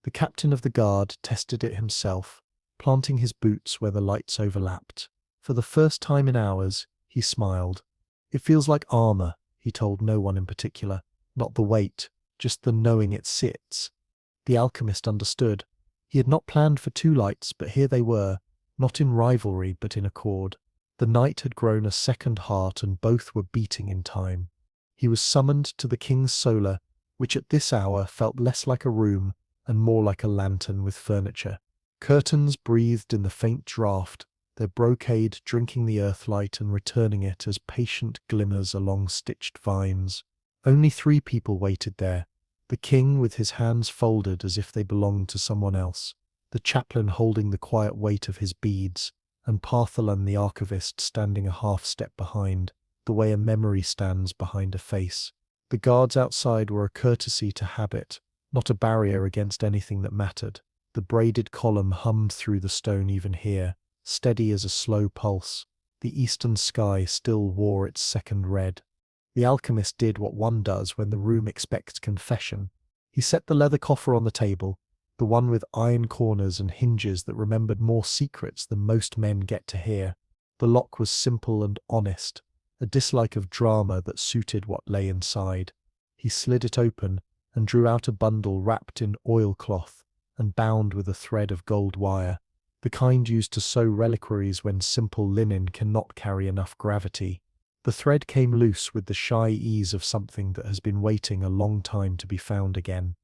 The captain of the guard tested it himself, planting his boots where the lights overlapped. For the first time in hours, he smiled. It feels like armor, he told no one in particular. Not the weight, just the knowing it sits. The alchemist understood. He had not planned for two lights, but here they were, not in rivalry but in accord. The night had grown a second heart and both were beating in time. He was summoned to the king's solar, which at this hour felt less like a room and more like a lantern with furniture. Curtains breathed in the faint draught, their brocade drinking the earthlight and returning it as patient glimmers along stitched vines. Only 3 people waited there, the king with his hands folded as if they belonged to someone else, the chaplain holding the quiet weight of his beads, and Partholan the archivist standing a half-step behind, the way a memory stands behind a face. The guards outside were a courtesy to habit, not a barrier against anything that mattered. The braided column hummed through the stone even here, steady as a slow pulse. The eastern sky still wore its second red. The alchemist did what one does when the room expects confession. He set the leather coffer on the table, the one with iron corners and hinges that remembered more secrets than most men get to hear. The lock was simple and honest, a dislike of drama that suited what lay inside. He slid it open and drew out a bundle wrapped in oilcloth and bound with a thread of gold wire, the kind used to sew reliquaries when simple linen cannot carry enough gravity. The thread came loose with the shy ease of something that has been waiting a long time to be found again.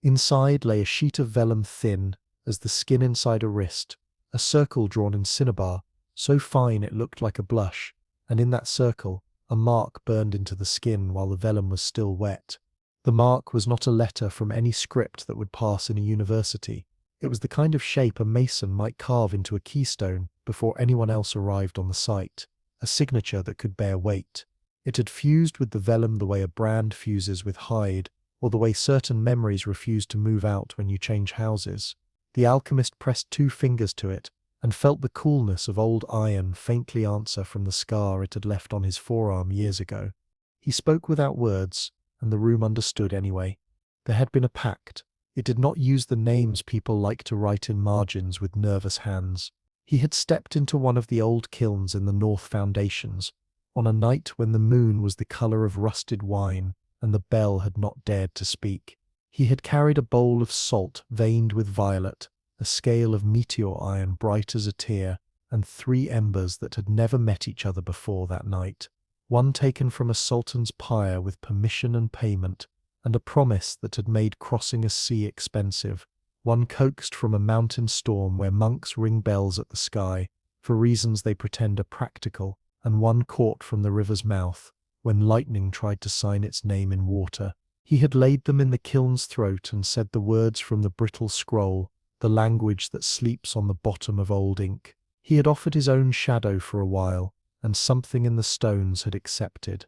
Inside lay a sheet of vellum thin as the skin inside a wrist, a circle drawn in cinnabar, so fine it looked like a blush, and in that circle, a mark burned into the skin while the vellum was still wet. The mark was not a letter from any script that would pass in a university. It was the kind of shape a mason might carve into a keystone before anyone else arrived on the site, a signature that could bear weight. It had fused with the vellum the way a brand fuses with hide, or the way certain memories refuse to move out when you change houses. The alchemist pressed 2 fingers to it, and felt the coolness of old iron faintly answer from the scar it had left on his forearm years ago. He spoke without words, and the room understood anyway. There had been a pact. It did not use the names people like to write in margins with nervous hands. He had stepped into one of the old kilns in the north foundations, on a night when the moon was the colour of rusted wine, and the bell had not dared to speak. He had carried a bowl of salt veined with violet, a scale of meteor iron bright as a tear, and 3 embers that had never met each other before that night. One taken from a sultan's pyre with permission and payment, and a promise that had made crossing a sea expensive. One coaxed from a mountain storm where monks ring bells at the sky, for reasons they pretend are practical, and one caught from the river's mouth, when lightning tried to sign its name in water. He had laid them in the kiln's throat and said the words from the brittle scroll, the language that sleeps on the bottom of old ink. He had offered his own shadow for a while, and something in the stones had accepted.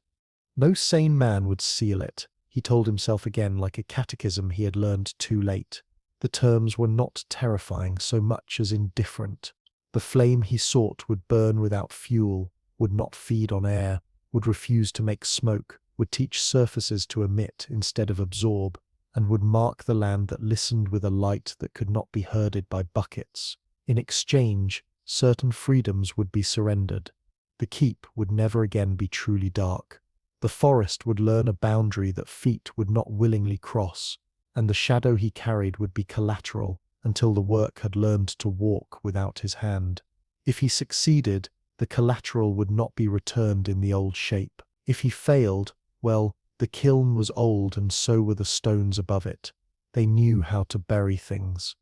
No sane man would seal it, he told himself again like a catechism he had learned too late. The terms were not terrifying so much as indifferent. The flame he sought would burn without fuel, would not feed on air, would refuse to make smoke, would teach surfaces to emit instead of absorb, and would mark the land that listened with a light that could not be herded by buckets. In exchange, certain freedoms would be surrendered. The keep would never again be truly dark. The forest would learn a boundary that feet would not willingly cross, and the shadow he carried would be collateral until the work had learned to walk without his hand. If he succeeded, the collateral would not be returned in the old shape. If he failed, well, the kiln was old and so were the stones above it. They knew how to bury things.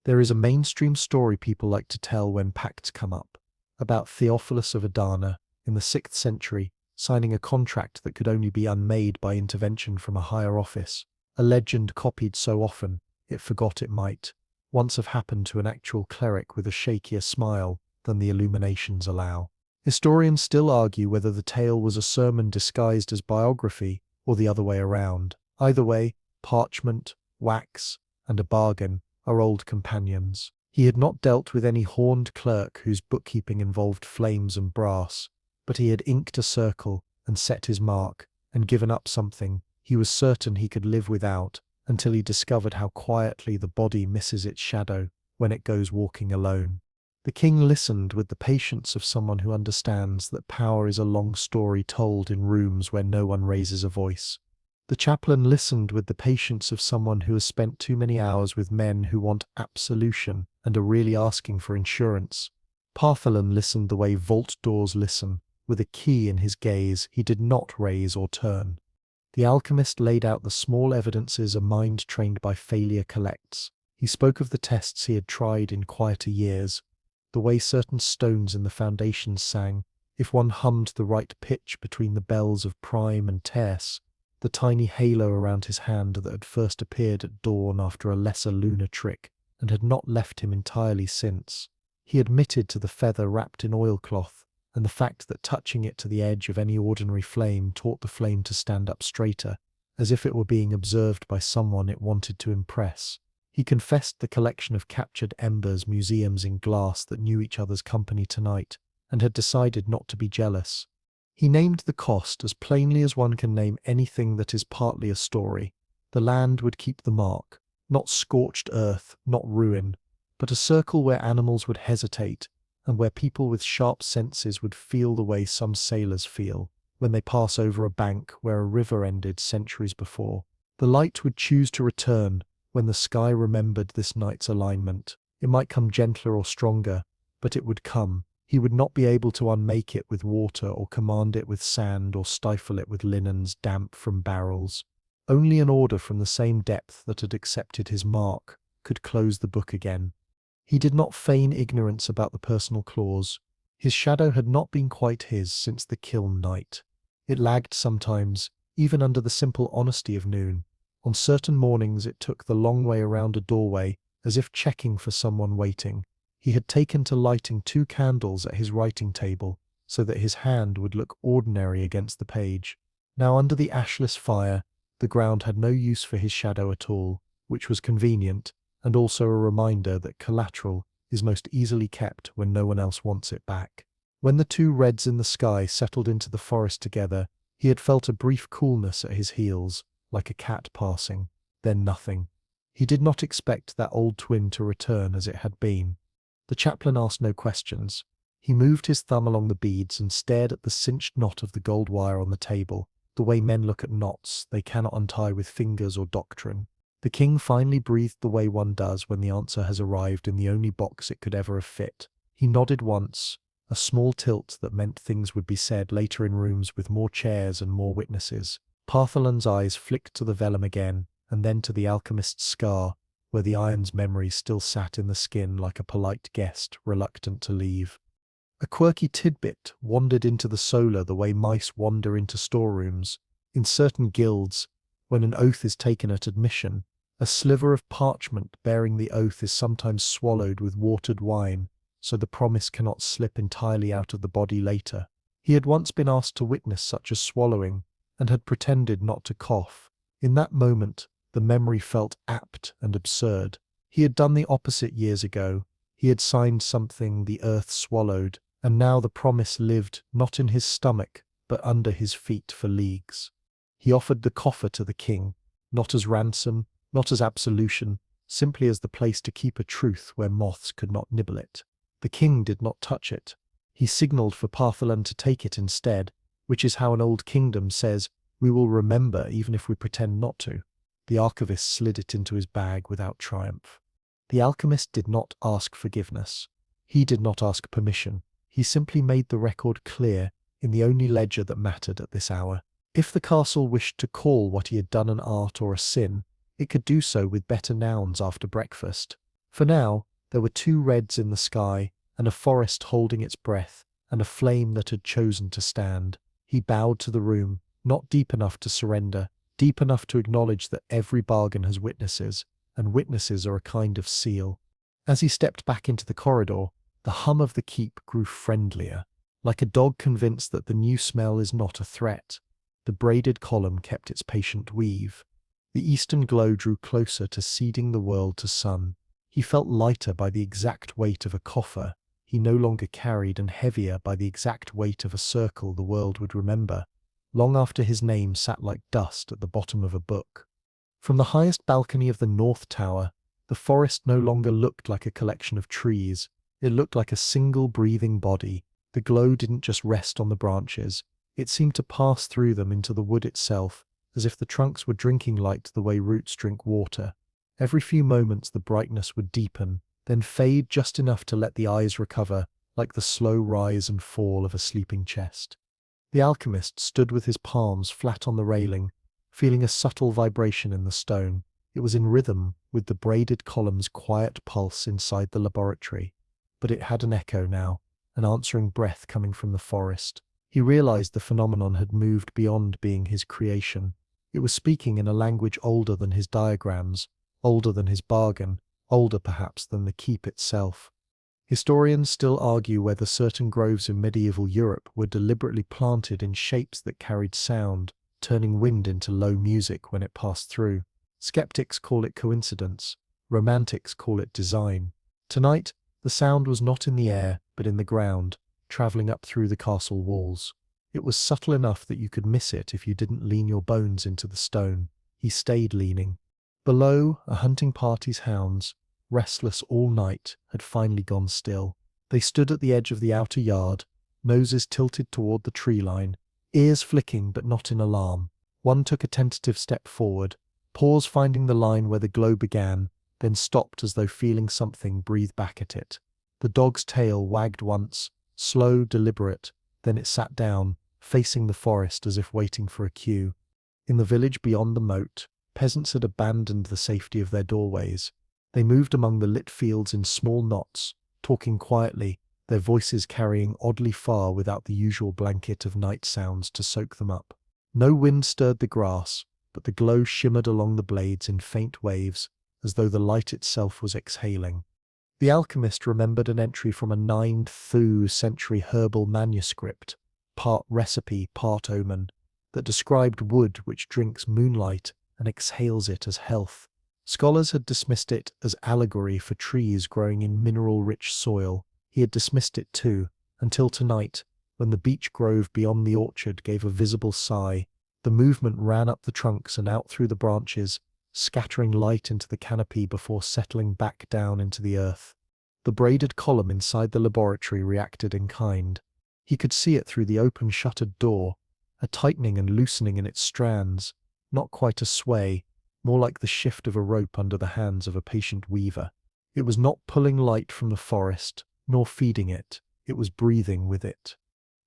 There is a mainstream story people like to tell when pacts come up, about Theophilus of Adana, in the 6th century, signing a contract that could only be unmade by intervention from a higher office, a legend copied so often it forgot it might once have happened to an actual cleric with a shakier smile than the illuminations allow. Historians still argue whether the tale was a sermon disguised as biography or the other way around. Either way, parchment, wax, and a bargain are old companions. He had not dealt with any horned clerk whose bookkeeping involved flames and brass, but he had inked a circle and set his mark and given up something he was certain he could live without until he discovered how quietly the body misses its shadow when it goes walking alone. The king listened with the patience of someone who understands that power is a long story told in rooms where no one raises a voice. The chaplain listened with the patience of someone who has spent too many hours with men who want absolution and are really asking for insurance. Partholan listened the way vault doors listen, with a key in his gaze he did not raise or turn. The alchemist laid out the small evidences a mind trained by failure collects. He spoke of the tests he had tried in quieter years, the way certain stones in the foundations sang, if one hummed the right pitch between the bells of prime and tierce, the tiny halo around his hand that had first appeared at dawn after a lesser lunar trick, and had not left him entirely since. He admitted to the feather wrapped in oilcloth, and the fact that touching it to the edge of any ordinary flame taught the flame to stand up straighter, as if it were being observed by someone it wanted to impress. He confessed the collection of captured embers museums in glass that knew each other's company tonight, and had decided not to be jealous. He named the cost as plainly as one can name anything that is partly a story. The land would keep the mark, not scorched earth, not ruin, but a circle where animals would hesitate, and where people with sharp senses would feel the way some sailors feel when they pass over a bank where a river ended centuries before. The light would choose to return when the sky remembered this night's alignment. It might come gentler or stronger, but it would come. He would not be able to unmake it with water or command it with sand or stifle it with linens damp from barrels. Only an order from the same depth that had accepted his mark could close the book again. He did not feign ignorance about the personal clause. His shadow had not been quite his since the kiln night. It lagged sometimes, even under the simple honesty of noon. On certain mornings it took the long way around a doorway, as if checking for someone waiting. He had taken to lighting 2 candles at his writing table, so that his hand would look ordinary against the page. Now under the ashless fire, the ground had no use for his shadow at all, which was convenient, and also a reminder that collateral is most easily kept when no one else wants it back. When the 2 reds in the sky settled into the forest together, he had felt a brief coolness at his heels, like a cat passing, then nothing. He did not expect that old twin to return as it had been. The chaplain asked no questions. He moved his thumb along the beads and stared at the cinched knot of the gold wire on the table, the way men look at knots they cannot untie with fingers or doctrine. The king finally breathed the way one does when the answer has arrived in the only box it could ever have fit. He nodded once, a small tilt that meant things would be said later in rooms with more chairs and more witnesses. Partholan's eyes flicked to the vellum again, and then to the alchemist's scar, where the iron's memory still sat in the skin like a polite guest reluctant to leave. A quirky tidbit wandered into the solar the way mice wander into storerooms. In certain guilds, when an oath is taken at admission, a sliver of parchment bearing the oath is sometimes swallowed with watered wine, so the promise cannot slip entirely out of the body later. He had once been asked to witness such a swallowing, and had pretended not to cough. In that moment, the memory felt apt and absurd. He had done the opposite years ago. He had signed something the earth swallowed, and now the promise lived not in his stomach, but under his feet for leagues. He offered the coffer to the king, not as ransom, not as absolution, simply as the place to keep a truth where moths could not nibble it. The king did not touch it. He signalled for Partholan to take it instead, which is how an old kingdom says, "We will remember even if we pretend not to." The archivist slid it into his bag without triumph. The alchemist did not ask forgiveness. He did not ask permission. He simply made the record clear in the only ledger that mattered at this hour. If the castle wished to call what he had done an art or a sin, it could do so with better nouns after breakfast. For now, there were 2 reds in the sky, and a forest holding its breath, and a flame that had chosen to stand. He bowed to the room, not deep enough to surrender, deep enough to acknowledge that every bargain has witnesses, and witnesses are a kind of seal. As he stepped back into the corridor, the hum of the keep grew friendlier, like a dog convinced that the new smell is not a threat. The braided column kept its patient weave. The eastern glow drew closer to seeding the world to sun. He felt lighter by the exact weight of a coffer he no longer carried, and heavier by the exact weight of a circle the world would remember, long after his name sat like dust at the bottom of a book. From the highest balcony of the North Tower, the forest no longer looked like a collection of trees. It looked like a single breathing body. The glow didn't just rest on the branches. It seemed to pass through them into the wood itself, as if the trunks were drinking light the way roots drink water. Every few moments the brightness would deepen, then fade just enough to let the eyes recover, like the slow rise and fall of a sleeping chest. The alchemist stood with his palms flat on the railing, feeling a subtle vibration in the stone. It was in rhythm with the braided column's quiet pulse inside the laboratory. But it had an echo now, an answering breath coming from the forest. He realized the phenomenon had moved beyond being his creation. It was speaking in a language older than his diagrams, older than his bargain, older perhaps than the keep itself. Historians still argue whether certain groves in medieval Europe were deliberately planted in shapes that carried sound, turning wind into low music when it passed through. Skeptics call it coincidence. Romantics call it design. Tonight, the sound was not in the air, but in the ground, travelling up through the castle walls. It was subtle enough that you could miss it if you didn't lean your bones into the stone. He stayed leaning. Below, a hunting party's hounds, restless all night, had finally gone still. They stood at the edge of the outer yard, noses tilted toward the tree line, ears flicking but not in alarm. One took a tentative step forward, paused finding the line where the glow began, then stopped as though feeling something breathe back at it. The dog's tail wagged once, slow, deliberate. Then it sat down, facing the forest as if waiting for a cue. In the village beyond the moat, peasants had abandoned the safety of their doorways. They moved among the lit fields in small knots, talking quietly, their voices carrying oddly far without the usual blanket of night sounds to soak them up. No wind stirred the grass, but the glow shimmered along the blades in faint waves, as though the light itself was exhaling. The alchemist remembered an entry from a 9th century herbal manuscript, part recipe, part omen, that described wood which drinks moonlight and exhales it as health. Scholars had dismissed it as allegory for trees growing in mineral-rich soil. He had dismissed it too, until tonight, when the beech grove beyond the orchard gave a visible sigh. The movement ran up the trunks and out through the branches, scattering light into the canopy before settling back down into the earth. The braided column inside the laboratory reacted in kind. He could see it through the open shuttered door, a tightening and loosening in its strands, not quite a sway, more like the shift of a rope under the hands of a patient weaver. It was not pulling light from the forest, nor feeding it, it was breathing with it.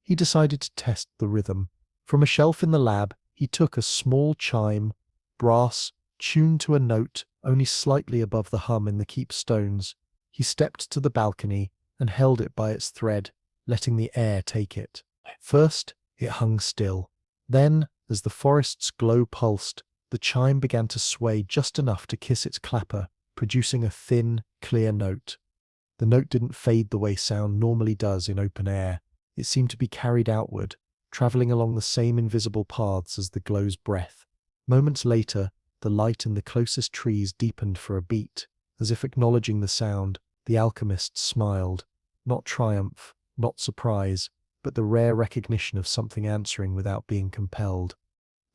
He decided to test the rhythm. From a shelf in the lab, he took a small chime, brass, tuned to a note only slightly above the hum in the keep stones. He stepped to the balcony and held it by its thread, letting the air take it. First, it hung still. Then, as the forest's glow pulsed, the chime began to sway just enough to kiss its clapper, producing a thin, clear note. The note didn't fade the way sound normally does in open air. It seemed to be carried outward, traveling along the same invisible paths as the glow's breath. Moments later, the light in the closest trees deepened for a beat. As if acknowledging the sound, the alchemist smiled. Not triumph, not surprise, but the rare recognition of something answering without being compelled.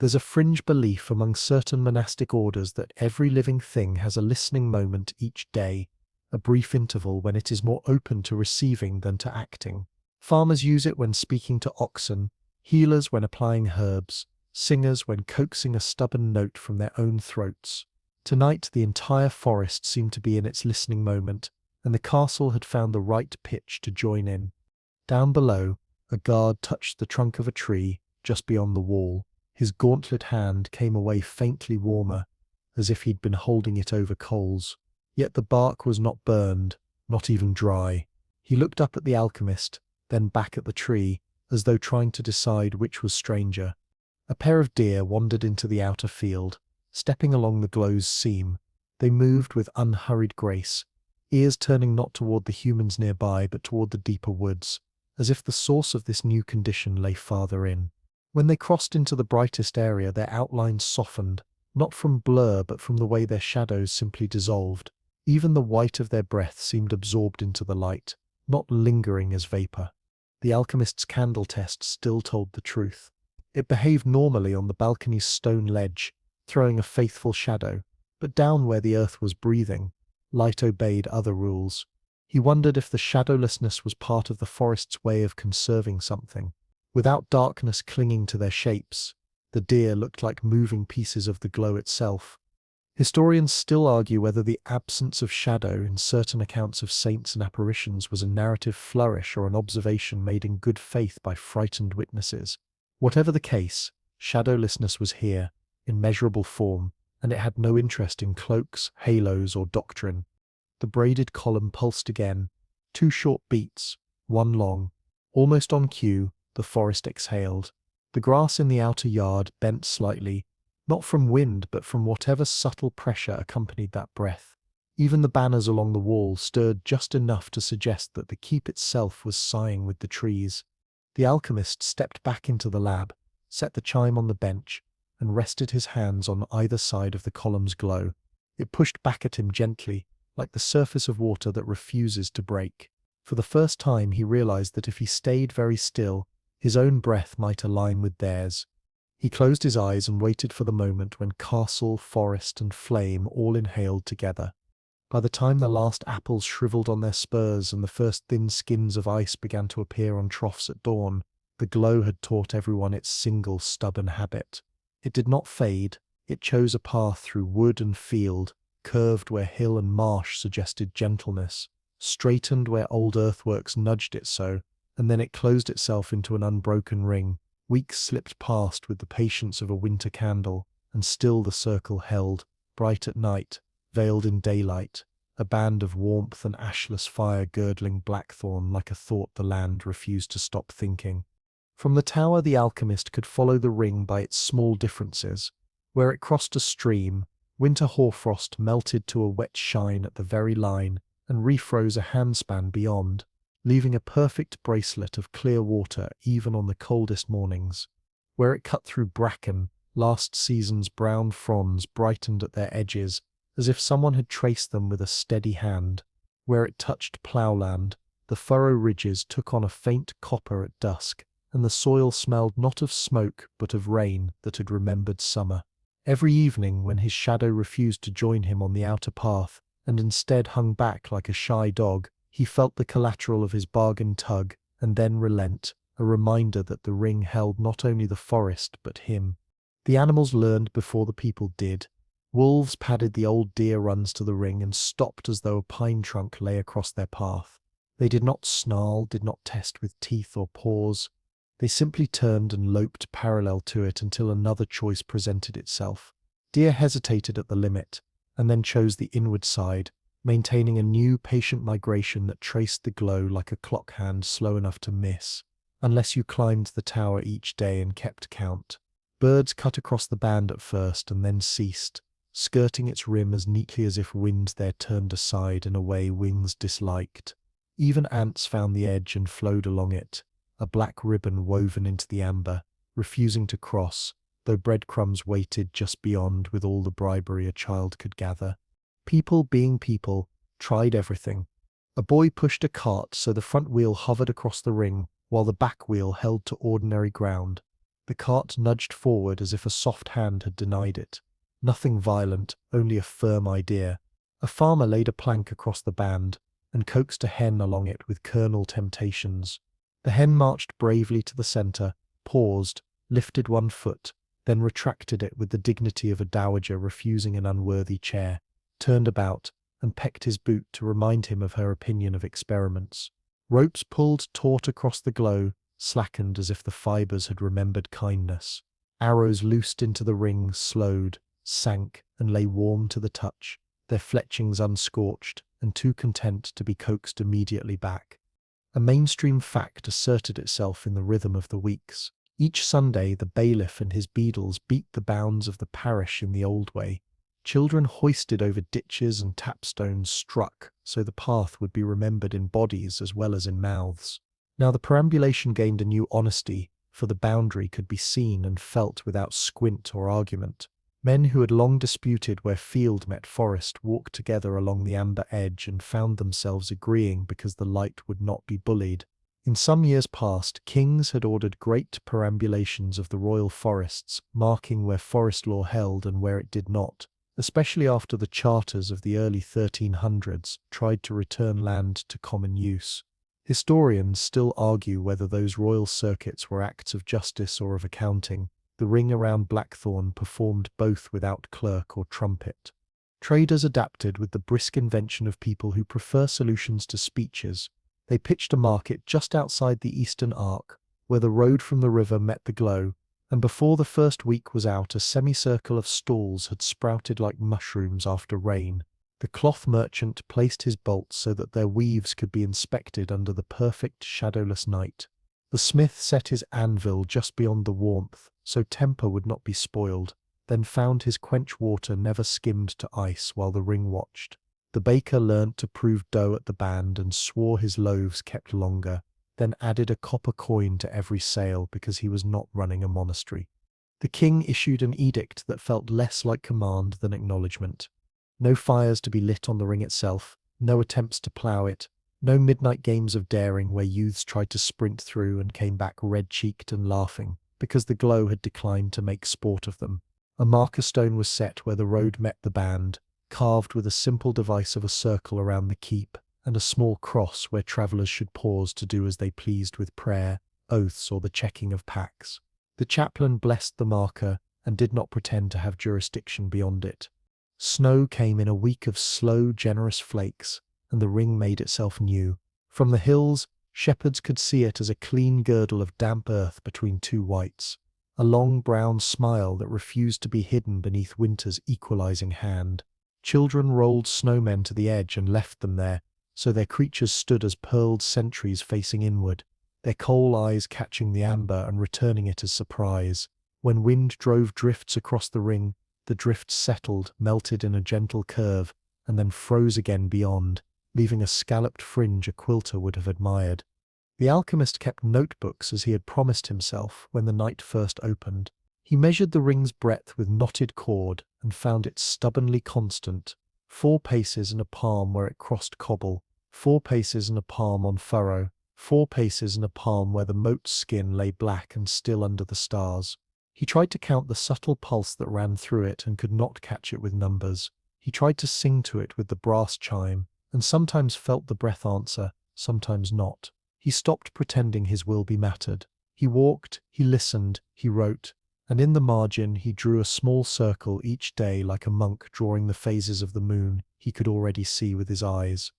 There's a fringe belief among certain monastic orders that every living thing has a listening moment each day, a brief interval when it is more open to receiving than to acting. Farmers use it when speaking to oxen, healers when applying herbs, singers when coaxing a stubborn note from their own throats. Tonight the entire forest seemed to be in its listening moment, and the castle had found the right pitch to join in. Down below, a guard touched the trunk of a tree just beyond the wall. His gauntlet hand came away faintly warmer, as if he'd been holding it over coals. Yet the bark was not burned, not even dry. He looked up at the alchemist, then back at the tree, as though trying to decide which was stranger. A pair of deer wandered into the outer field, stepping along the glow's seam. They moved with unhurried grace, ears turning not toward the humans nearby but toward the deeper woods, as if the source of this new condition lay farther in. When they crossed into the brightest area, their outlines softened, not from blur but from the way their shadows simply dissolved. Even the white of their breath seemed absorbed into the light, not lingering as vapor. The alchemist's candle test still told the truth. It behaved normally on the balcony's stone ledge, throwing a faithful shadow, but down where the earth was breathing, light obeyed other rules. He wondered if the shadowlessness was part of the forest's way of conserving something. Without darkness clinging to their shapes, the deer looked like moving pieces of the glow itself. Historians still argue whether the absence of shadow in certain accounts of saints and apparitions was a narrative flourish or an observation made in good faith by frightened witnesses. Whatever the case, shadowlessness was here, in measurable form, and it had no interest in cloaks, halos, or doctrine. The braided column pulsed again, 2 short beats, 1 long. Almost on cue, the forest exhaled. The grass in the outer yard bent slightly, not from wind but from whatever subtle pressure accompanied that breath. Even the banners along the wall stirred just enough to suggest that the keep itself was sighing with the trees. The alchemist stepped back into the lab, set the chime on the bench, and rested his hands on either side of the column's glow. It pushed back at him gently, like the surface of water that refuses to break. For the first time he realized that if he stayed very still, his own breath might align with theirs. He closed his eyes and waited for the moment when castle, forest, and flame all inhaled together. By the time the last apples shriveled on their spurs and the first thin skins of ice began to appear on troughs at dawn, the glow had taught everyone its single stubborn habit. It did not fade, it chose a path through wood and field, curved where hill and marsh suggested gentleness, straightened where old earthworks nudged it so, and then it closed itself into an unbroken ring. Weeks slipped past with the patience of a winter candle, and still the circle held, bright at night, veiled in daylight, a band of warmth and ashless fire girdling Blackthorn like a thought the land refused to stop thinking. From the tower the alchemist could follow the ring by its small differences. Where it crossed a stream, winter hoarfrost melted to a wet shine at the very line and refroze a handspan beyond, leaving a perfect bracelet of clear water even on the coldest mornings. Where it cut through bracken, last season's brown fronds brightened at their edges, as if someone had traced them with a steady hand. Where it touched ploughland, the furrow ridges took on a faint copper at dusk, and the soil smelled not of smoke but of rain that had remembered summer. Every evening, when his shadow refused to join him on the outer path, and instead hung back like a shy dog, he felt the collateral of his bargain tug, and then relent, a reminder that the ring held not only the forest but him. The animals learned before the people did. Wolves padded the old deer runs to the ring and stopped as though a pine trunk lay across their path. They did not snarl, did not test with teeth or paws. They simply turned and loped parallel to it until another choice presented itself. Deer hesitated at the limit, and then chose the inward side, maintaining a new patient migration that traced the glow like a clock hand slow enough to miss, unless you climbed the tower each day and kept count. Birds cut across the band at first and then ceased, skirting its rim as neatly as if wind there turned aside in a way wings disliked. Even ants found the edge and flowed along it, a black ribbon woven into the amber, refusing to cross, though breadcrumbs waited just beyond with all the bribery a child could gather. People, being people, tried everything. A boy pushed a cart so the front wheel hovered across the ring, while the back wheel held to ordinary ground. The cart nudged forward as if a soft hand had denied it. Nothing violent, only a firm idea. A farmer laid a plank across the band, and coaxed a hen along it with kernel temptations. The hen marched bravely to the centre, paused, lifted one foot, then retracted it with the dignity of a dowager refusing an unworthy chair, turned about, and pecked his boot to remind him of her opinion of experiments. Ropes pulled taut across the glow, slackened as if the fibres had remembered kindness. Arrows loosed into the ring slowed, sank, and lay warm to the touch, their fletchings unscorched, and too content to be coaxed immediately back. A mainstream fact asserted itself in the rhythm of the weeks. Each Sunday the bailiff and his beadles beat the bounds of the parish in the old way. Children hoisted over ditches and tapstones struck, so the path would be remembered in bodies as well as in mouths. Now the perambulation gained a new honesty, for the boundary could be seen and felt without squint or argument. Men who had long disputed where field met forest walked together along the amber edge and found themselves agreeing because the light would not be bullied. In some years past, kings had ordered great perambulations of the royal forests, marking where forest law held and where it did not, especially after the charters of the early 1300s tried to return land to common use. Historians still argue whether those royal circuits were acts of justice or of accounting. The ring around Blackthorn performed both without clerk or trumpet. Traders adapted with the brisk invention of people who prefer solutions to speeches. They pitched a market just outside the eastern arc, where the road from the river met the glow, and before the first week was out a semicircle of stalls had sprouted like mushrooms after rain. The cloth merchant placed his bolts so that their weaves could be inspected under the perfect shadowless night. The smith set his anvil just beyond the warmth, so temper would not be spoiled, then found his quench water never skimmed to ice while the ring watched. The baker learnt to prove dough at the band and swore his loaves kept longer, then added a copper coin to every sale because he was not running a monastery. The king issued an edict that felt less like command than acknowledgement. No fires to be lit on the ring itself, no attempts to plough it, no midnight games of daring where youths tried to sprint through and came back red-cheeked and laughing, because the glow had declined to make sport of them. A marker stone was set where the road met the band, carved with a simple device of a circle around the keep, and a small cross where travellers should pause to do as they pleased with prayer, oaths, or the checking of packs. The chaplain blessed the marker and did not pretend to have jurisdiction beyond it. Snow came in a week of slow, generous flakes, and the ring made itself new. From the hills, Shepherds could see it as a clean girdle of damp earth between two whites, a long brown smile that refused to be hidden beneath winter's equalizing hand. Children rolled snowmen to the edge and left them there, so their creatures stood as pearled sentries facing inward, their coal eyes catching the amber and returning it as surprise. When wind drove drifts across the ring, the drifts settled, melted in a gentle curve, and then froze again beyond, leaving a scalloped fringe a quilter would have admired. The alchemist kept notebooks as he had promised himself when the night first opened. He measured the ring's breadth with knotted cord and found it stubbornly constant, 4 paces and a palm where it crossed cobble, 4 paces and a palm on furrow, 4 paces and a palm where the moat's skin lay black and still under the stars. He tried to count the subtle pulse that ran through it and could not catch it with numbers. He tried to sing to it with the brass chime, and sometimes felt the breath answer, sometimes not. He stopped pretending his will be mattered. He walked, he listened, he wrote, and in the margin he drew a small circle each day like a monk drawing the phases of the moon he could already see with his eyes.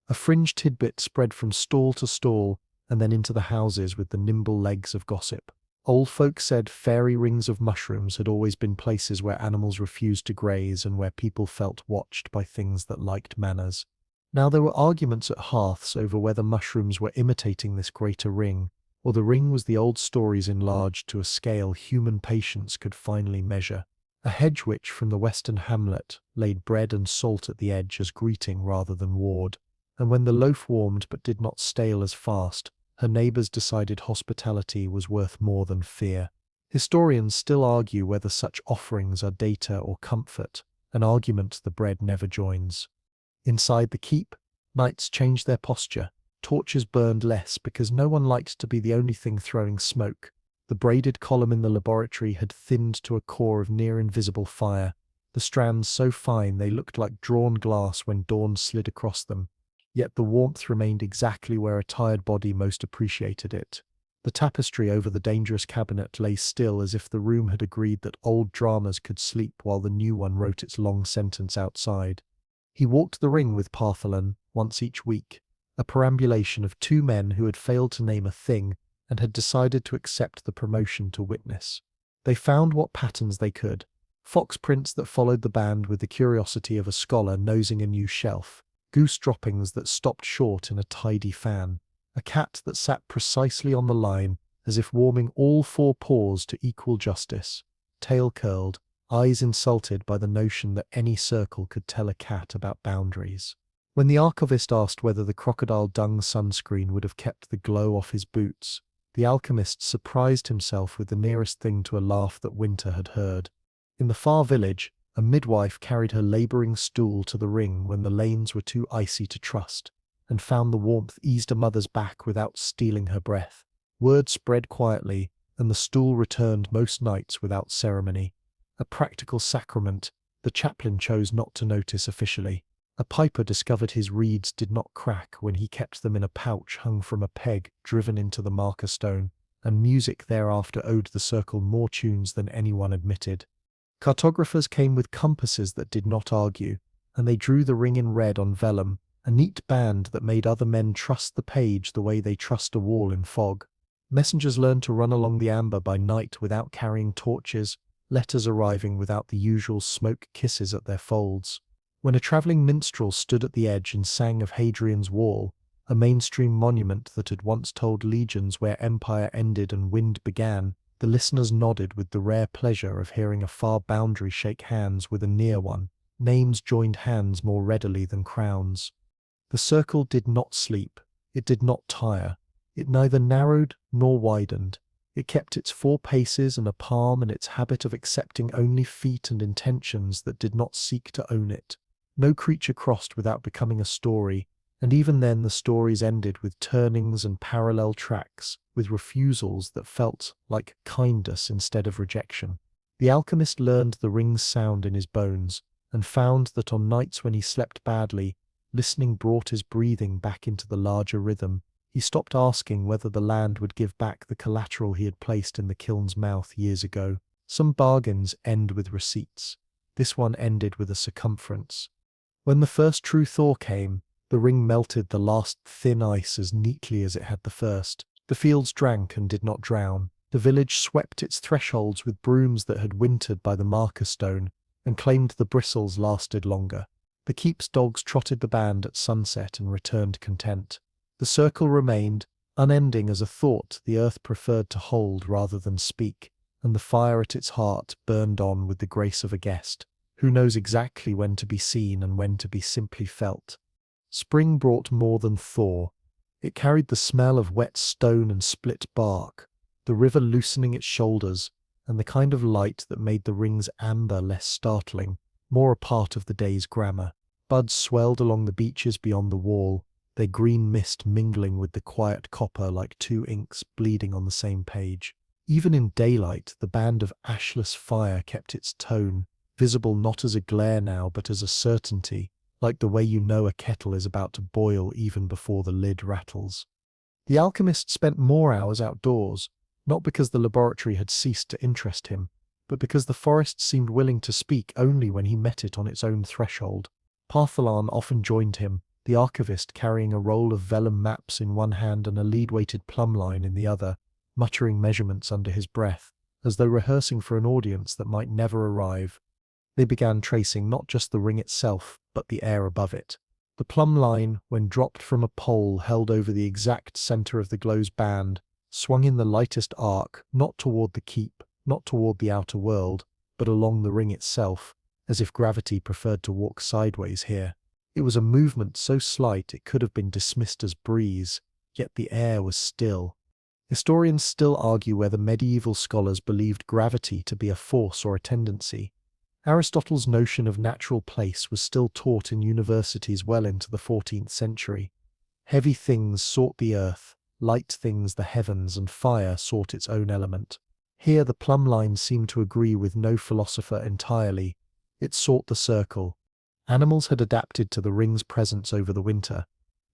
A fringe tidbit spread from stall to stall, and then into the houses with the nimble legs of gossip. Old folk said fairy rings of mushrooms had always been places where animals refused to graze and where people felt watched by things that liked manners. Now there were arguments at hearths over whether mushrooms were imitating this greater ring, or the ring was the old stories enlarged to a scale human patience could finally measure. A hedge witch from the western hamlet laid bread and salt at the edge as greeting rather than ward, and when the loaf warmed but did not stale as fast, her neighbours decided hospitality was worth more than fear. Historians still argue whether such offerings are data or comfort, an argument the bread never joins. Inside the keep, knights changed their posture. Torches burned less because no one liked to be the only thing throwing smoke. The braided column in the laboratory had thinned to a core of near-invisible fire, the strands so fine they looked like drawn glass when dawn slid across them. Yet the warmth remained exactly where a tired body most appreciated it. The tapestry over the dangerous cabinet lay still as if the room had agreed that old dramas could sleep while the new one wrote its long sentence outside. He walked the ring with Partholon once each week, a perambulation of 2 men who had failed to name a thing and had decided to accept the promotion to witness. They found what patterns they could, fox prints that followed the band with the curiosity of a scholar nosing a new shelf, goose droppings that stopped short in a tidy fan, a cat that sat precisely on the line as if warming all 4 paws to equal justice, tail curled, eyes insulted by the notion that any circle could tell a cat about boundaries. When the archivist asked whether the crocodile dung sunscreen would have kept the glow off his boots, the alchemist surprised himself with the nearest thing to a laugh that Winter had heard. In the far village, a midwife carried her labouring stool to the ring when the lanes were too icy to trust, and found the warmth eased a mother's back without stealing her breath. Word spread quietly, and the stool returned most nights without ceremony. A practical sacrament the chaplain chose not to notice officially. A piper discovered his reeds did not crack when he kept them in a pouch hung from a peg driven into the marker stone, and music thereafter owed the circle more tunes than anyone admitted. Cartographers came with compasses that did not argue, and they drew the ring in red on vellum, a neat band that made other men trust the page the way they trust a wall in fog. Messengers learned to run along the amber by night without carrying torches, letters arriving without the usual smoke kisses at their folds. When a travelling minstrel stood at the edge and sang of Hadrian's Wall, a mainstream monument that had once told legions where empire ended and wind began, the listeners nodded with the rare pleasure of hearing a far boundary shake hands with a near one. Names joined hands more readily than crowns. The circle did not sleep. It did not tire. It neither narrowed nor widened. It kept its 4 paces and a palm and its habit of accepting only feet and intentions that did not seek to own it. No creature crossed without becoming a story, and even then the stories ended with turnings and parallel tracks, with refusals that felt like kindness instead of rejection. The alchemist learned the ring's sound in his bones, and found that on nights when he slept badly, listening brought his breathing back into the larger rhythm. He stopped asking whether the land would give back the collateral he had placed in the kiln's mouth years ago. Some bargains end with receipts. This one ended with a circumference. When the first true thaw came, The ring melted the last thin ice as neatly as it had the first. The fields drank and did not drown. The village swept its thresholds with brooms that had wintered by the marker stone and claimed the bristles lasted longer. The keep's dogs trotted the band at sunset and returned content. The circle remained, unending as a thought the earth preferred to hold rather than speak, and the fire at its heart burned on with the grace of a guest, who knows exactly when to be seen and when to be simply felt. Spring brought more than thaw. It carried the smell of wet stone and split bark, the river loosening its shoulders, and the kind of light that made the ring's amber less startling, more a part of the day's grammar. Buds swelled along the beaches beyond the wall, their green mist mingling with the quiet copper like two inks bleeding on the same page. Even in daylight, the band of ashless fire kept its tone, visible not as a glare now but as a certainty, like the way you know a kettle is about to boil even before the lid rattles. The alchemist spent more hours outdoors, not because the laboratory had ceased to interest him, but because the forest seemed willing to speak only when he met it on its own threshold. Partholan often joined him, the archivist carrying a roll of vellum maps in one hand and a lead-weighted plumb line in the other, muttering measurements under his breath, as though rehearsing for an audience that might never arrive. They began tracing not just the ring itself, but the air above it. The plumb line, when dropped from a pole held over the exact center of the glow's band, swung in the lightest arc, not toward the keep, not toward the outer world, but along the ring itself, as if gravity preferred to walk sideways here. It was a movement so slight it could have been dismissed as breeze, yet the air was still. Historians still argue whether medieval scholars believed gravity to be a force or a tendency. Aristotle's notion of natural place was still taught in universities well into the 14th century. Heavy things sought the earth, light things the heavens, and fire sought its own element. Here the plumb line seemed to agree with no philosopher entirely. It sought the circle. Animals had adapted to the ring's presence over the winter,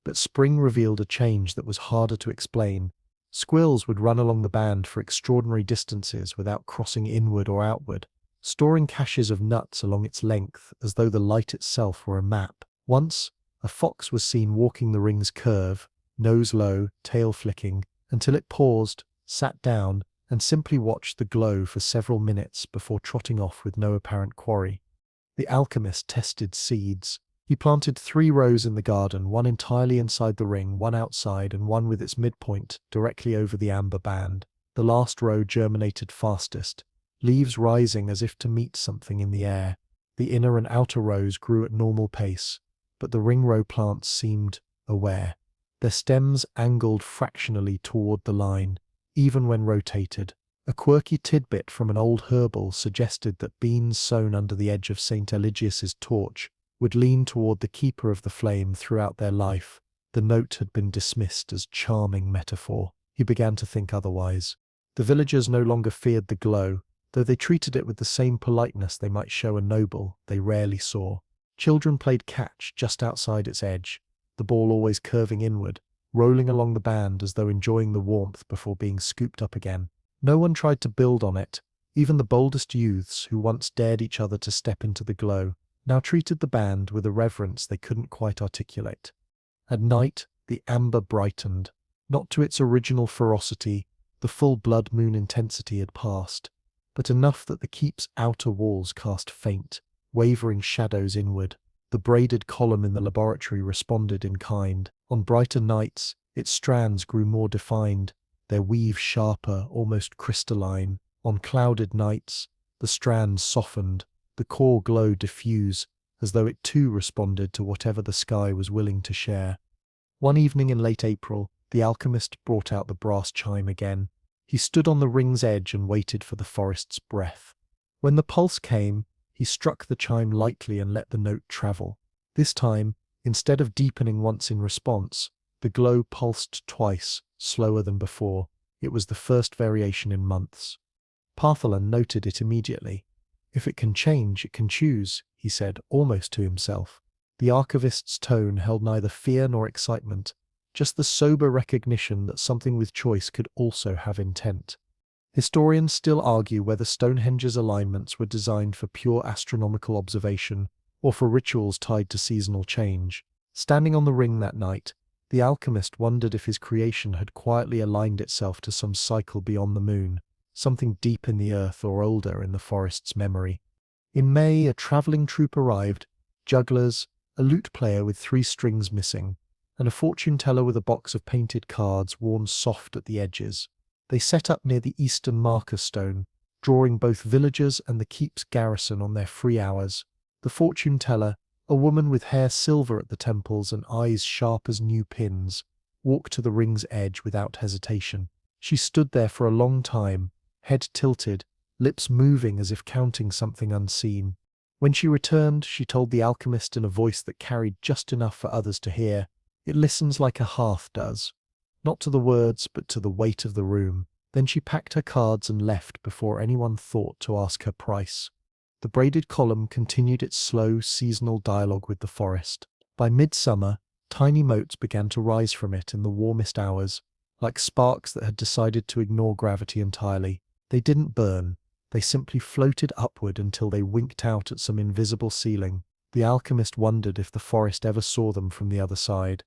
but spring revealed a change that was harder to explain. Squirrels would run along the band for extraordinary distances without crossing inward or outward, storing caches of nuts along its length as though the light itself were a map. Once, a fox was seen walking the ring's curve, nose low, tail flicking, until it paused, sat down, and simply watched the glow for several minutes before trotting off with no apparent quarry. The alchemist tested seeds. He planted 3 rows in the garden, one entirely inside the ring, one outside, and one with its midpoint directly over the amber band. The last row germinated fastest, leaves rising as if to meet something in the air. The inner and outer rows grew at normal pace, but the ring row plants seemed aware. Their stems angled fractionally toward the line, even when rotated. A quirky tidbit from an old herbal suggested that beans sown under the edge of St. Eligius's torch would lean toward the keeper of the flame throughout their life. The note had been dismissed as charming metaphor. He began to think otherwise. The villagers no longer feared the glow, though they treated it with the same politeness they might show a noble they rarely saw. Children played catch just outside its edge, the ball always curving inward, rolling along the band as though enjoying the warmth before being scooped up again. No one tried to build on it. Even the boldest youths, who once dared each other to step into the glow, now treated the band with a reverence they couldn't quite articulate. At night, the amber brightened. Not to its original ferocity, the full blood moon intensity had passed, but enough that the keep's outer walls cast faint, wavering shadows inward. The braided column in the laboratory responded in kind. On brighter nights, its strands grew more defined, their weave sharper, almost crystalline. On clouded nights, the strands softened, the core glow diffuse, as though it too responded to whatever the sky was willing to share. One evening in late April, the alchemist brought out the brass chime again. He stood on the ring's edge and waited for the forest's breath. When the pulse came, he struck the chime lightly and let the note travel. This time, instead of deepening once in response, the glow pulsed twice, slower than before. It was the first variation in months. Partholan noted it immediately. "If it can change, it can choose," he said, almost to himself. The archivist's tone held neither fear nor excitement, just the sober recognition that something with choice could also have intent. Historians still argue whether Stonehenge's alignments were designed for pure astronomical observation or for rituals tied to seasonal change. Standing on the ring that night, the alchemist wondered if his creation had quietly aligned itself to some cycle beyond the moon, something deep in the earth or older in the forest's memory. In May, a travelling troupe arrived, jugglers, a lute player with 3 strings missing, and a fortune teller with a box of painted cards worn soft at the edges. They set up near the eastern marker stone, drawing both villagers and the keep's garrison on their free hours. The fortune teller, a woman with hair silver at the temples and eyes sharp as new pins, walked to the ring's edge without hesitation. She stood there for a long time, head tilted, lips moving as if counting something unseen. When she returned, she told the alchemist in a voice that carried just enough for others to hear, "It listens like a hearth does." Not to the words, but to the weight of the room. Then she packed her cards and left before anyone thought to ask her price. The braided column continued its slow, seasonal dialogue with the forest. By midsummer, tiny motes began to rise from it in the warmest hours, like sparks that had decided to ignore gravity entirely. They didn't burn. They simply floated upward until they winked out at some invisible ceiling. The alchemist wondered if the forest ever saw them from the other side.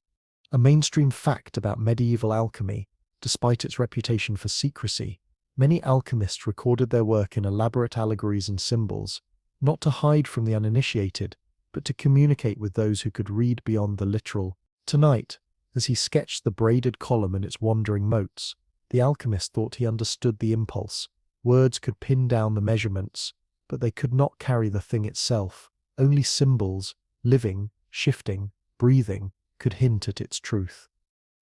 A mainstream fact about medieval alchemy, despite its reputation for secrecy, many alchemists recorded their work in elaborate allegories and symbols, not to hide from the uninitiated, but to communicate with those who could read beyond the literal. Tonight, as he sketched the braided column and its wandering motes, the alchemist thought he understood the impulse. Words could pin down the measurements, but they could not carry the thing itself. Only symbols, living, shifting, breathing, could hint at its truth.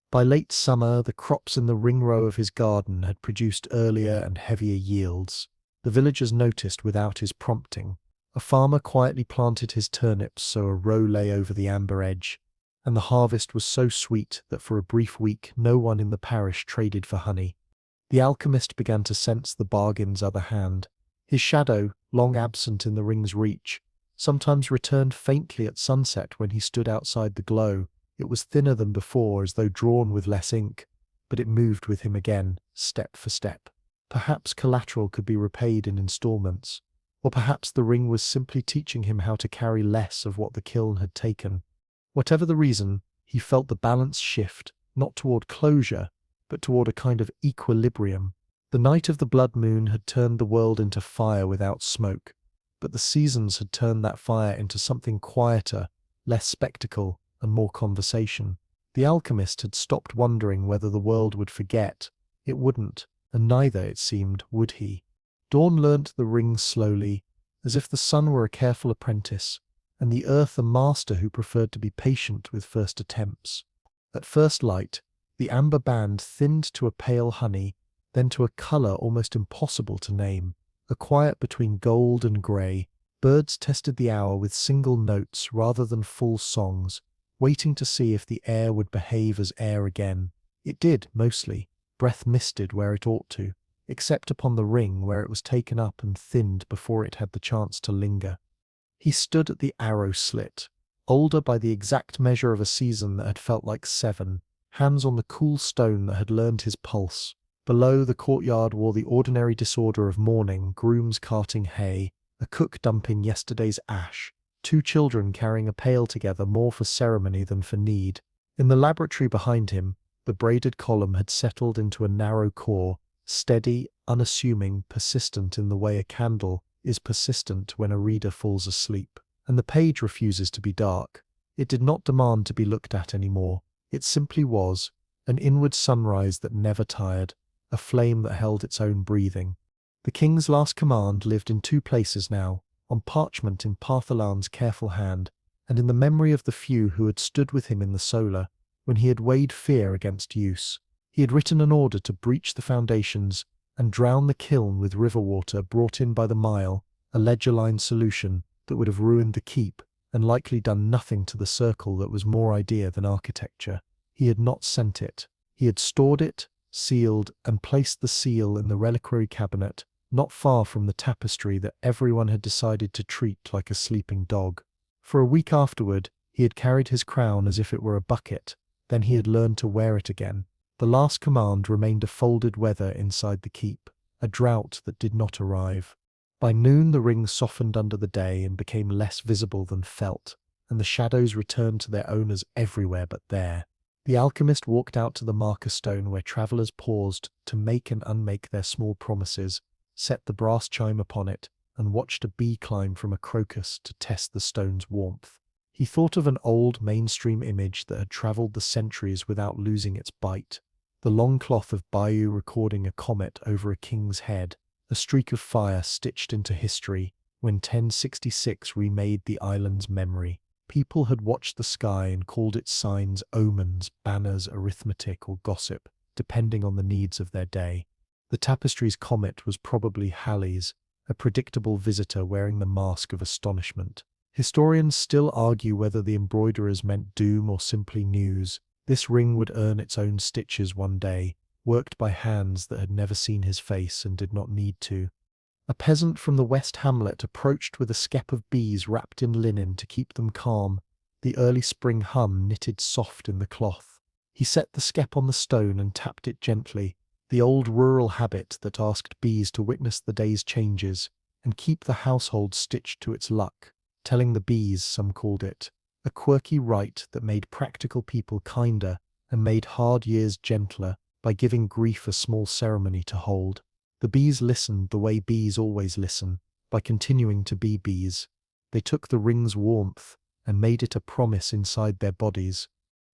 By late summer, the crops in the ring row of his garden had produced earlier and heavier yields. The villagers noticed without his prompting. A farmer quietly planted his turnips so a row lay over the amber edge, and the harvest was so sweet that for a brief week no one in the parish traded for honey. The alchemist began to sense the bargain's other hand. His shadow, long absent in the ring's reach, sometimes returned faintly at sunset when he stood outside the glow. It was thinner than before, as though drawn with less ink, but it moved with him again, step for step. Perhaps collateral could be repaid in installments, or perhaps the ring was simply teaching him how to carry less of what the kiln had taken. Whatever the reason, he felt the balance shift, not toward closure, but toward a kind of equilibrium. The night of the blood moon had turned the world into fire without smoke, but the seasons had turned that fire into something quieter, less spectacle, and more conversation. The alchemist had stopped wondering whether the world would forget. It wouldn't, and neither, it seemed, would he. Dawn learnt the ring slowly, as if the sun were a careful apprentice, and the earth a master who preferred to be patient with first attempts. At first light, the amber band thinned to a pale honey, then to a colour almost impossible to name, a quiet between gold and grey. Birds tested the hour with single notes rather than full songs, waiting to see if the air would behave as air again. It did, mostly. Breath misted where it ought to, except upon the ring where it was taken up and thinned before it had the chance to linger. He stood at the arrow slit, older by the exact measure of a season that had felt like 7, hands on the cool stone that had learned his pulse. Below, the courtyard wore the ordinary disorder of morning, grooms carting hay, a cook dumping yesterday's ash, 2 children carrying a pail together more for ceremony than for need. In the laboratory behind him, the braided column had settled into a narrow core, steady, unassuming, persistent in the way a candle is persistent when a reader falls asleep. And the page refuses to be dark. It did not demand to be looked at any more. It simply was, an inward sunrise that never tired, a flame that held its own breathing. The king's last command lived in 2 places now, on parchment in Partholan's careful hand, and in the memory of the few who had stood with him in the solar, when he had weighed fear against use. He had written an order to breach the foundations and drown the kiln with river water brought in by the mile, a ledger-line solution that would have ruined the keep and likely done nothing to the circle that was more idea than architecture. He had not sent it. He had stored it, sealed, and placed the seal in the reliquary cabinet, not far from the tapestry that everyone had decided to treat like a sleeping dog. For a week afterward, he had carried his crown as if it were a bucket. Then he had learned to wear it again. The last command remained a folded weather inside the keep, a drought that did not arrive. By noon the ring softened under the day and became less visible than felt. and the shadows returned to their owners everywhere but there. The alchemist walked out to the marker stone where travelers paused to make and unmake their small promises, set the brass chime upon it, and watched a bee climb from a crocus to test the stone's warmth. He thought of an old mainstream image that had traveled the centuries without losing its bite. The long cloth of Bayou recording a comet over a king's head, a streak of fire stitched into history when 1066 remade the island's memory. People had watched the sky and called its signs omens, banners, arithmetic, or gossip, depending on the needs of their day. The tapestry's comet was probably Halley's, a predictable visitor wearing the mask of astonishment. Historians still argue whether the embroiderers meant doom or simply news. This ring would earn its own stitches one day, worked by hands that had never seen his face and did not need to. A peasant from the West Hamlet approached with a skep of bees wrapped in linen to keep them calm, the early spring hum knitted soft in the cloth. He set the skep on the stone and tapped it gently, the old rural habit that asked bees to witness the day's changes and keep the household stitched to its luck. Telling the bees, some called it, a quirky rite that made practical people kinder and made hard years gentler by giving grief a small ceremony to hold. The bees listened the way bees always listen, by continuing to be bees. They took the ring's warmth and made it a promise inside their bodies.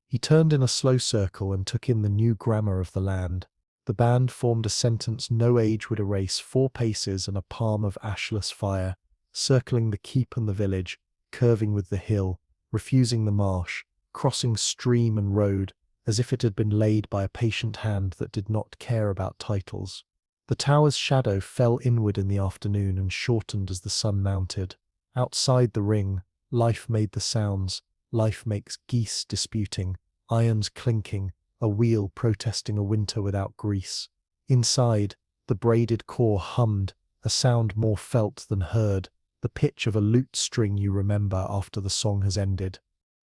He turned in a slow circle and took in the new grammar of the land. The band formed a sentence no age would erase, 4 paces and a palm of ashless fire, circling the keep and the village, curving with the hill, refusing the marsh, crossing stream and road, as if it had been laid by a patient hand that did not care about titles. The tower's shadow fell inward in the afternoon and shortened as the sun mounted. Outside the ring, life made the sounds. Life makes geese disputing, irons clinking, a wheel protesting a winter without grease. Inside, the braided core hummed, a sound more felt than heard, the pitch of a lute string you remember after the song has ended.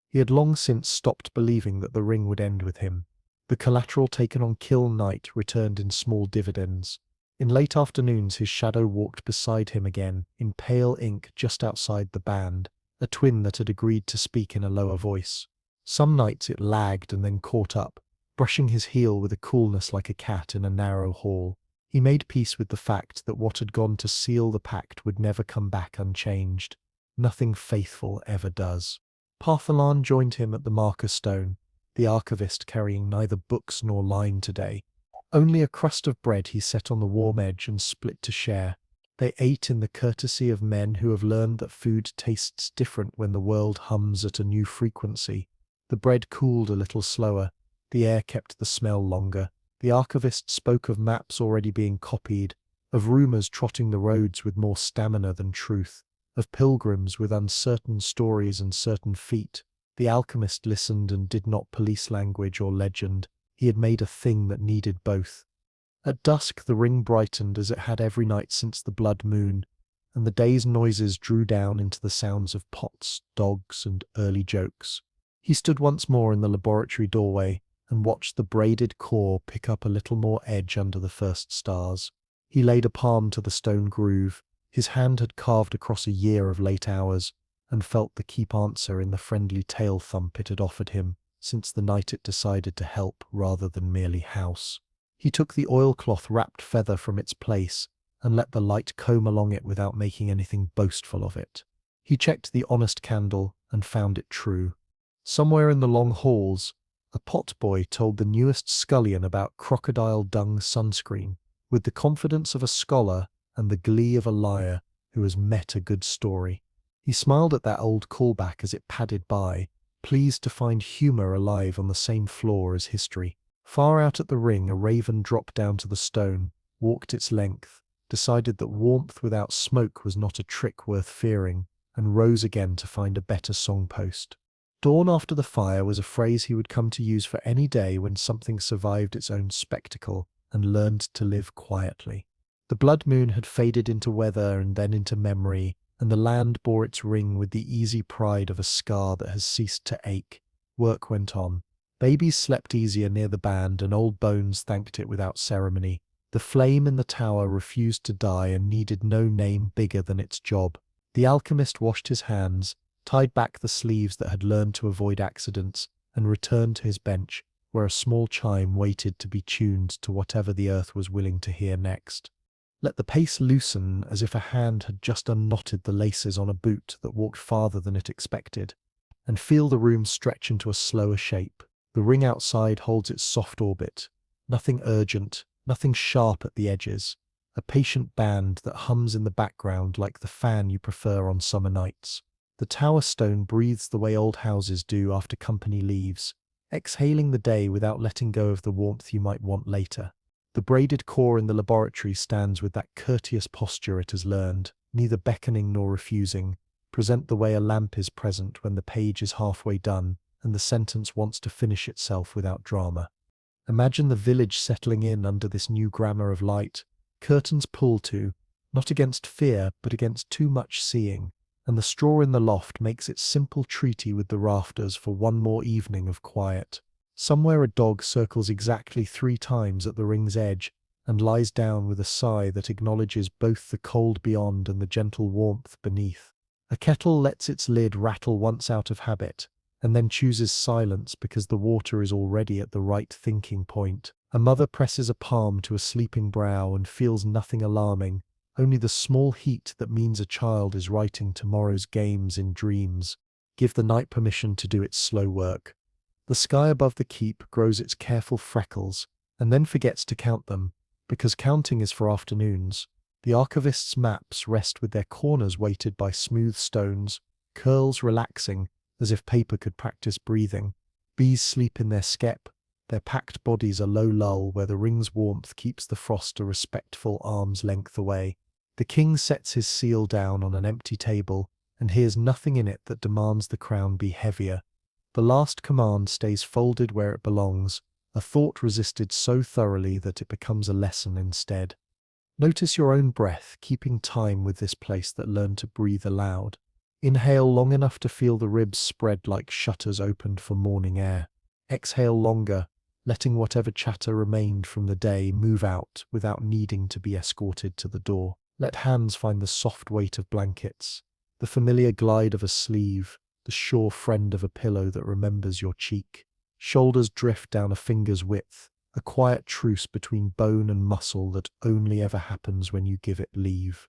He had long since stopped believing that the ring would end with him. The collateral taken on kill night returned in small dividends. In late afternoons his shadow walked beside him again, in pale ink just outside the band, a twin that had agreed to speak in a lower voice. Some nights it lagged and then caught up, brushing his heel with a coolness like a cat in a narrow hall. He made peace with the fact that what had gone to seal the pact would never come back unchanged. Nothing faithful ever does. Partholan joined him at the marker stone, the archivist carrying neither books nor line today. Only a crust of bread he set on the warm edge and split to share. They ate in the courtesy of men who have learned that food tastes different when the world hums at a new frequency. The bread cooled a little slower, the air kept the smell longer. The archivist spoke of maps already being copied, of rumors trotting the roads with more stamina than truth, of pilgrims with uncertain stories and certain feet. The alchemist listened and did not police language or legend. He had made a thing that needed both. At dusk the ring brightened as it had every night since the blood moon, and the day's noises drew down into the sounds of pots, dogs, and early jokes. He stood once more in the laboratory doorway and watched the braided core pick up a little more edge under the first stars. He laid a palm to the stone groove. His hand had carved across a year of late hours, and felt the keep answer in the friendly tail thump it had offered him since the night it decided to help rather than merely house. He took the oilcloth-wrapped feather from its place and let the light comb along it without making anything boastful of it. He checked the honest candle and found it true. Somewhere in the long halls, a potboy told the newest scullion about crocodile dung sunscreen, with the confidence of a scholar and the glee of a liar who has met a good story. He smiled at that old callback as it padded by, pleased to find humour alive on the same floor as history. Far out at the ring a raven dropped down to the stone, walked its length, decided that warmth without smoke was not a trick worth fearing, and rose again to find a better songpost. Dawn after the fire was a phrase he would come to use for any day when something survived its own spectacle and learned to live quietly. The blood moon had faded into weather and then into memory, and the land bore its ring with the easy pride of a scar that has ceased to ache. Work went on. Babies slept easier near the band, and old bones thanked it without ceremony. The flame in the tower refused to die and needed no name bigger than its job. The alchemist washed his hands, tied back the sleeves that had learned to avoid accidents, and returned to his bench, where a small chime waited to be tuned to whatever the earth was willing to hear next. Let the pace loosen as if a hand had just unknotted the laces on a boot that walked farther than it expected, and feel the room stretch into a slower shape. The ring outside holds its soft orbit, nothing urgent, nothing sharp at the edges, a patient band that hums in the background like the fan you prefer on summer nights. The tower stone breathes the way old houses do after company leaves, exhaling the day without letting go of the warmth you might want later. The braided core in the laboratory stands with that courteous posture it has learned, neither beckoning nor refusing, present the way a lamp is present when the page is halfway done and the sentence wants to finish itself without drama. Imagine the village settling in under this new grammar of light, curtains pull to, not against fear but against too much seeing, and the straw in the loft makes its simple treaty with the rafters for one more evening of quiet. Somewhere a dog circles exactly 3 times at the ring's edge and lies down with a sigh that acknowledges both the cold beyond and the gentle warmth beneath. A kettle lets its lid rattle once out of habit, and then chooses silence because the water is already at the right thinking point. A mother presses a palm to a sleeping brow and feels nothing alarming, only the small heat that means a child is writing tomorrow's games in dreams. Give the night permission to do its slow work. The sky above the keep grows its careful freckles, and then forgets to count them, because counting is for afternoons. The archivist's maps rest with their corners weighted by smooth stones, curls relaxing, as if paper could practice breathing. Bees sleep in their skep, their packed bodies a low lull where the ring's warmth keeps the frost a respectful arm's length away. The king sets his seal down on an empty table, and hears nothing in it that demands the crown be heavier. The last command stays folded where it belongs, a thought resisted so thoroughly that it becomes a lesson instead. Notice your own breath, keeping time with this place that learned to breathe aloud. Inhale long enough to feel the ribs spread like shutters opened for morning air. Exhale longer, letting whatever chatter remained from the day move out without needing to be escorted to the door. Let hands find the soft weight of blankets, the familiar glide of a sleeve, the sure friend of a pillow that remembers your cheek. Shoulders drift down a finger's width, a quiet truce between bone and muscle that only ever happens when you give it leave.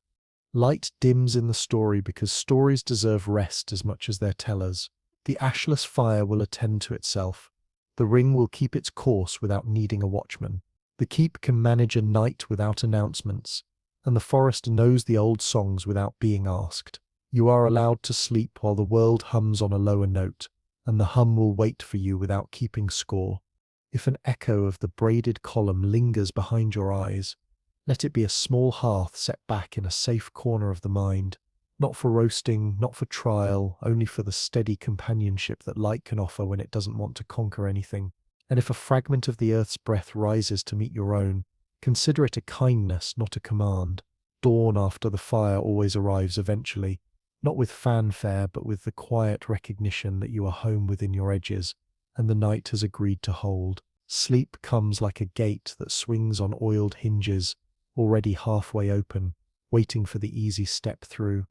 Light dims in the story because stories deserve rest as much as their tellers. The ashless fire will attend to itself. The ring will keep its course without needing a watchman. The keep can manage a night without announcements, and the forest knows the old songs without being asked. You are allowed to sleep while the world hums on a lower note, and the hum will wait for you without keeping score. If an echo of the braided column lingers behind your eyes, let it be a small hearth set back in a safe corner of the mind, not for roasting, not for trial, only for the steady companionship that light can offer when it doesn't want to conquer anything. And if a fragment of the earth's breath rises to meet your own, consider it a kindness, not a command. Dawn after the fire always arrives eventually, not with fanfare but with the quiet recognition that you are home within your edges, and the night has agreed to hold. Sleep comes like a gate that swings on oiled hinges, already halfway open, waiting for the easy step through.